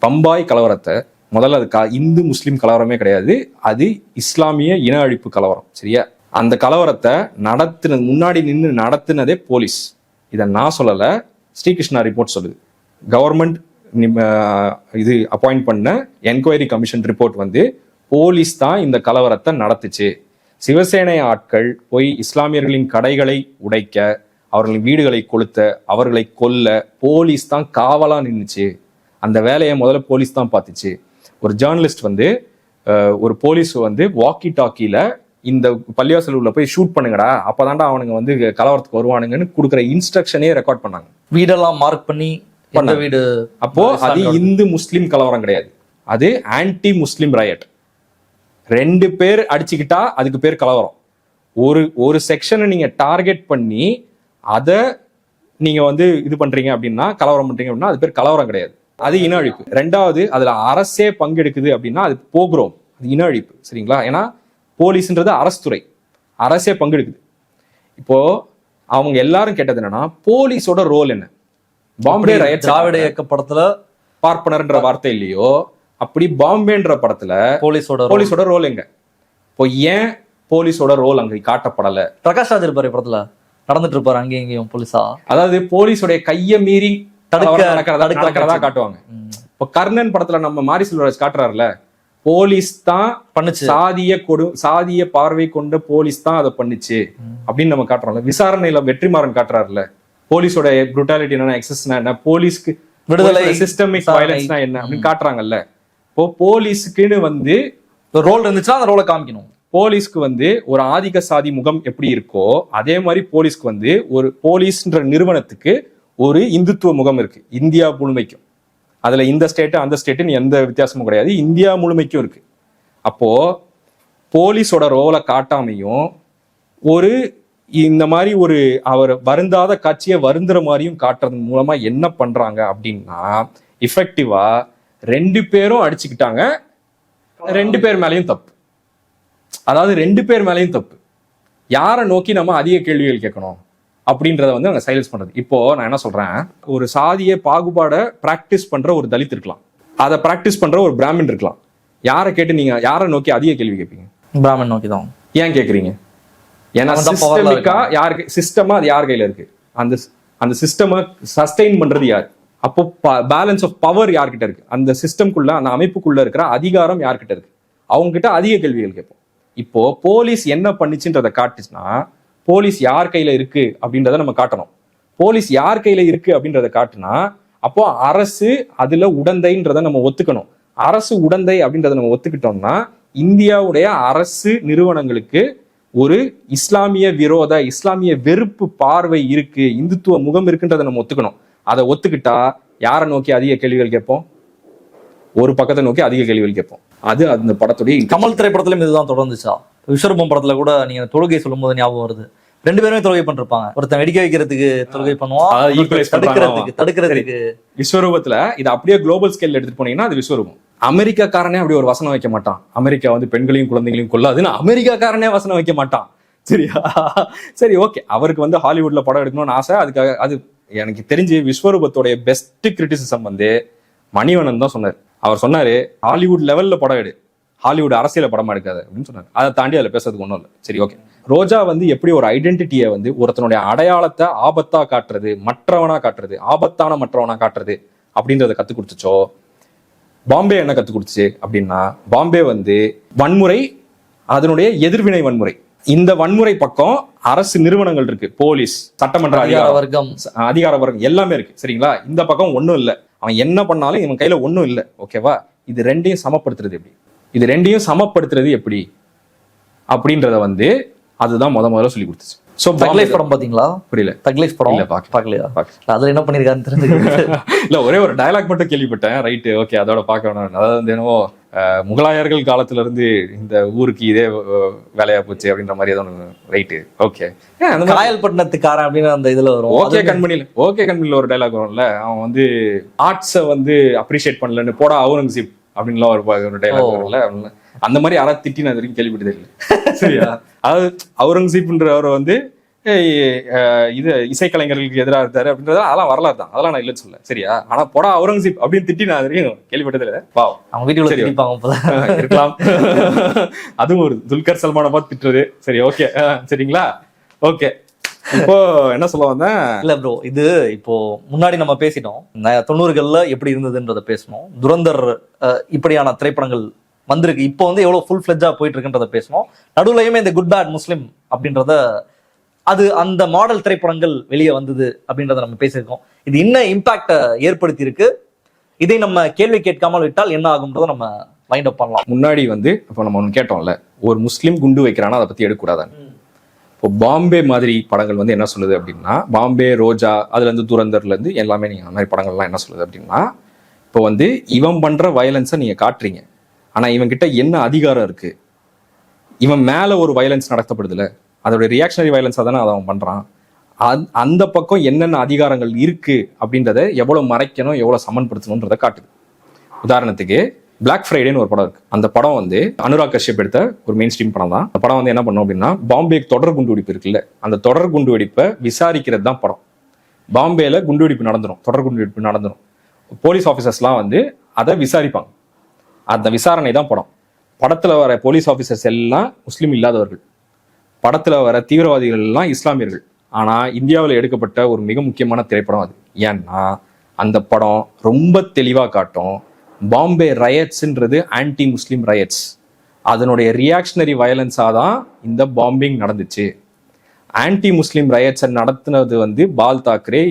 பம்பாய் கலவரத்தை முதல்ல அது இந்து முஸ்லீம் கலவரமே கிடையாது, அது இஸ்லாமிய இன அழிப்பு கலவரம். சரியா? அந்த கலவரத்தை முன்னாடி நின்று நடத்தினதே போலீஸ். இதை நான் சொல்லலை, ஸ்ரீகிருஷ்ணா ரிப்போர்ட் சொல்லுது. கவர்மெண்ட் இது அப்பாயிண்ட் பண்ண என்கொயரி கமிஷன் ரிப்போர்ட் வந்து போலீஸ் தான் இந்த கலவரத்தை நடத்துச்சு. சிவசேனை ஆட்கள் போய் இஸ்லாமியர்களின் கடைகளை உடைக்க, அவர்களின் வீடுகளை கொளுத்த, அவர்களை கொல்ல போலீஸ் தான் காவலா நின்றுச்சு. அந்த வேலையை முதல்ல போலீஸ் தான் பார்த்துச்சு. ஒரு ஜேர்னலிஸ்ட் வந்து ஒரு போலீஸ் வந்து வாக்கி டாக்கியில இந்த பள்ளிவாசல் உள்ள போய் ஷூட் பண்ணுங்கடா, அப்பதான்டா அவனுங்க வந்து கலவரத்துக்கு வருவானுங்கன்னு கொடுக்குற இன்ஸ்ட்ரக்ஷனே ரெக்கார்ட் பண்ணாங்க. வீடெல்லாம் மார்க் பண்ணி வீடு. அப்போ அது இந்து முஸ்லீம் கலவரம் கிடையாது, அது ஆன்டி முஸ்லீம் ரயட். 2 பேர் அடிச்சுக்கிட்டா அதுக்கு பேர் கலவரம். ஒரு செக்ஷனை நீங்க டார்கெட் பண்ணி அதை நீங்க வந்து இது பண்றீங்க அப்படின்னா, கலவரம் பண்றீங்க அப்படின்னா அது பேர் கலவரம் கிடையாது, அது இன அழிப்பு. ரெண்டாவது, அதுல அரசே பங்கெடுக்குது அப்படின்னா அது போக்ரோம், அது இன அழிப்பு. சரிங்களா? ஏன்னா போலீஸ்ன்றது அரசு துறை, அரசே பங்கெடுக்குது. இப்போ அவங்க எல்லாரும் கேட்டது என்னன்னா, போலீஸோட ரோல் என்ன? பாம்பே ரயட் திராவிட இயக்க படத்துல பார்ப்பனர்ன்ற வார்த்தை இல்லையோ, அப்படி பாம்பேன்ற படத்துல போலீஸோட ரோல் எங்க? இப்போ ஏன் போலீஸோட ரோல் அங்க காட்டப்படல? பிரகாஷ் ராஜ் இருப்பாரு படத்துல, நடந்துட்டு இருப்பாரு அங்கேயும் இங்கேயும் போலீஸா. அதாவது போலீஸோடைய கைய மீறி நடக்கிறதா காட்டுவாங்க. இப்போ கர்ணன் படத்துல நம்ம மாரி செல்வராஜ் காட்டுறாருல, போலீஸ் தான் பண்ணுச்சு, சாதிய பார்வை கொண்ட போலீஸ் தான் அதை பண்ணுச்சு அப்படின்னு நம்ம காட்டுறோம்ல. விசாரணையில வெற்றிமாறன் காட்டுறாருல, போலீஸோட புரூட்டாலிட்டி என்ன, எக்ஸஸ்னா என்ன, போலீஸ்க்கு விடுதலை, சிஸ்டமிக் வயலன்ஸ்னா என்ன அப்படின்னு காட்டுறாங்கல்ல. இப்போ போலீஸுக்குன்னு வந்து ரோல் இருந்துச்சுன்னா அந்த ரோலை காமிக்கணும். போலீஸ்க்கு வந்து ஒரு ஆதிக்க சாதி முகம் எப்படி இருக்கோ அதே மாதிரி போலீஸ்க்கு வந்து ஒரு போலீஸ்ன்ற நிறுவனத்துக்கு ஒரு இந்துத்துவ முகம் இருக்கு, இந்தியா முழுமைக்கும். அதுல இந்த ஸ்டேட்டு அந்த ஸ்டேட்டுன்னு எந்த வித்தியாசமும் கிடையாது, இந்தியா முழுமைக்கும் இருக்கு. அப்போ போலீஸோட ரோலை காட்டாமையும் ஒரு இந்த மாதிரி ஒரு அவர் வருந்தாத காட்சியை வருந்துற மாதிரியும் காட்டுறது மூலமா என்ன பண்றாங்க அப்படின்னா, இஃபெக்டிவா 2 பேரும் அடிச்சுக்கிட்டாங்க, 2 பேர் மேலையும் தப்பு. அதாவது 2 பேர் மேலையும் தப்பு. யாரை நோக்கி நம்ம அதிக கேள்விகள் கேட்கணும் அப்படின்றத வந்து அவங்க சைலன்ஸ் பண்றது. இப்போ நான் என்ன சொல்றேன், ஒரு சாதிய பாகுபாடை பிராக்டிஸ் பண்ற ஒரு தலித் இருக்கலாம், அதை பிராக்டிஸ் பண்ற ஒரு பிராமின் இருக்கலாம். யாரை கேட்டு நீங்க யாரை நோக்கி அதிக கேள்வி கேட்பீங்க? பிராமின் நோக்கி தான். ஏன் கேட்குறீங்க? ஏன்னா சிஸ்டமிக்கா யாருக்கு சிஸ்டமா அது யார் கையில இருக்கு? அந்த சிஸ்டமை சஸ்டெயின் பண்றது யார்? அப்போ பேலன்ஸ் ஆஃப் பவர் யார்கிட்ட இருக்கு? அந்த சிஸ்டம்குள்ள, அந்த அமைப்புக்குள்ள இருக்கிற அதிகாரம் யார்கிட்ட இருக்கு? அவங்க கிட்ட அதிக கேள்விகள் கேட்போம். இப்போ போலீஸ் என்ன பண்ணிச்சுன்றதை காட்டுச்சுன்னா, போலீஸ் யார் கையில இருக்கு அப்படின்றத நம்ம காட்டணும். போலீஸ் யார் கையில இருக்கு அப்படின்றத காட்டுனா, அப்போ அரசு அதுல உடந்தைன்றதை நம்ம ஒத்துக்கணும். அரசு உடந்தை அப்படின்றத நம்ம ஒத்துக்கிட்டோம்னா, இந்தியாவுடைய அரசு நிறுவனங்களுக்கு ஒரு இஸ்லாமிய விரோத, இஸ்லாமிய வெறுப்பு பார்வை இருக்கு, இந்துத்துவ முகம் இருக்குன்றதை நம்ம ஒத்துக்கணும். அதை ஒத்துக்கிட்டா யாரை நோக்கி அதிக கேள்விகள் கேட்போம்? ஒரு பக்கத்தை நோக்கி அதிக கேள்விகள் கேட்போம். அது அந்த படத்துடைய கமல் திரைப்படத்திலும் இதுதான் தொடர்ந்துச்சா? விஸ்வரூபம் படத்துல கூட நீங்க தொழுகை சொல்லும் போது ஞாபகம் வருது, 2 பேருமே தொழுகை பண்ணிருப்பாங்க. ஒருத்தன் வெடிக்க வைக்கிறதுக்கு தொழுகை பண்ணுவான், தடுக்கிறதுக்கு. விஸ்வரூபத்துல இது அப்படியே குளோபல் ஸ்கேல் எடுத்துட்டு போனீங்கன்னா அது விஸ்வரூபம். அமெரிக்காக்காரனே அப்படி ஒரு வசனம் வைக்க மாட்டான், அமெரிக்கா வந்து பெண்களையும் குழந்தைகளையும் கொல்லாதுன்னு அமெரிக்காக்காரனே வசனம் வைக்க மாட்டான். சரியா? சரி, ஓகே, அவருக்கு வந்து ஹாலிவுட்ல படம் எடுக்கணும்னு ஆசை. அதுக்காக அது எனக்கு தெரிஞ்சு விஸ்வரூபத்தோடைய பெஸ்ட் கிரிட்டிசிசம் வந்து மணிவண்ணன் தான் சொன்னார். அவர் சொன்னாரு, ஹாலிவுட் லெவல்ல படம் எடு, ஹாலிவுட் அரசியல படமா எடுக்காது அப்படின்னு சொன்னாங்க. அதை தாண்டி அதுல பேசுறதுக்கு ஒன்றும் இல்லை. சரி, ஓகே. ரோஜா வந்து எப்படி ஒரு ஐடென்டிட்டியை வந்து ஒருத்தனுடைய அடையாளத்தை ஆபத்தா காட்டுறது, மற்றவனா காட்டுறது, ஆபத்தான மற்றவனா காட்டுறது அப்படின்றத கத்து கொடுத்துச்சோ, பாம்பே என்ன கத்து கொடுத்துச்சு அப்படின்னா, பாம்பே வந்து வன்முறை, அதனுடைய எதிர்வினை வன்முறை. இந்த வன்முறை பக்கம் அரசு நிறுவனங்கள் இருக்கு, போலீஸ், சட்டமன்ற அதிகார வர்க்கம் எல்லாமே இருக்கு. சரிங்களா? இந்த பக்கம் ஒன்றும் இல்லை. அவன் என்ன பண்ணாலும் இவன் கையில ஒன்றும் இல்லை. ஓகேவா? இது ரெண்டையும் சமப்படுத்துறது எப்படி, இது ரெண்டையும் சமப்படுத்துறது எப்படி அப்படின்றத வந்து அதுதான் முதல்ல சொல்லி கொடுத்துச்சு. சோ தக்லைஃப் படம் பாத்தீங்களா? புரியல. தக்லைஃப் படம் இல்ல, பார்க்கலையா? அதுல என்ன பண்ணிருக்காருன்னு தெரிஞ்சுக்க இல்ல, ஒரே ஒரு டயலாக் மட்டும் கேள்விப்பட்டேன். ரைட்டு, ஓகே, அதோட பார்க்க வேணாம். அதாவது வந்து என்னவோ முகலாயர்கள் காலத்துல இருந்து இந்த ஊருக்கு இதே வேலையா போச்சு அப்படின்ற மாதிரி ஏதோ ரைட்டு, ஓகே. காயல்பட்டினத்துக்காரன் அப்படின்னு அந்த இதுல வரும். ஓகே கண்மணியில ஒரு டைலாக் வரும்ல, அவன் வந்து ஆர்ட்ஸை வந்து அப்ரிஷியேட் பண்ணலன்னு போடா அவுரங்கசீப் அப்படின்லாம் ஒரு டைலாக் வரும்ல. அந்த மாதிரி யாராவது திட்டி நான் வரைக்கும் கேள்விப்பட்டதே இல்லை. சரியா? அதாவது அவுரங்கசீப்ன்றவர் வந்து இது இசைக்கலைஞர்களுக்கு எதிராக இருந்தாரு அப்படின்றது அதெல்லாம் வரலாறு தான், அதெல்லாம் நான் இல்லைன்னு சொல்ல. சரியா? ஆனா போடா அவுரங்கசீப் அப்படின்னு திட்டி நான் வரைக்கும் கேள்விப்பட்டதே இல்லை. அவங்க வீட்டுல இருக்கலாம். அதுவும் ஒரு துல்கர் சல்மானை பார்த்து திட்டுறது. சரி, ஓகே, சரிங்களா? ஓகே, இப்போ என்ன சொல்ல வந்தேன்? இல்ல ப்ரோ, இது இப்போ முன்னாடி நம்ம பேசிட்டோம், 90கள்ல எப்படி இருந்ததுன்றத பேசணும். துரந்தர் இப்படியான திரைப்படங்கள் வந்திருக்கு, இப்போ வந்து எவ்வளவு ஃபுல் ஃபிளெட்ஜா போயிட்டு இருக்குன்றத பேசணும். நடுவுலையுமே இந்த குட் பேட் முஸ்லிம் அப்படின்றத, அது அந்த மாடல் திரைப்படங்கள் வெளியே வந்தது அப்படின்றத நம்ம பேசியிருக்கோம். இது என்ன இம்பாக்ட ஏற்படுத்தி இருக்கு, இதை நம்ம கேள்வி கேட்காமல் விட்டால் என்ன ஆகும்ன்றத நம்ம வைண்ட் அப் பண்ணலாம். முன்னாடி வந்து இப்போ நம்ம ஒன்று கேட்டோம்ல, ஒரு முஸ்லீம் குண்டு வைக்கிறானா அதை பத்தி எடுக்கக்கூடாதான்னு. இப்போ பாம்பே மாதிரி படங்கள் வந்து என்ன சொல்லுது அப்படின்னா, பாம்பே, ரோஜா, அதுல இருந்து துரந்தர்ல இருந்து எல்லாமே நீங்க அந்த மாதிரி படங்கள்லாம் என்ன சொல்லுது அப்படின்னா, இப்போ வந்து இவன் பண்ற வயலன்ஸை நீங்க காட்டுறீங்க, ஆனா இவன் கிட்ட என்ன அதிகாரம் இருக்கு, இவன் மேல ஒரு வயலன்ஸ் நடத்தப்படுதுல, அதோட ரியாக்ஷனரி வயலன்ஸா தானே அதை அவன் பண்றான். அந்த பக்கம் என்னென்ன அதிகாரங்கள் இருக்கு அப்படின்றத எவ்வளவு மறைக்கணும், எவ்வளவு சமன்படுத்தணும்ன்றதை காட்டுது. உதாரணத்துக்கு பிளாக் ஃப்ரைடேன்னு ஒரு படம் இருக்கு. அந்த படம் வந்து அனுராக் கஷ்யப் எடுத்த ஒரு மெயின் ஸ்ட்ரீம் படம் தான். அந்த படம் வந்து என்ன பண்ணும் அப்படின்னா, பாம்பே தொடர் குண்டு வெடிப்பு இருக்குல்ல, அந்த தொடர் குண்டு வெடிப்பை விசாரிக்கிறது தான் படம். பாம்பேல குண்டு வெடிப்பு நடந்துடும், தொடர் குண்டு வெடிப்பு நடந்துடும். போலீஸ் ஆஃபீஸர்ஸ்லாம் வந்து அதை விசாரிப்பாங்க. அந்த விசாரணை தான் படம். படத்துல வர போலீஸ் ஆஃபீஸர்ஸ் எல்லாம் முஸ்லீம் இல்லாதவர்கள், படத்துல வர தீவிரவாதிகள் எல்லாம் இஸ்லாமியர்கள். ஆனா இந்தியாவில் எடுக்கப்பட்ட ஒரு மிக முக்கியமான திரைப்படம் அது. ஏன்னா அந்த படம் ரொம்ப தெளிவா காட்டும், பாம்பே ரயட்ஸ்ன்றது ஆன்டி முஸ்லீம் ரயட்ஸ், அதனுடைய ரியாக்ஷனரி வயலன்ஸா தான் இந்த பாம்பிங் நடந்துச்சு. ஆன்டி முஸ்லீம் ரயட்ஸை நடத்தினது வந்து பால் தாக்கரே,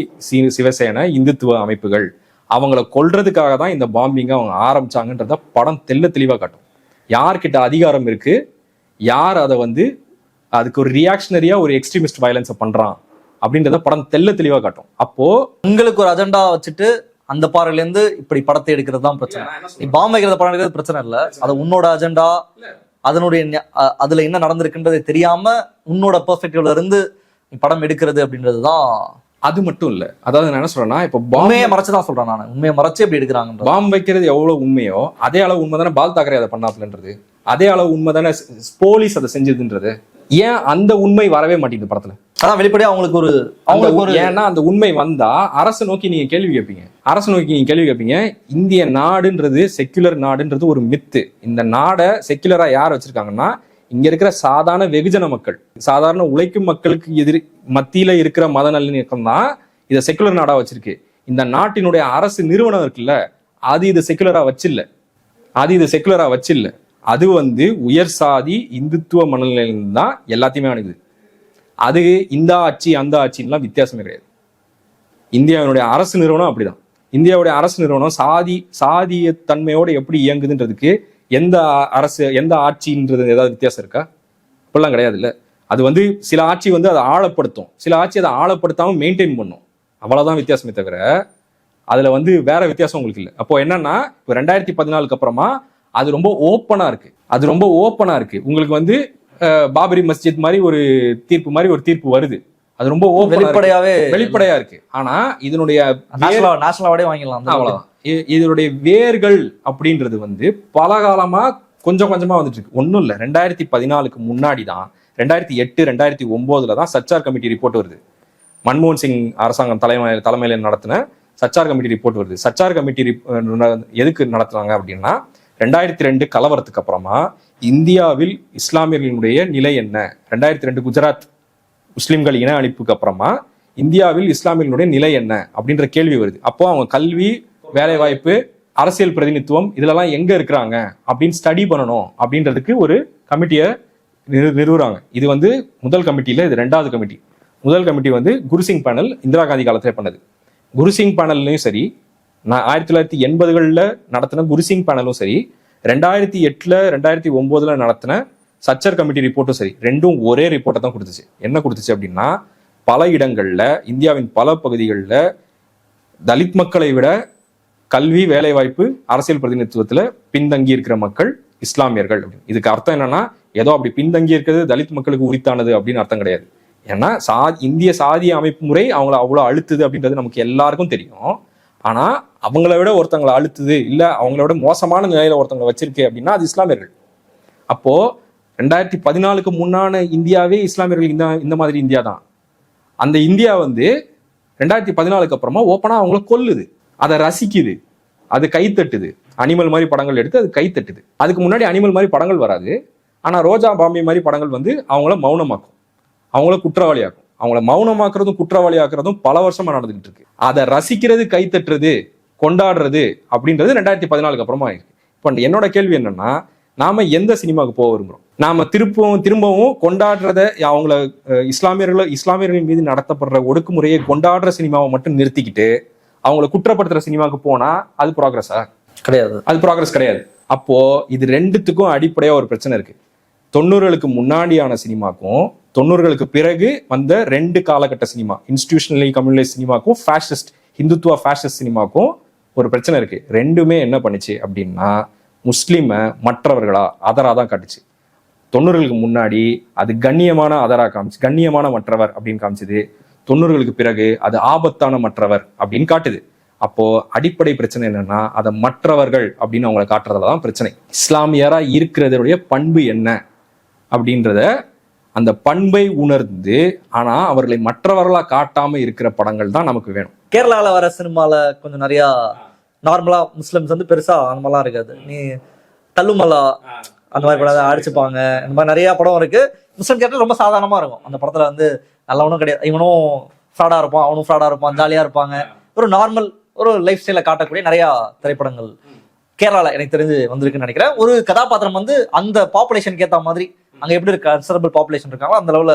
சிவசேனா, இந்துத்துவ அமைப்புகள், அவங்கள கொல்றதுக்காக தான் இந்த பாம்பிங்கை அவங்க ஆரம்பிச்சாங்கன்றத படம் தெளிவா காட்டும். யார்கிட்ட அதிகாரம் இருக்கு, யார் அதை வந்து அதுக்கு ஒரு ரியாக்ஷனரியா ஒரு எக்ஸ்ட்ரீமிஸ்ட் வயலன்ஸை பண்றான் அப்படின்றத படம் தெளிவா காட்டும். அப்போ உங்களுக்கு ஒரு அஜெண்டா வச்சுட்டு அந்த பார்வையில இருந்து இப்படி படத்தை எடுக்கிறது தான் பிரச்சனை. நீ பாம்பு வைக்கிறத படம் எடுக்கிறது பிரச்சனை இல்லை, அது உன்னோட அஜெண்டா, அதனுடைய அதுல என்ன நடந்திருக்குன்றதை தெரியாம உன்னோட பெர்ஸ்பெக்டிவ்ல இருந்து நீ படம் எடுக்கிறது அப்படின்றதுதான். அது மட்டும் இல்ல, அதாவது நான் என்ன சொல்றேன்னா, இப்ப உண்மையை மறைச்சுதான் சொல்றேன் நான், உண்மையை மறைச்சு எப்படி எடுக்கிறாங்க. பாம்பு வைக்கிறது எவ்வளவு உண்மையோ அதே அளவு உண்மை தானே பால் தாக்கரே அதை பண்ணாப்லன்றது, அதே அளவு உண்மை தானே போலீஸ் அதை செஞ்சதுன்றது. ஏன் அந்த உண்மை வரவே மாட்டேங்குது படத்துல? அதான் வெளிப்படையா அவங்களுக்கு ஒரு ஏன்னா அந்த உண்மை வந்தா அரசு நோக்கி நீங்க கேள்வி கேட்பீங்க. இந்திய நாடுன்றது செக்குலர் நாடுன்றது ஒரு மித்து. இந்த நாடை செக்குலரா யார் வச்சிருக்காங்கன்னா, இங்க இருக்கிற சாதாரண வெகுஜன மக்கள், சாதாரண உழைக்கும் மக்களுக்கு மத்தியில இருக்கிற மத நல்லிணக்கம் தான் இதை செக்குலர் நாடா வச்சிருக்கு. இந்த நாட்டினுடைய அரசு நிறுவனம் இருக்குல்ல, அது இது செக்குலரா வச்சில்ல, அது வந்து உயர் சாதி இந்துத்துவ மனநிலையிலிருந்து தான் எல்லாத்தையுமே அணுகுது. அது இந்த ஆட்சி அந்த ஆட்சின்லாம் வித்தியாசமே கிடையாது. இந்தியாவினுடைய அரசு நிறுவனம் அப்படிதான். இந்தியாவுடைய அரசு நிறுவனம் சாதிய தன்மையோட எப்படி இயங்குதுன்றதுக்கு எந்த ஆட்சின்றது ஏதாவது வித்தியாசம் இருக்கா? இப்பெல்லாம் கிடையாது இல்ல. அது வந்து சில ஆட்சி வந்து அதை ஆழப்படுத்தும், சில ஆட்சி அதை ஆழப்படுத்தாம மெயின்டைன் பண்ணும், அவ்வளவுதான் வித்தியாசமே தவிர அதுல வந்து வேற வித்தியாசம் உங்களுக்கு இல்லை. அப்போ என்னன்னா, இப்போ 2014 அப்புறமா அது ரொம்ப ஓப்பனா இருக்கு. உங்களுக்கு வந்து பாபரி மஸ்ஜித் மாதிரி ஒரு தீர்ப்பு வருது, அது ரொம்ப வெளிப்படையா இருக்கு. ஆனா இதனுடைய வாங்கிடலாம். இதனுடைய வேர்கள் அப்படின்றது வந்து பல காலமா கொஞ்சம் கொஞ்சமா வந்துட்டு இருக்கு. ஒன்னும் இல்ல, 2014 முன்னாடி தான் 2008 2009 தான் சச்சார் கமிட்டி ரிப்போர்ட் வருது. மன்மோகன் சிங் அரசாங்கம் தலைமையில நடத்தின சச்சார் கமிட்டி ரிப்போர்ட் வருது. சச்சார் கமிட்டி எதுக்கு நடத்துறாங்க அப்படின்னா, 2002 கலவரத்துக்கு அப்புறமா இந்தியாவில் இஸ்லாமியர்களுடைய நிலை என்ன, 2002 குஜராத் முஸ்லிம்கள் இன அழிப்புக்கு அப்புறமா இந்தியாவில் இஸ்லாமியர்களுடைய நிலை என்ன அப்படின்ற கேள்வி வருது. அப்போ அவங்க கல்வி, வேலை வாய்ப்பு, அரசியல் பிரதிநிதித்துவம் இதுலலாம் எங்க இருக்கிறாங்க அப்படின்னு ஸ்டடி பண்ணணும் அப்படின்றதுக்கு ஒரு கமிட்டியை நிறுவுறாங்க. இது வந்து முதல் கமிட்டியில, இது 2வது கமிட்டி. முதல் கமிட்டி வந்து குருசிங் பேனல் இந்திரா காந்தி காலத்துல பண்ணது. குருசிங் பேனல்லையும் சரி, 1980களில் நடத்தின குருசிங் பேனலும் சரி, 2008 2009 நடத்தின சச்சர் கமிட்டி ரிப்போர்ட்டும் சரி, ரெண்டும் ஒரே ரிப்போர்ட்டை தான் கொடுத்துச்சு. என்ன கொடுத்துச்சு அப்படின்னா, பல இடங்கள்ல, இந்தியாவின் பல பகுதிகளில் தலித் மக்களை விட கல்வி, வேலைவாய்ப்பு, அரசியல் பிரதிநிதித்துவத்துல பின்தங்கி இருக்கிற மக்கள் இஸ்லாமியர்கள். இதுக்கு அர்த்தம் என்னன்னா, ஏதோ அப்படி பின்தங்கி இருக்கிறது தலித் மக்களுக்கு உரித்தானது அப்படின்னு அர்த்தம் கிடையாது. ஏன்னா இந்திய சாதிய அமைப்பு முறை அவங்கள அவ்வளவு அழுத்துது அப்படின்றது நமக்கு எல்லாருக்கும் தெரியும். ஆனா அவங்கள விட ஒருத்தங்களை அழுத்துது, இல்ல அவங்கள விட மோசமான நிலையில ஒருத்தங்களை வச்சிருக்கு அப்படின்னா அது இஸ்லாமியர்கள். அப்போ 2014க்கு முன்னான இந்தியாவே இஸ்லாமியர்கள் இந்த மாதிரி இந்தியா தான். அந்த இந்தியா வந்து 2014க்கு அப்புறமா ஓப்பனா அவங்கள கொல்லுது, அதை ரசிக்குது, அது கைத்தட்டுது. அனிமல் மாதிரி படங்கள் எடுத்து அது கைத்தட்டுது. அதுக்கு முன்னாடி அனிமல் மாதிரி படங்கள் வராது. ஆனா ரோஜா பாம்பே மாதிரி படங்கள் வந்து அவங்கள மௌனமாக்கும், அவங்கள குற்றவாளியாக்கும். அவங்கள மௌனமாக்குறதும் குற்றவாளியாக்குறதும் பல வருஷமா நடந்துகிட்டு இருக்கு. அதை ரசிக்கிறது, கைத்தட்டுறது, கொண்டாடுறது அப்படின்றது 2014க்கு அப்புறமா இருக்கு. இப்போ என்னோட கேள்வி என்னன்னா, நாம எந்த சினிமாவுக்கு போக விரும்புறோம்? நாம திரும்பவும் கொண்டாடுறத, அவங்கள இஸ்லாமியர்கள் மீது நடத்தப்படுற ஒடுக்குமுறையை கொண்டாடுற சினிமாவை மட்டும் நிறுத்திக்கிட்டு அவங்கள குற்றப்படுத்துற சினிமாவுக்கு போனா அது ப்ராக்ரஸா? கிடையாது, அது ப்ராக்ரஸ் கிடையாது. அப்போ இது ரெண்டுத்துக்கும் அடிப்படையா ஒரு பிரச்சனை இருக்கு. 90களுக்கு முன்னாடியான சினிமாக்கும் 90களுக்கு பிறகு வந்த 2 காலகட்ட சினிமா, இன்ஸ்டிடியூஷனலி கம்யூனலிஸ்ட் சினிமாக்கும் ஃபேஷிஸ்ட் ஹிந்துத்துவ ஃபேஷிஸ்ட் சினிமாக்கும் ஒரு பிரச்சனை இருக்கு. ரெண்டுமே என்ன பண்ணுச்சு அப்படின்னா, முஸ்லிமை மற்றவர்களா, அதரா தான் காட்டுச்சு. 90களுக்கு முன்னாடி அது கண்ணியமான அதரா காமிச்சு, கண்ணியமான மற்றவர் அப்படின்னு காமிச்சது. 90களுக்கு பிறகு அது ஆபத்தான மற்றவர் அப்படின்னு காட்டுது. அப்போ அடிப்படை பிரச்சனை என்னன்னா, அதை மற்றவர்கள் அப்படின்னு அவங்களை காட்டுறதுலதான் பிரச்சனை. இஸ்லாமியரா இருக்கிறதுடைய பண்பு என்ன அப்படின்றத, அந்த பண்பை உணர்ந்து ஆனா அவர்களை மற்றவர்களா காட்டாம இருக்கிற படங்கள் தான் நமக்கு வேணும். கேரளால வர சினிமால கொஞ்சம் நிறைய நார்மலா முஸ்லிம்ஸ் வந்து பெருசா அந்த மாதிரிலாம் இருக்காது. நீ தள்ளுமலா அந்த மாதிரி படம் அடிச்சுப்பாங்க, இந்த மாதிரி நிறைய படம் இருக்கு. முஸ்லிம் கேரக்டர் ரொம்ப சாதாரணமா இருக்கும். அந்த படத்துல வந்து நல்லவனும் கிடையாது, இவனும் ஃப்ராடா இருப்பான், அவனும் ஃப்ராடா இருப்பான், ஜாலியா இருப்பாங்க. ஒரு நார்மல் ஒரு லைஃப் ஸ்டைல காட்டக்கூடிய நிறைய திரைப்படங்கள் கேரளால எனக்கு தெரிஞ்சு வந்திருக்குன்னு நினைக்கிறேன். ஒரு கதாபாத்திரம் வந்து அந்த பாப்புலேஷனுக்கு ஏற்ற மாதிரி அங்க எப்படி இருக்க கன்சிடரபிள் பாப்புலேஷன் இருக்காங்களோ அந்த அளவுல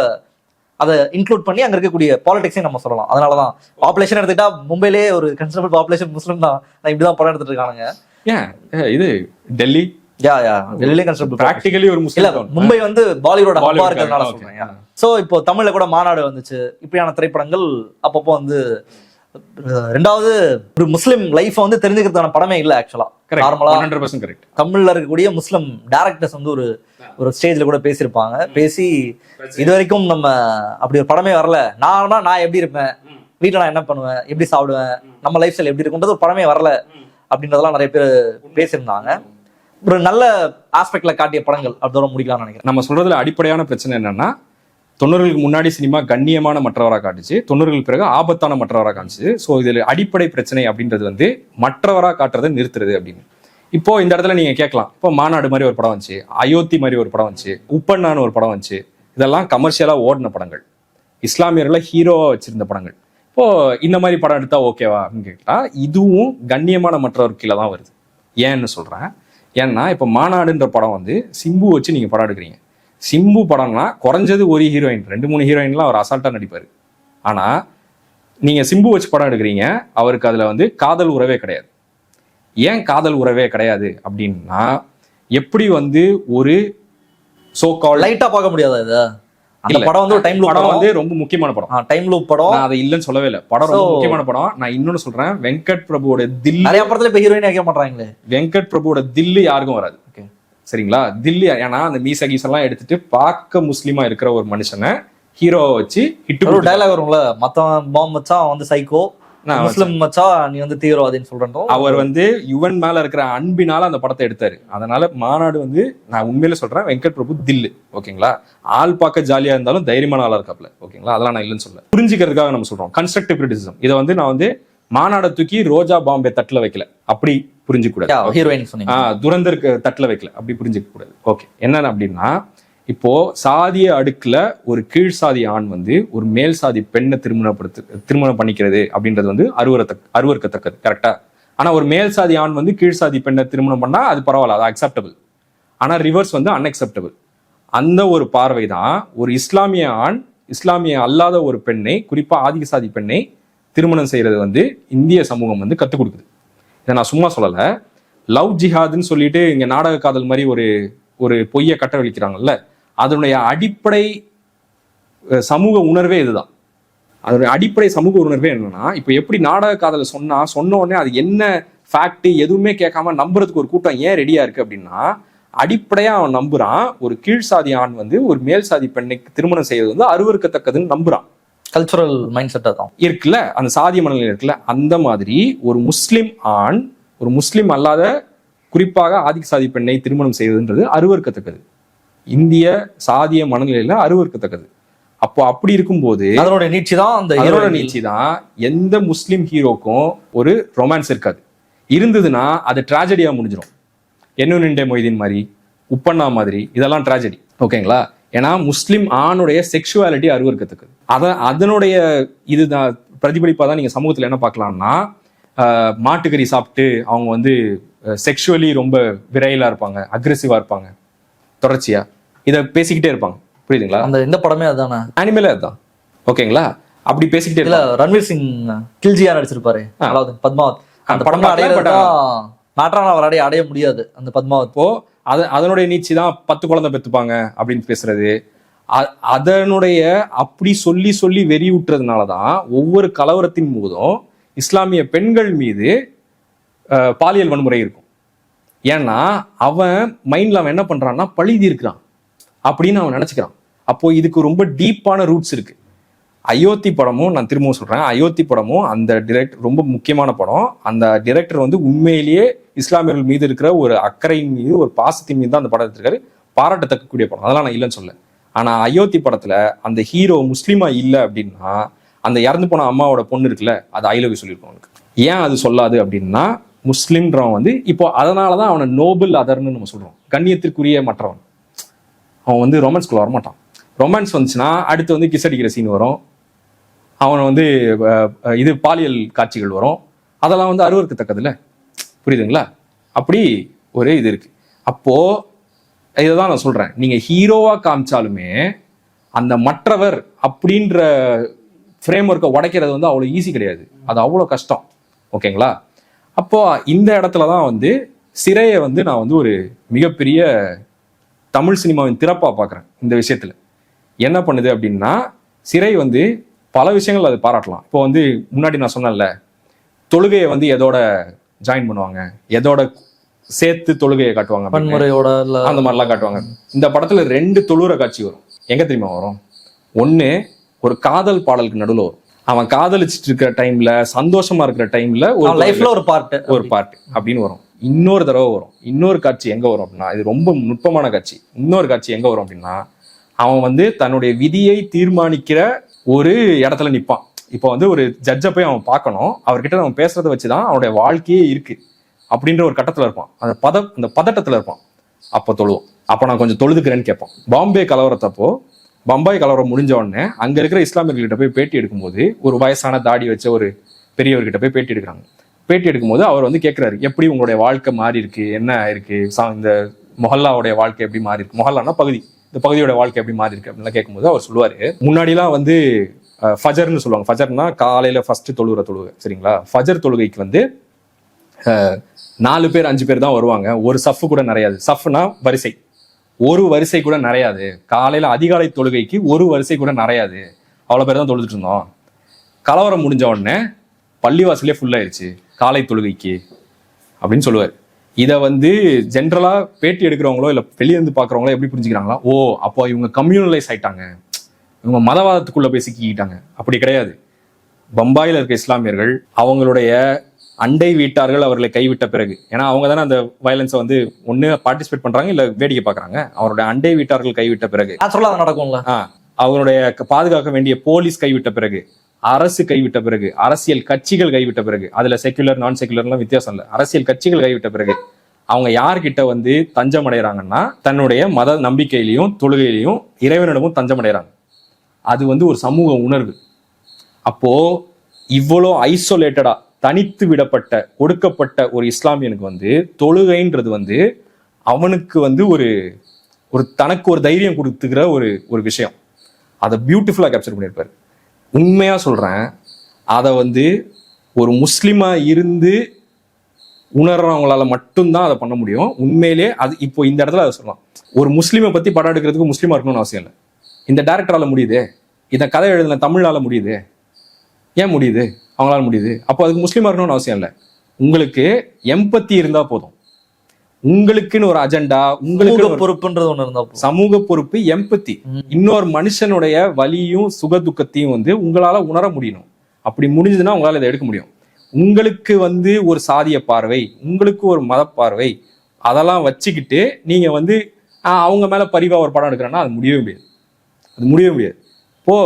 அதை இன்க்ளூட் பண்ணி அங்க இருக்கக்கூடிய பாலிடிக்ஸையும் நம்ம சொல்லலாம். அதனாலதான் பாப்புலேஷன் எடுத்துக்கிட்டா மும்பையிலேயே ஒரு கன்சிடரபிள் பாப்புலேஷன் முஸ்லிம் தான். இப்படிதான் படம் எடுத்துட்டு இருக்காங்க. ஏன் இது டெல்லி மும்பை வந்து பாலிவுட் ஹப்பா இருக்கிறதுனால சொல்றேன். சோ இப்போ தமிழ்ல கூட மாநாடு வந்துச்சு. இப்படியான திரைப்படங்கள் அப்பப்போ வந்து 2வது ஒரு முஸ்லிம் லைஃப் வந்து தெரிஞ்சுக்கிறதுக்கான படமே இல்ல. ஆக்சுவலா நார்மலா தமிழ்ல இருக்கக்கூடிய முஸ்லிம் டைரக்டர்ஸ் வந்து ஒரு ஸ்டேஜ்ல கூட பேசியிருப்பாங்க. பேசி இது வரைக்கும் நம்ம அப்படி ஒரு படமே வரல, நான் எப்படி இருப்பேன், வீட்டுல நான் என்ன பண்ணுவேன், எப்படி சாப்பிடுவேன், நம்ம லைஃப் ஸ்டைல் எப்படி இருக்குன்றது ஒரு படமே வரல அப்படின்றதெல்லாம் நிறைய பேர் பேசியிருந்தாங்க. ஒரு நல்ல ஆஸ்பெக்ட்ல காட்டிய படங்கள் அதோட முடிக்கலாம்னு நினைக்கிறேன். நம்ம சொல்றதுல அடிப்படையான பிரச்சனை என்னன்னா, 90களுக்கு முன்னாடி சினிமா கண்ணியமான மற்றவராக காட்டுச்சு, 90களுக்கு பிறகு ஆபத்தான மற்றவராக காமிச்சு. ஸோ இதுல அடிப்படை பிரச்சனை அப்படின்றது வந்து மற்றவராக காட்டுறதை நிறுத்துறது அப்படின்னு. இப்போ இந்த இடத்துல நீங்க கேட்கலாம், இப்போ மாநாடு மாதிரி ஒரு படம் வந்துச்சு, அயோத்தி மாதிரி ஒரு படம் வந்துச்சு, உப்பண்ணான்னு ஒரு படம் வந்துச்சு. இதெல்லாம் கமர்ஷியலா ஓடின படங்கள், இஸ்லாமியர்களை ஹீரோவா வச்சிருந்த படங்கள். இப்போ இந்த மாதிரி படம் எடுத்தா ஓகேவா அப்படின்னு கேட்டா, இதுவும் கண்ணியமான மற்றவர் கீழே தான் வருது. ஏன்னு சொல்றேன், ஏன்னா இப்போ மாநாடுன்ற படம் வந்து சிம்பு வச்சு நீங்க படம் எடுக்கிறீங்க. சிம்பு படம்னா குறைஞ்சது ஒரு ஹீரோயின், 2-3 ஹீரோயின்லாம் அவர் அசால்ட்டா நடிப்பாரு. ஆனா நீங்க சிம்பு வச்சு படம் எடுக்கிறீங்க, அவருக்கு அதுல வந்து காதல் உறவே கிடையாது. ஏன் காதல் உறவே கிடையாது அப்படின்னா, எப்படி வந்து ஒரு சோ கால் லைட்டா பார்க்க முடியாது. இது அந்த படம் வந்து டைம் லூப் படம் வந்து ரொம்ப முக்கியமான படம். டைம் லூப் படம், நான் அதை இல்லைன்னு சொல்லவே இல்லை. படம் ரொம்ப முக்கியமான படம். நான் இன்னொன்னு சொல்றேன், வெங்கட் பிரபுவோட தில், நிறைய படத்துல இப்ப ஹீரோயின் வைக்க மாட்டாங்களே. வெங்கட் பிரபுவோட தில்லு யாருக்கும் வராது. சரிங்களா? தில்லி, ஏன்னா அந்த மீச கீஸ் எல்லாம் எடுத்துட்டு பார்க்க முஸ்லீமா இருக்கிற ஒரு மனுஷனை ஹீரோவை வச்சு ஹிட். ஒரு டயலாக் வரும்ல, மத்தவன் பாம்பு வச்சா வந்து சைக்கோ, முஸ்லிம் வச்சா நீ வந்து தீவிரவாதின்னு சொல்றோம். அவர் வந்து யுவன் மேல இருக்கிற அன்பினால அந்த படத்தை எடுத்தாரு. அதனால மாநாடு வந்து நான் உண்மையில சொல்றேன், வெங்கட் பிரபு தில்லு. ஓகேங்களா? ஆள் பார்க்க ஜாலியா இருந்தாலும் தைரியமான ஆளா இருக்காப்ல. ஓகேங்களா? அதெல்லாம் நான் இல்லைன்னு சொல்ல, புரிஞ்சுக்கிறதுக்காக நம்ம சொல்றோம். Constructive criticism. இதை வந்து நான் வந்து மாநாட தூக்கி ரோஜா பாம்பே தட்டுல வைக்கல, அப்படி புரிஞ்சுக்க கூடாது. ஹீரோயின் சொன்னீங்க. துரந்தருக்கு தட்டுல வைக்கல, அப்படி புரிஞ்சுக்க கூடாது. ஓகே, என்னன்னு அப்படின்னா, இப்போ சாதிய அடுக்குல ஒரு கீழ் சாதி ஆண் வந்து ஒரு மேல் சாதி பெண்ணை திருமணம் பண்ணிக்கிறது அப்படின்றது வந்து அருவருக்கத்தக்கது, கரெக்டா? ஆனா ஒரு மேல் சாதி ஆண் வந்து கீழ் சாதி பெண்ணை திருமணம் பண்ணா அது பரவாயில்ல, அது அக்செப்டபிள். ஆனா ரிவர்ஸ் வந்து அன்அக்செப்டபிள். அந்த ஒரு பார்வை தான் ஒரு இஸ்லாமிய ஆண் இஸ்லாமிய அல்லாத ஒரு பெண்ணை, குறிப்பா ஆதிக்க சாதி பெண்ணை திருமணம் செய்யறது வந்து இந்திய சமூகம் வந்து கத்துக் கொடுக்குது. இதை நான் சும்மா சொல்லல. லவ் ஜிஹாதுன்னு சொல்லிட்டு இங்க நாடக காதல் மாதிரி ஒரு பொய்யை கட்டவழிக்கிறாங்கல்ல, அதனுடைய அடிப்படை சமூக உணர்வே இதுதான். அதனுடைய அடிப்படை சமூக உணர்வே என்னன்னா, இப்போ எப்படி நாடக காதலை சொன்ன உடனே அது என்ன ஃபேக்ட் எதுவுமே கேட்காம நம்புறதுக்கு ஒரு கூட்டம் ஏன் ரெடியா இருக்கு அப்படின்னா, அடிப்படையா அவன் நம்புறான் ஒரு கீழ் சாதி ஆண் வந்து ஒரு மேல் சாதி பெண்ணுக்கு திருமணம் செய்யறது வந்து அருவருக்கத்தக்கதுன்னு நம்புறான். கல்ச்சுரல் மைண்ட் செட் தான் இருக்குல்ல, அந்த சாதிய மனநிலை இருக்குல்ல. அந்த மாதிரி ஒரு முஸ்லிம் ஆண் ஒரு முஸ்லிம் அல்லாத குறிப்பாக ஆதிக்க சாதி பெண்ணை திருமணம் செய்வதுன்றது அருவருக்கத்தக்கது, இந்திய சாதிய மனநிலையில அருவருக்கத்தக்கது. அப்போ அப்படி இருக்கும்போது அதனுடைய நீட்சி தான் எந்த முஸ்லிம் ஹீரோக்கும் ஒரு ரொமான்ஸ் இருக்காது. இருந்ததுன்னா அது டிராஜடியா முடிஞ்சிடும். என்னுண்டே மொய்தீன் மாதிரி, உப்பண்ணா மாதிரி, இதெல்லாம் டிராஜடி. ஓகேங்களா? ஏன்னா முஸ்லிம் ஆணுடைய செக்ஷுவாலிட்டி அருவருக்கத்தக்கது. அதனுடைய இதுதான் பிரதிபலிப்பா தான் நீங்க சமூகத்துல என்ன பார்க்கலாம்னா, மாட்டுக்கறி சாப்பிட்டு அவங்க வந்து செக்ஷுவலி ரொம்ப விரையிலா இருப்பாங்க, அக்ரெசிவா இருப்பாங்க, தொடர்ச்சியா இதை பேசிக்கிட்டே இருப்பாங்க. புரியுதுங்களா? அந்த இந்த படமே அதுதானே, அனிமலே அதுதான். ஓகேங்களா? அப்படி பேசிக்கிட்டே இல்ல ரன்வீர் சிங் கில்ஜியா நடிச்சிருப்பாரு, அதாவது பத்மாவத். அந்த படம் அடைய முடியாது அந்த பத்மாவத். இப்போ அதனுடைய நீச்சி தான் 10 குழந்தை பெத்துப்பாங்க அப்படின்னு பேசுறது. அதனுடைய அப்படி சொல்லி சொல்லி வெறி ஊட்டுறதுனாலதான் ஒவ்வொரு கலவரத்தின் போதும் இஸ்லாமிய பெண்கள் மீது பாலியல் வன்முறை இருக்கும். ஏன்னா அவன் மைண்ட்ல அவன் என்ன பண்றான்னா பழிதி இருக்கிறான் அப்படின்னு அவன் நினைச்சுக்கிறான். அப்போ இதுக்கு ரொம்ப டீப்பான ரூட்ஸ் இருக்கு. அயோத்தி படமும் நான் திரும்பவும் சொல்றேன், அயோத்தி படமும் அந்த டிரெக்டர் ரொம்ப முக்கியமான படம். அந்த டிரெக்டர் வந்து உண்மையிலேயே இஸ்லாமியர்கள் மீது இருக்கிற ஒரு அக்கறையின் மீது ஒரு பாசத்தின் மீது தான் அந்த படம் எடுத்திருக்காரு. பாராட்டத்தக்கக்கூடிய படம், அதெல்லாம் நான் இல்லைன்னு சொல்ல. ஆனா அயோத்தி படத்துல அந்த ஹீரோ முஸ்லீமா இல்லை அப்படின்னா அந்த இறந்து போன அம்மாவோட பொண்ணு இருக்குல்ல, அது ஐ லவ் யூ சொல்லியிருக்கோம் அவனுக்கு. ஏன் அது சொல்லாது அப்படின்னா, முஸ்லிம்ன்றவன் வந்து இப்போ அதனாலதான் அவனை நோபல் அதர்ன்னு நம்ம சொல்றோம், கண்ணியத்திற்குரிய மற்றவன். அவன் வந்து ரொமான்ஸ்குள்ள வரமாட்டான். ரொமான்ஸ் வந்துச்சுன்னா அடுத்து வந்து கிஸ் அடிக்கிற சீன் வரும், அவனை வந்து இது பாலியல் காட்சிகள் வரும், அதெல்லாம் வந்து அருவருக்கத்தக்கது இல்லை. புரியுதுங்களா? அப்படி ஒரு இது இருக்கு. அப்போ இதைதான் நான் சொல்றேன், நீங்க ஹீரோவா காமிச்சாலுமே அந்த மற்றவர் அப்படின்ற ஃப்ரேம் ஒர்க்கை உடைக்கிறது வந்து அவ்வளோ ஈஸி கிடையாது, அது அவ்வளோ கஷ்டம். ஓகேங்களா? அப்போ இந்த இடத்துலதான் வந்து சிறையை வந்து நான் வந்து ஒரு மிகப்பெரிய தமிழ் சினிமாவின் திறப்பா பார்க்குறேன். இந்த விஷயத்துல என்ன பண்ணுது அப்படின்னா, சிறை வந்து பல விஷயங்கள் அது பாராட்டலாம். இப்போ வந்து முன்னாடி நான் சொன்னேன்ல, தொழுகையை வந்து எதோட ஜாயின் பண்ணுவாங்க, எதோட சேர்த்து தொழுகையை காட்டுவாங்க, அந்த மாதிரிலாம் காட்டுவாங்க. இந்த படத்துல 2 தொழுற காட்சி வரும். எங்க தெரியுமா வரும்? ஒண்ணு ஒரு காதல் பாடலுக்கு நடுவில் வரும். அவன் காதலிச்சுட்டு இருக்கிற டைம்ல, சந்தோஷமா இருக்கிற டைம்ல ஒரு பார்ட் அப்படின்னு வரும். இன்னொரு தடவை வரும். இன்னொரு காட்சி எங்க வரும் அப்படின்னா, இது ரொம்ப நுட்பமான காட்சி. இன்னொரு காட்சி எங்க வரும் அப்படின்னா, அவன் வந்து தன்னுடைய விதியை தீர்மானிக்கிற ஒரு இடத்துல நிற்பான். இப்போ வந்து ஒரு ஜட்ஜை போய் அவன் பார்க்கணும், அவர்கிட்ட அவன் பேசுறதை வச்சுதான் அவனுடைய வாழ்க்கையே இருக்கு அப்படின்ற ஒரு கட்டத்துல இருப்பான். அந்த பதட்டத்துல இருப்பான். அப்போ தொழுவோம். அப்போ நான் கொஞ்சம் தொழுதுக்கிறேன்னு கேட்பான். பம்பாய் கலவரம் முடிஞ்ச உடனே அங்க இருக்கிற இஸ்லாமியர்கிட்ட போய் பேட்டி எடுக்கும்போது, ஒரு வயசான தாடி வச்ச ஒரு பெரியவர்கிட்ட போய் பேட்டி எடுக்கிறாங்க. பேட்டி எடுக்கும்போது அவர் வந்து கேட்கிறாரு, எப்படி உங்களுடைய வாழ்க்கை மாறி இருக்கு, என்ன இருக்கு, இந்த மொஹல்லாவுடைய வாழ்க்கை எப்படி மாறி இருக்கு, மொஹல்லானா பகுதி, இந்த பகுதியோட வாழ்க்கை எப்படி மாறி இருக்கு அப்படின்னு கேட்கும்போது அவர் சொல்லுவாரு, முன்னாடிலாம் வந்து ஃபஜர்னு சொல்லுவாங்க. ஃபஜர்னா காலையில ஃபர்ஸ்ட் தொழுகை, சரிங்களா? ஃபஜர் தொழுகைக்கு வந்து 4 பேர் 5 பேர் தான் வருவாங்க. ஒரு சஃப் கூட நிறையாது. சஃப்னா வரிசை, ஒரு வரிசை கூட நிறையாது. காலையில அதிகாலை தொழுகைக்கு ஒரு வரிசை கூட நிறையாது. அவ்வளவு பேர் தான் தொழுதுட்டு இருந்தோம். கலவரம் முடிஞ்ச உடனே பள்ளிவாசலே ஃபுல் ஆயிடுச்சு காலை தொழுகைக்கு அப்படின்னு சொல்லுவார். இதை வந்து ஜென்ரலா பேட்டி எடுக்கிறவங்களோ இல்ல வெளியிருந்து பாக்குறவங்களோ எப்படி புரிஞ்சுக்கிறாங்களா, ஓ அப்போ இவங்க கம்யூனலைஸ் ஆயிட்டாங்க, இவங்க மதவாதத்துக்குள்ள போய் சிக்கிக்கிட்டாங்க. அப்படி கிடையாது. பம்பாயில இருக்க இஸ்லாமியர்கள் அவங்களுடைய அண்டை வீட்டார்கள் அவர்களை கைவிட்ட பிறகு, ஏன்னா அவங்க தானே அந்த வயலன்ஸை வந்து ஒண்ணு பார்ட்டிசிபேட் பண்றாங்க இல்ல வேடிக்கை பாக்குறாங்க, அவருடைய அண்டை வீட்டார்கள் கைவிட்ட பிறகு நடக்கும்ல, அவங்களுடைய பாதுகாக்க வேண்டிய போலீஸ் கைவிட்ட பிறகு, அரசு கைவிட்ட பிறகு, அரசியல் கட்சிகள் கைவிட்ட பிறகு, அதுல செக்குலர் நான் செக்குலர்லாம் வித்தியாசம் இல்லை, அரசியல் கட்சிகள் கைவிட்ட பிறகு அவங்க யார்கிட்ட வந்து தஞ்சம் அடைகிறாங்கன்னா தன்னுடைய மத நம்பிக்கையிலையும் தொழுகையிலையும் இறைவனிடமும் தஞ்சம் அடைகிறாங்க. அது வந்து ஒரு சமூக உணர்வு. அப்போ இவ்வளோ ஐசோலேட்டடா தனித்து விடப்பட்ட கொடுக்கப்பட்ட ஒரு இஸ்லாமியனுக்கு வந்து தொழுகைன்றது வந்து அவனுக்கு வந்து ஒரு ஒரு தனக்கு ஒரு தைரியம் கொடுத்துக்கிற ஒரு விஷயம். அதை பியூட்டிஃபுல்லா கேப்சர் பண்ணியிருப்பாரு. உண்மையா சொல்றேன், அதை வந்து ஒரு முஸ்லிமா இருந்து உணர்றவங்களால மட்டும்தான் அதை பண்ண முடியும். உண்மையிலே அது இப்போ இந்த இடத்துல அதை சொல்லலாம். ஒரு முஸ்லீமை பத்தி படம் எடுக்கிறதுக்கு முஸ்லீமா இருக்கணும்னு அவசியம் இல்லை. இந்த டைரக்டரால முடியுது, இந்த கதை எழுதின தமிழால முடியுது. ஏன் முடியுது? அவங்களால முடியுது. அப்போ அதுக்கு முஸ்லீமா இருக்கணும்னு அவசியம் இல்லை. உங்களுக்கு எம்பத்தி இருந்தா போதும். உங்களுக்குன்னு ஒரு அஜெண்டா, உங்களுக்கு பொறுப்புன்றது ஒண்ணு இருந்தா சமூக பொறுப்பு, எம்பத்தி, இன்னொரு மனுஷனுடைய வலியும் சுக துக்கத்தையும் வந்து உங்களால உணர முடியணும். அப்படி முடிஞ்சதுன்னா உங்களால இதை எடுக்க முடியும். உங்களுக்கு வந்து ஒரு சாதிய பார்வை, உங்களுக்கு ஒரு மத பார்வை, அதெல்லாம் வச்சுக்கிட்டு நீங்க வந்து அவங்க மேல பரிவா ஒரு படம் எடுக்கிறேன்னா அது முடியவே முடியாது. அது முடியவே முடியாது. இப்போ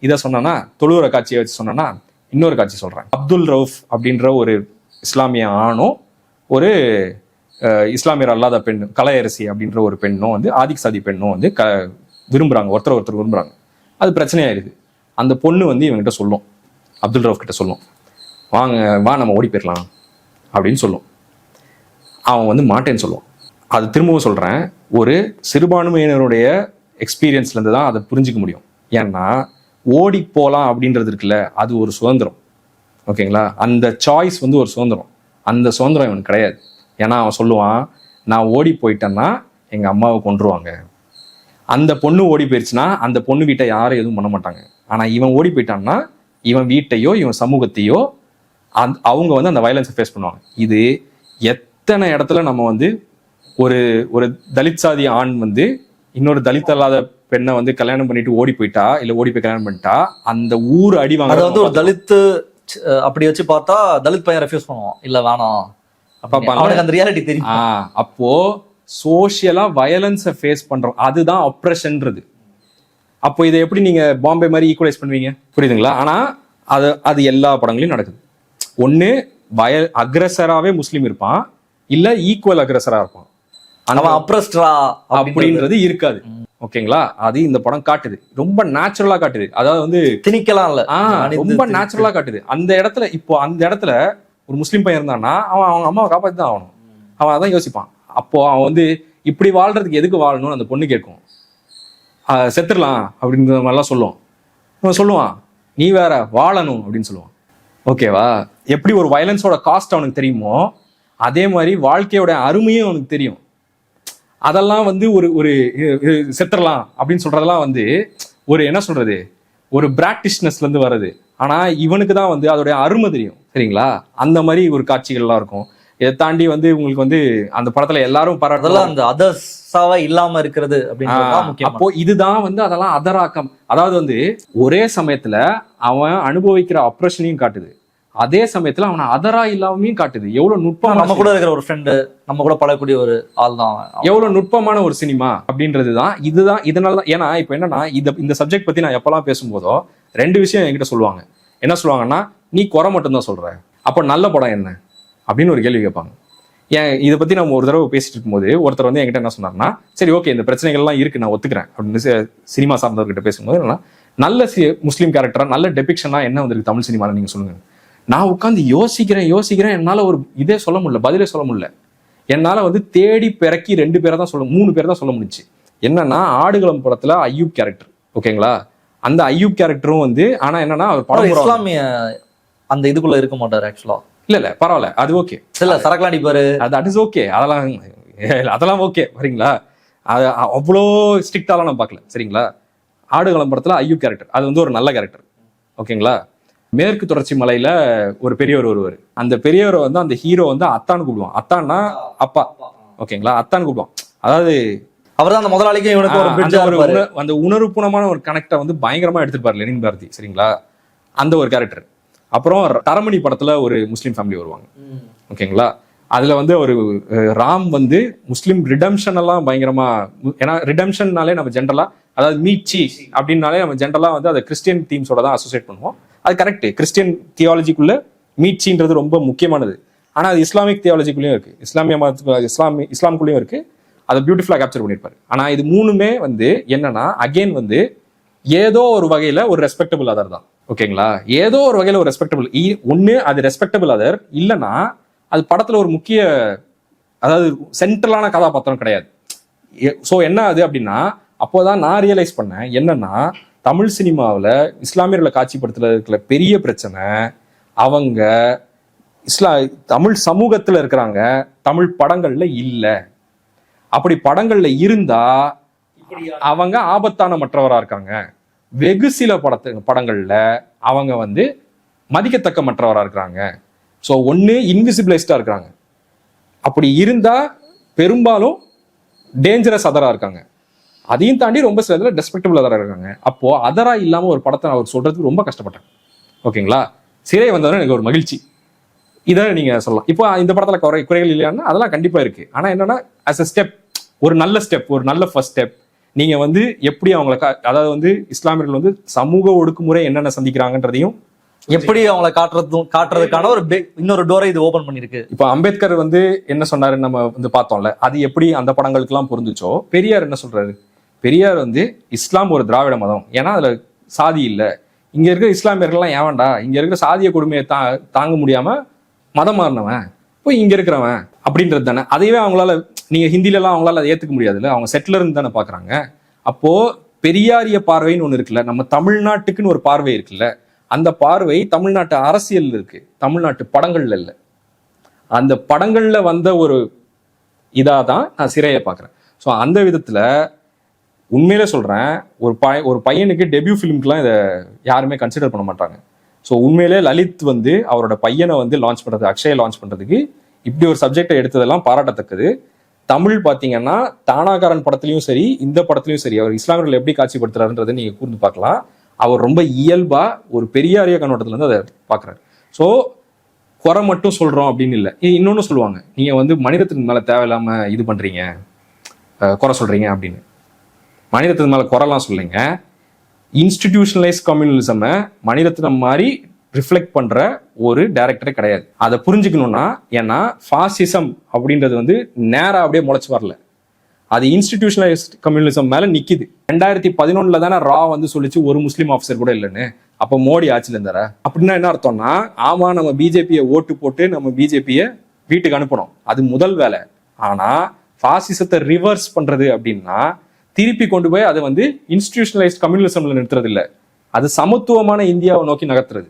இதை சொன்னா தொழுவுற காட்சியை வச்சு சொன்னா இன்னொரு காட்சி சொல்றேன். அப்துல் ரவுஃப் அப்படின்ற ஒரு இஸ்லாமிய ஆணும் ஒரு இஸ்லாமியர் அல்லாத பெண்ணும், கலையரசி அப்படின்ற ஒரு பெண்ணும் வந்து ஆதிக் சாதி பெண்ணும் வந்து விரும்புறாங்க, ஒருத்தர் விரும்புறாங்க. அது பிரச்சனையாயிருது. அந்த பொண்ணு வந்து இவங்கிட்ட சொல்லும், அப்துல் ரவுஃப் கிட்ட சொல்லும், வா நம்ம ஓடி போயிடலாம் அப்படின்னு சொல்லும். அவன் வந்து மாட்டேன்னு சொல்லுவான். அது திரும்பவும் சொல்றேன், ஒரு சிறுபான்மையினருடைய எக்ஸ்பீரியன்ஸ்ல இருந்து தான் அதை புரிஞ்சுக்க முடியும். ஏன்னா ஓடி போலாம் அப்படின்றது இருக்குல்ல, அது ஒரு சுதந்திரம். ஓகேங்களா? அந்த சாய்ஸ் வந்து ஒரு சுதந்திரம். அந்த சுதந்திரம் இவனுக்கு கிடையாது. ஏன்னா அவன் சொல்லுவான், நான் ஓடி போயிட்டேன்னா எங்க அம்மாவை கொன்றுவாங்க. அந்த பொண்ணு ஓடி போயிடுச்சுன்னா அந்த பொண்ணு வீட்டை யாரும் எதுவும் பண்ண மாட்டாங்க. ஆனா இவன் ஓடி போயிட்டான்னா இவன் வீட்டையோ இவன் சமூகத்தையோ அவங்க வந்து அந்த வயலன்ஸை ஃபேஸ் பண்ணுவாங்க. இது எத்தனை இடத்துல நம்ம வந்து ஒரு ஒரு தலித் சாதி ஆண் வந்து இன்னொரு தலித் அல்லாத பெண்ணை வந்து கல்யாணம் பண்ணிட்டு ஓடி போயிட்டா, இல்ல ஓடி போய் கல்யாணம் பண்ணிட்டா, அந்த ஊர் அடி வாங்க. அது வந்து ஒரு தலித்து அப்படி வச்சு பார்த்தா தலித் பையன் ரெஃப்யூஸ் பண்ணுவான், இல்ல வேணாம் அவனுக்கு அந்த ரியாலிட்டி தெரியும். அப்போ சோசியலா வயலன்ஸை ஃபேஸ் பண்றோம், அதுதான் ஆப்ரேஷன்ன்றது. அப்போ இதை எப்படி நீங்க பாம்பே மாதிரி ஈக்குவலைஸ் பண்ணுவீங்க? புரியுதுங்களா? ஆனா அது எல்லா படங்களையும் நடக்குது. ஒண்ணு அக்ரஸராவே முஸ்லீம் இருப்பான், இல்ல ஈக்குவல் அக்ரஸரா இருப்பான். அப்படின்றது இருக்காது. ஓகேங்களா? அது இந்த படம் காட்டுது, ரொம்ப நேச்சுரலா காட்டுது. அதாவது வந்து திணிக்கலாம் இல்ல, ரொம்ப நேச்சுரலா காட்டுது. அந்த இடத்துல இப்போ அந்த இடத்துல ஒரு முஸ்லீம் பையன் இருந்தான்னா அவன் அவங்க அம்மாவை காப்பாத்தி தான் ஆகணும். அவன் அதான் யோசிப்பான். அப்போ அவன் வந்து இப்படி வாழ்றதுக்கு எதுக்கு வாழணும்னு அந்த பொண்ணு கேட்கும். செத்துடலாம் அப்படின்ற மாதிரிலாம் சொல்லுவான். அவன் சொல்லுவான், நீ வேற வாழணும் அப்படின்னு சொல்லுவான். ஓகேவா? எப்படி ஒரு வயலன்ஸோட காஸ்ட் அவனுக்கு தெரியுமோ அதே மாதிரி வாழ்க்கையோட அருமையும் அவனுக்கு தெரியும். அதெல்லாம் வந்து ஒரு செத்துடலாம் அப்படின்னு சொல்றதெல்லாம் வந்து ஒரு என்ன சொல்றது, ஒரு பிராக்டிஸ்னஸ்ல இருந்து வர்றது. ஆனா இவனுக்கு தான் வந்து அதோடைய அருமை தெரியும். சரிங்களா? அந்த மாதிரி ஒரு காட்சிகள்லாம் இருக்கும். இதை தாண்டி வந்து உங்களுக்கு வந்து அந்த படத்துல எல்லாரும் பாராட்டுறதெல்லாம் அந்த அதர்ஸாவே இல்லாம இருக்கிறது அப்படின்னு. அப்போ இதுதான் வந்து அதெல்லாம் அதராக்கம். அதாவது வந்து ஒரே சமயத்துல அவன் அனுபவிக்கிற அப்ரஷனையும் காட்டுது, அதே சமயத்துல அவனை அதரா இல்லாமையும் காட்டுது. எவ்வளவு நுட்பமா, நம்ம கூட இருக்கிற ஒரு ஃப்ரெண்டு, நம்ம கூட பழகக்கூடிய ஒரு ஆள் தான், எவ்வளவு நுட்பமான ஒரு சினிமா அப்படின்றதுதான். இதுதான் இதனாலதான். ஏன்னா இப்ப என்னன்னா இந்த சப்ஜெக்ட் பத்தி நான் எப்பெல்லாம் பேசும்போதோ ரெண்டு விஷயம் என்கிட்ட சொல்லுவாங்க. என்ன சொல்லுவாங்கன்னா, நீ குறை மட்டும்தான் சொல்ற, அப்ப நல்ல படம் என்ன அப்படின்னு ஒரு கேள்வி கேட்பாங்க. ஏன் இதை பத்தி நம்ம ஒரு தடவை பேசிட்டு இருக்கும்போது ஒருத்தர் வந்து என்கிட்ட என்ன சொன்னார்னா, சரி ஓகே இந்த பிரச்சனைகள்லாம் இருக்கு, நான் ஒத்துக்கிறேன் அப்படின்னு சினிமா சார்ந்தவர்கிட்ட பேசும்போது என்னன்னா, நல்ல முஸ்லீம் கேரக்டரா நல்ல டெபிக்ஷனா என்ன வந்திருக்கு தமிழ் சினிமால நீங்க சொல்லுங்க. நான் உட்காந்து யோசிக்கிறேன். என்னால ஒரு இதே சொல்ல முடியல, பதிலே சொல்ல முடியல. என்னால வந்து தேடி பிறக்கி 2 பேரை தான் 3 பேர் தான் சொல்ல முடிச்சு. என்னன்னா, ஆடுகளம் படத்துல ஐயூப் கேரக்டர். ஓகேங்களா? அந்த ஐயூப் கேரக்டரும் வந்து ஆனா என்னன்னா அவர் படம் இஸ்லாமிய அந்த இதுக்குள்ள இருக்க மாட்டார் ஆக்சுவலா. இல்ல பரவாயில்ல, அது ஓகே. இல்ல சரக்குலாம் அடிப்பாரு, தட் இஸ் ஓகே. அதெல்லாம் ஓகே. வரீங்களா? அது அவ்வளோ ஸ்ட்ரிக்டாலாம் நான் பார்க்கல. சரிங்களா? ஆடுகளம் படத்துல ஐயூப் கேரக்டர் அது வந்து ஒரு நல்ல கேரக்டர். ஓகேங்களா? மேற்கு தொடர்ச்சி மலையில ஒரு பெரியவர் வருவார். அந்த பெரியவரை வந்து அந்த ஹீரோ வந்து அத்தான்னு கூப்பிடுவான். அத்தான்னா அப்பா. ஓகேங்களா? அத்தான்னு கூப்பிடுவான். அதாவது அவர் தான் அந்த முதலாளிக்கு அந்த உணர்வுபூர்வமான ஒரு கனெக்டை வந்து பயங்கரமா எடுத்துருப்பாரு லெனின் பாரதி. சரிங்களா? அந்த ஒரு கேரக்டர். அப்புறம் தரமணி படத்துல ஒரு முஸ்லீம் ஃபேமிலி வருவாங்க. ஓகேங்களா? அதுல வந்து ஒரு ராம் வந்து முஸ்லீம் ரிடம்ஷன் எல்லாம் பயங்கரமா, ஏன்னா ரிடம்ஷன்னாலே நம்ம ஜென்ரலா, அதாவது மீட்சி அப்படின்னாலே நம்ம ஜென்ரலா வந்து அதை கிறிஸ்டியன் தீம்ஸோட தான் அசோசியேட் பண்ணுவோம். அது கரெக்ட். கிறிஸ்டியன் தியாலஜிக்குள்ள மீட்சின்றது ரொம்ப முக்கியமானது. ஆனா அது இஸ்லாமிக் தியாலஜிக்குள்ளேயும் இருக்கு, இஸ்லாமிய மதத்துக்கு இஸ்லாமுக்குள்ளேயும் இருக்கு. அதை பியூட்டிஃபுல்லா கேப்சர் பண்ணியிருப்பாரு. ஆனா இது மூணுமே வந்து என்னன்னா அகைன் வந்து ஏதோ ஒரு வகையில ஒரு ரெஸ்பெக்டபிள் அதர் தான். ஓகேங்களா? ஏதோ ஒரு வகையில ஒரு ரெஸ்பெக்டபிள் ஒண்ணு, அது ரெஸ்பெக்டபிள் அதர் இல்லைன்னா அது படத்துல ஒரு முக்கிய, அதாவது சென்ட்ரலான கதாபாத்திரம் கிடையாது. ஸோ என்ன ஆகுது அப்படின்னா, அப்போதான் நான் ரியலைஸ் பண்ணேன் என்னன்னா, தமிழ் சினிமாவில் இஸ்லாமியர்களை காட்சிப்படுத்துறதுக்குள்ள பெரிய பிரச்சனை அவங்க தமிழ் சமூகத்துல இருக்கிறாங்க, தமிழ் படங்கள்ல இல்லை. அப்படி படங்கள்ல இருந்தா அவங்க ஆபத்தான மற்றவரா இருக்காங்க. வெகு சில படங்கள்ல அவங்க வந்து மதிக்கத்தக்க மற்றவரா இருக்கிறாங்க. ஸோ ஒன்னு இன்விசிபிளைஸ்டா இருக்கிறாங்க. அப்படி இருந்தா பெரும்பாலும் டேஞ்சரஸ் அதரா இருக்காங்க. அதையும் தாண்டி ரொம்ப சில இதில் ரெஸ்பெக்டபிள் அதரா இருக்காங்க. அப்போ அதரா இல்லாம ஒரு படத்தை அவர் சொல்றதுக்கு ரொம்ப கஷ்டப்பட்டேன். ஓகேங்களா? சிறை வந்ததுன்னு எனக்கு ஒரு மகிழ்ச்சி, இதை நீங்க சொல்லலாம். இப்போ இந்த படத்துல குறைகள் இல்லையான்னா அதெல்லாம் கண்டிப்பா இருக்கு. ஆனா என்னன்னா அஸ் அ ஸ்டெப், ஒரு நல்ல ஸ்டெப், ஒரு நல்ல ஃபர்ஸ்ட் ஸ்டெப். நீங்க வந்து எப்படி அவங்களை அதாவது வந்து இஸ்லாமியர்கள் வந்து சமூக ஒடுக்குமுறை என்னென்ன சந்திக்கிறாங்கன்றதையும் எப்படி அவங்களை காட்டுறதுக்கான ஒரு இன்னொரு டோரை இது ஓபன் பண்ணிருக்கு. இப்போ அம்பேத்கர் வந்து என்ன சொன்னாரு நம்ம வந்து பார்த்தோம்ல, அது எப்படி அந்த படங்களுக்கு எல்லாம் பொருந்துச்சோ, பெரியார் என்ன சொல்றாரு? பெரியார் வந்து இஸ்லாம் ஒரு திராவிட மதம், ஏன்னா அதுல சாதி இல்லை. இங்க இருக்கிற இஸ்லாமியர்கள்லாம் ஏவன்டா, இங்க இருக்கிற சாதிய கொடுமையை தாங்க முடியாம மதம் மாறினவன் போய் இங்க இருக்கிறவன் அப்படின்றது தானே. அதையவே அவங்களால, நீங்க ஹிந்தில எல்லாம் அவங்களால அதை ஏத்துக்க முடியாதுல்ல, அவங்க செட்டிலர் இருந்து தானே பாக்குறாங்க. அப்போ பெரியாரிய பார்வைன்னு ஒண்ணு இருக்குல்ல, நம்ம தமிழ்நாட்டுக்குன்னு ஒரு பார்வை இருக்குல்ல, அந்த பார்வை தமிழ்நாட்டு அரசியல் இருக்கு, தமிழ்நாட்டு படங்கள்ல இல்லை. அந்த படங்கள்ல வந்த ஒரு இதாதான் நான் சிறையை பார்க்குறேன். ஸோ அந்த விதத்துல உண்மையிலே சொல்றேன், ஒரு பையனுக்கு டெபியூ ஃபிலிம்க்குலாம் இதை யாருமே கன்சிடர் பண்ண மாட்டாங்க. ஸோ உண்மையிலே லலித் வந்து அவரோட பையனை வந்து லான்ச் பண்றது, அக்ஷயை லான்ச் பண்றதுக்கு இப்படி ஒரு சப்ஜெக்டை எடுத்ததெல்லாம் பாராட்டத்தக்கது. தமிழ் பார்த்தீங்கன்னா தானாகாரன் படத்துலையும் சரி, இந்த படத்துலையும் சரி, அவர் இஸ்லாமியர்கள் எப்படி காட்சிப்படுத்துறாருன்றதை நீங்க கூர்ந்து பார்க்கலாம். அவர் ரொம்ப இயல்பா ஒரு பெரியாரிய கண்ணோட்டத்துல இருந்து அதை பாக்குறாரு. ஸோ குறை மட்டும் சொல்றோம் அப்படின்னு இல்லை. இன்னொன்னு சொல்லுவாங்க, நீங்க வந்து மனிதத்தின் மேல தேவையில்லாம இது பண்றீங்க, குறை சொல்றீங்க அப்படின்னு. மனிதத்தின் மேல குறைலாம் சொல்லுங்க. இன்ஸ்டிடியூஷனலைஸ் கம்யூனலிசமை மனிதத்தினம் மாதிரி ரிஃப்ளெக்ட் பண்ற ஒரு டைரக்டரே கிடையாது. அதை புரிஞ்சுக்கணும்னா, ஏன்னா ஃபாசிசம் அப்படின்றது வந்து நேரா அப்படியே முளைச்சு வரல, அது இன்ஸ்டிடியூஷனலைஸ்ட் கம்யூனலிசம் மேல நிக்குது. 2011 தானே ரா வந்து சொல்லிச்சு ஒரு முஸ்லீம் ஆஃபீஸர் கூட இல்லைன்னு. அப்போ மோடி ஆட்சியில் இருந்தாரா? அப்படின்னா என்ன அர்த்தம்னா, ஆமா நம்ம பிஜேபியை ஓட்டு போட்டு நம்ம பிஜேபியை வீட்டுக்கு அனுப்பணும், அது முதல் வேலை. ஆனா ஃபாசிசத்தை ரிவர்ஸ் பண்றது அப்படின்னா திருப்பி கொண்டு போய் அதை வந்து இன்ஸ்டிடியூஷனலைஸ்ட் கம்யூனலிசம்ல நிறுத்துறது இல்லை, அது சமத்துவமான இந்தியாவை நோக்கி நகர்த்துறது.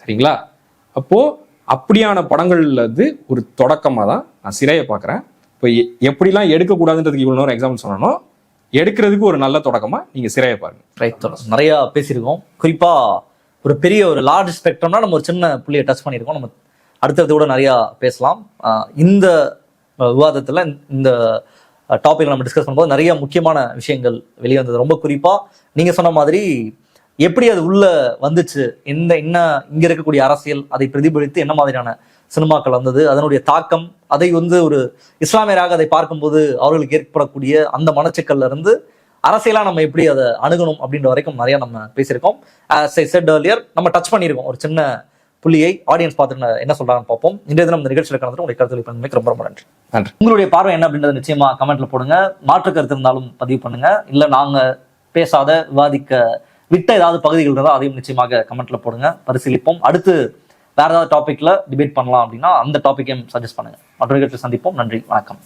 சரிங்களா? அப்போ அப்படியான படங்கள்ல இருந்து ஒரு தொடக்கமா தான் நான் சிறையை பார்க்குறேன். இப்போ எப்படிலாம் எடுக்கக்கூடாதுன்றதுக்கு இவ்வளோ நேரம் எக்ஸாம்பிள் சொன்னோம், எடுக்கிறதுக்கு ஒரு நல்ல தொடக்கமா நீங்க சிறையை பாருங்க. ரைட், நிறைய பேசியிருக்கோம். குறிப்பா ஒரு பெரிய ஒரு லார்ஜ் ஸ்பெக்ட்ரம்னா நம்ம ஒரு சின்ன புள்ளியை டச் பண்ணியிருக்கோம். நம்ம அடுத்தது கூட நிறைய பேசலாம். இந்த விவாதத்துல இந்த டாபிக் நம்ம டிஸ்கஸ் பண்ணும்போது நிறைய முக்கியமான விஷயங்கள் வெளியே வந்தது. ரொம்ப குறிப்பா நீங்க சொன்ன மாதிரி எப்படி அது உள்ள வந்துச்சு, இங்க இருக்கக்கூடிய அரசியல் அதை பிரதிபலித்து என்ன மாதிரியான சினிமாக்கள் வந்தது, அதனுடைய தாக்கம், அதை வந்து ஒரு இஸ்லாமியராக அதை பார்க்கும்போது அவர்களுக்கு ஏற்படக்கூடிய அந்த மனச்சிக்கல்ல இருந்து அரசியலா நம்ம எப்படி அதை அணுகணும் அப்படின்ற வரைக்கும் நிறைய நம்ம பேசியிருக்கோம். As I said earlier, நம்ம டச் பண்ணியிருக்கோம் ஒரு சின்ன புள்ளியை. ஆடியன்ஸ் பார்த்துட்டு என்ன சொல்றாங்கன்னு பார்ப்போம். இன்றைய தினம் இந்த நிகழ்ச்சியில் கலந்து உங்களுடைய கருத்து ரொம்ப ரொம்ப நன்றி. உங்களுடைய பார்வை என்ன அப்படின்றது நிச்சயமா கமெண்ட்ல போடுங்க. மாற்று கருத்து இருந்தாலும் பதிவு பண்ணுங்க. இல்ல நாங்க பேசாத விவாதிக்க விட்ட ஏதாவது பகுதிகள் இருந்தால் அதையும் நிச்சயமாக கமெண்ட்ல போடுங்க, பரிசீலிப்போம். அடுத்து வேற ஏதாவது டாபிக்ல டிபேட் பண்ணலாம் அப்படின்னா அந்த டாபிக்கையும் சஜஸ்ட் பண்ணுங்க. மற்றொரு நிகழ்ச்சியில் சந்திப்போம். நன்றி, வணக்கம்.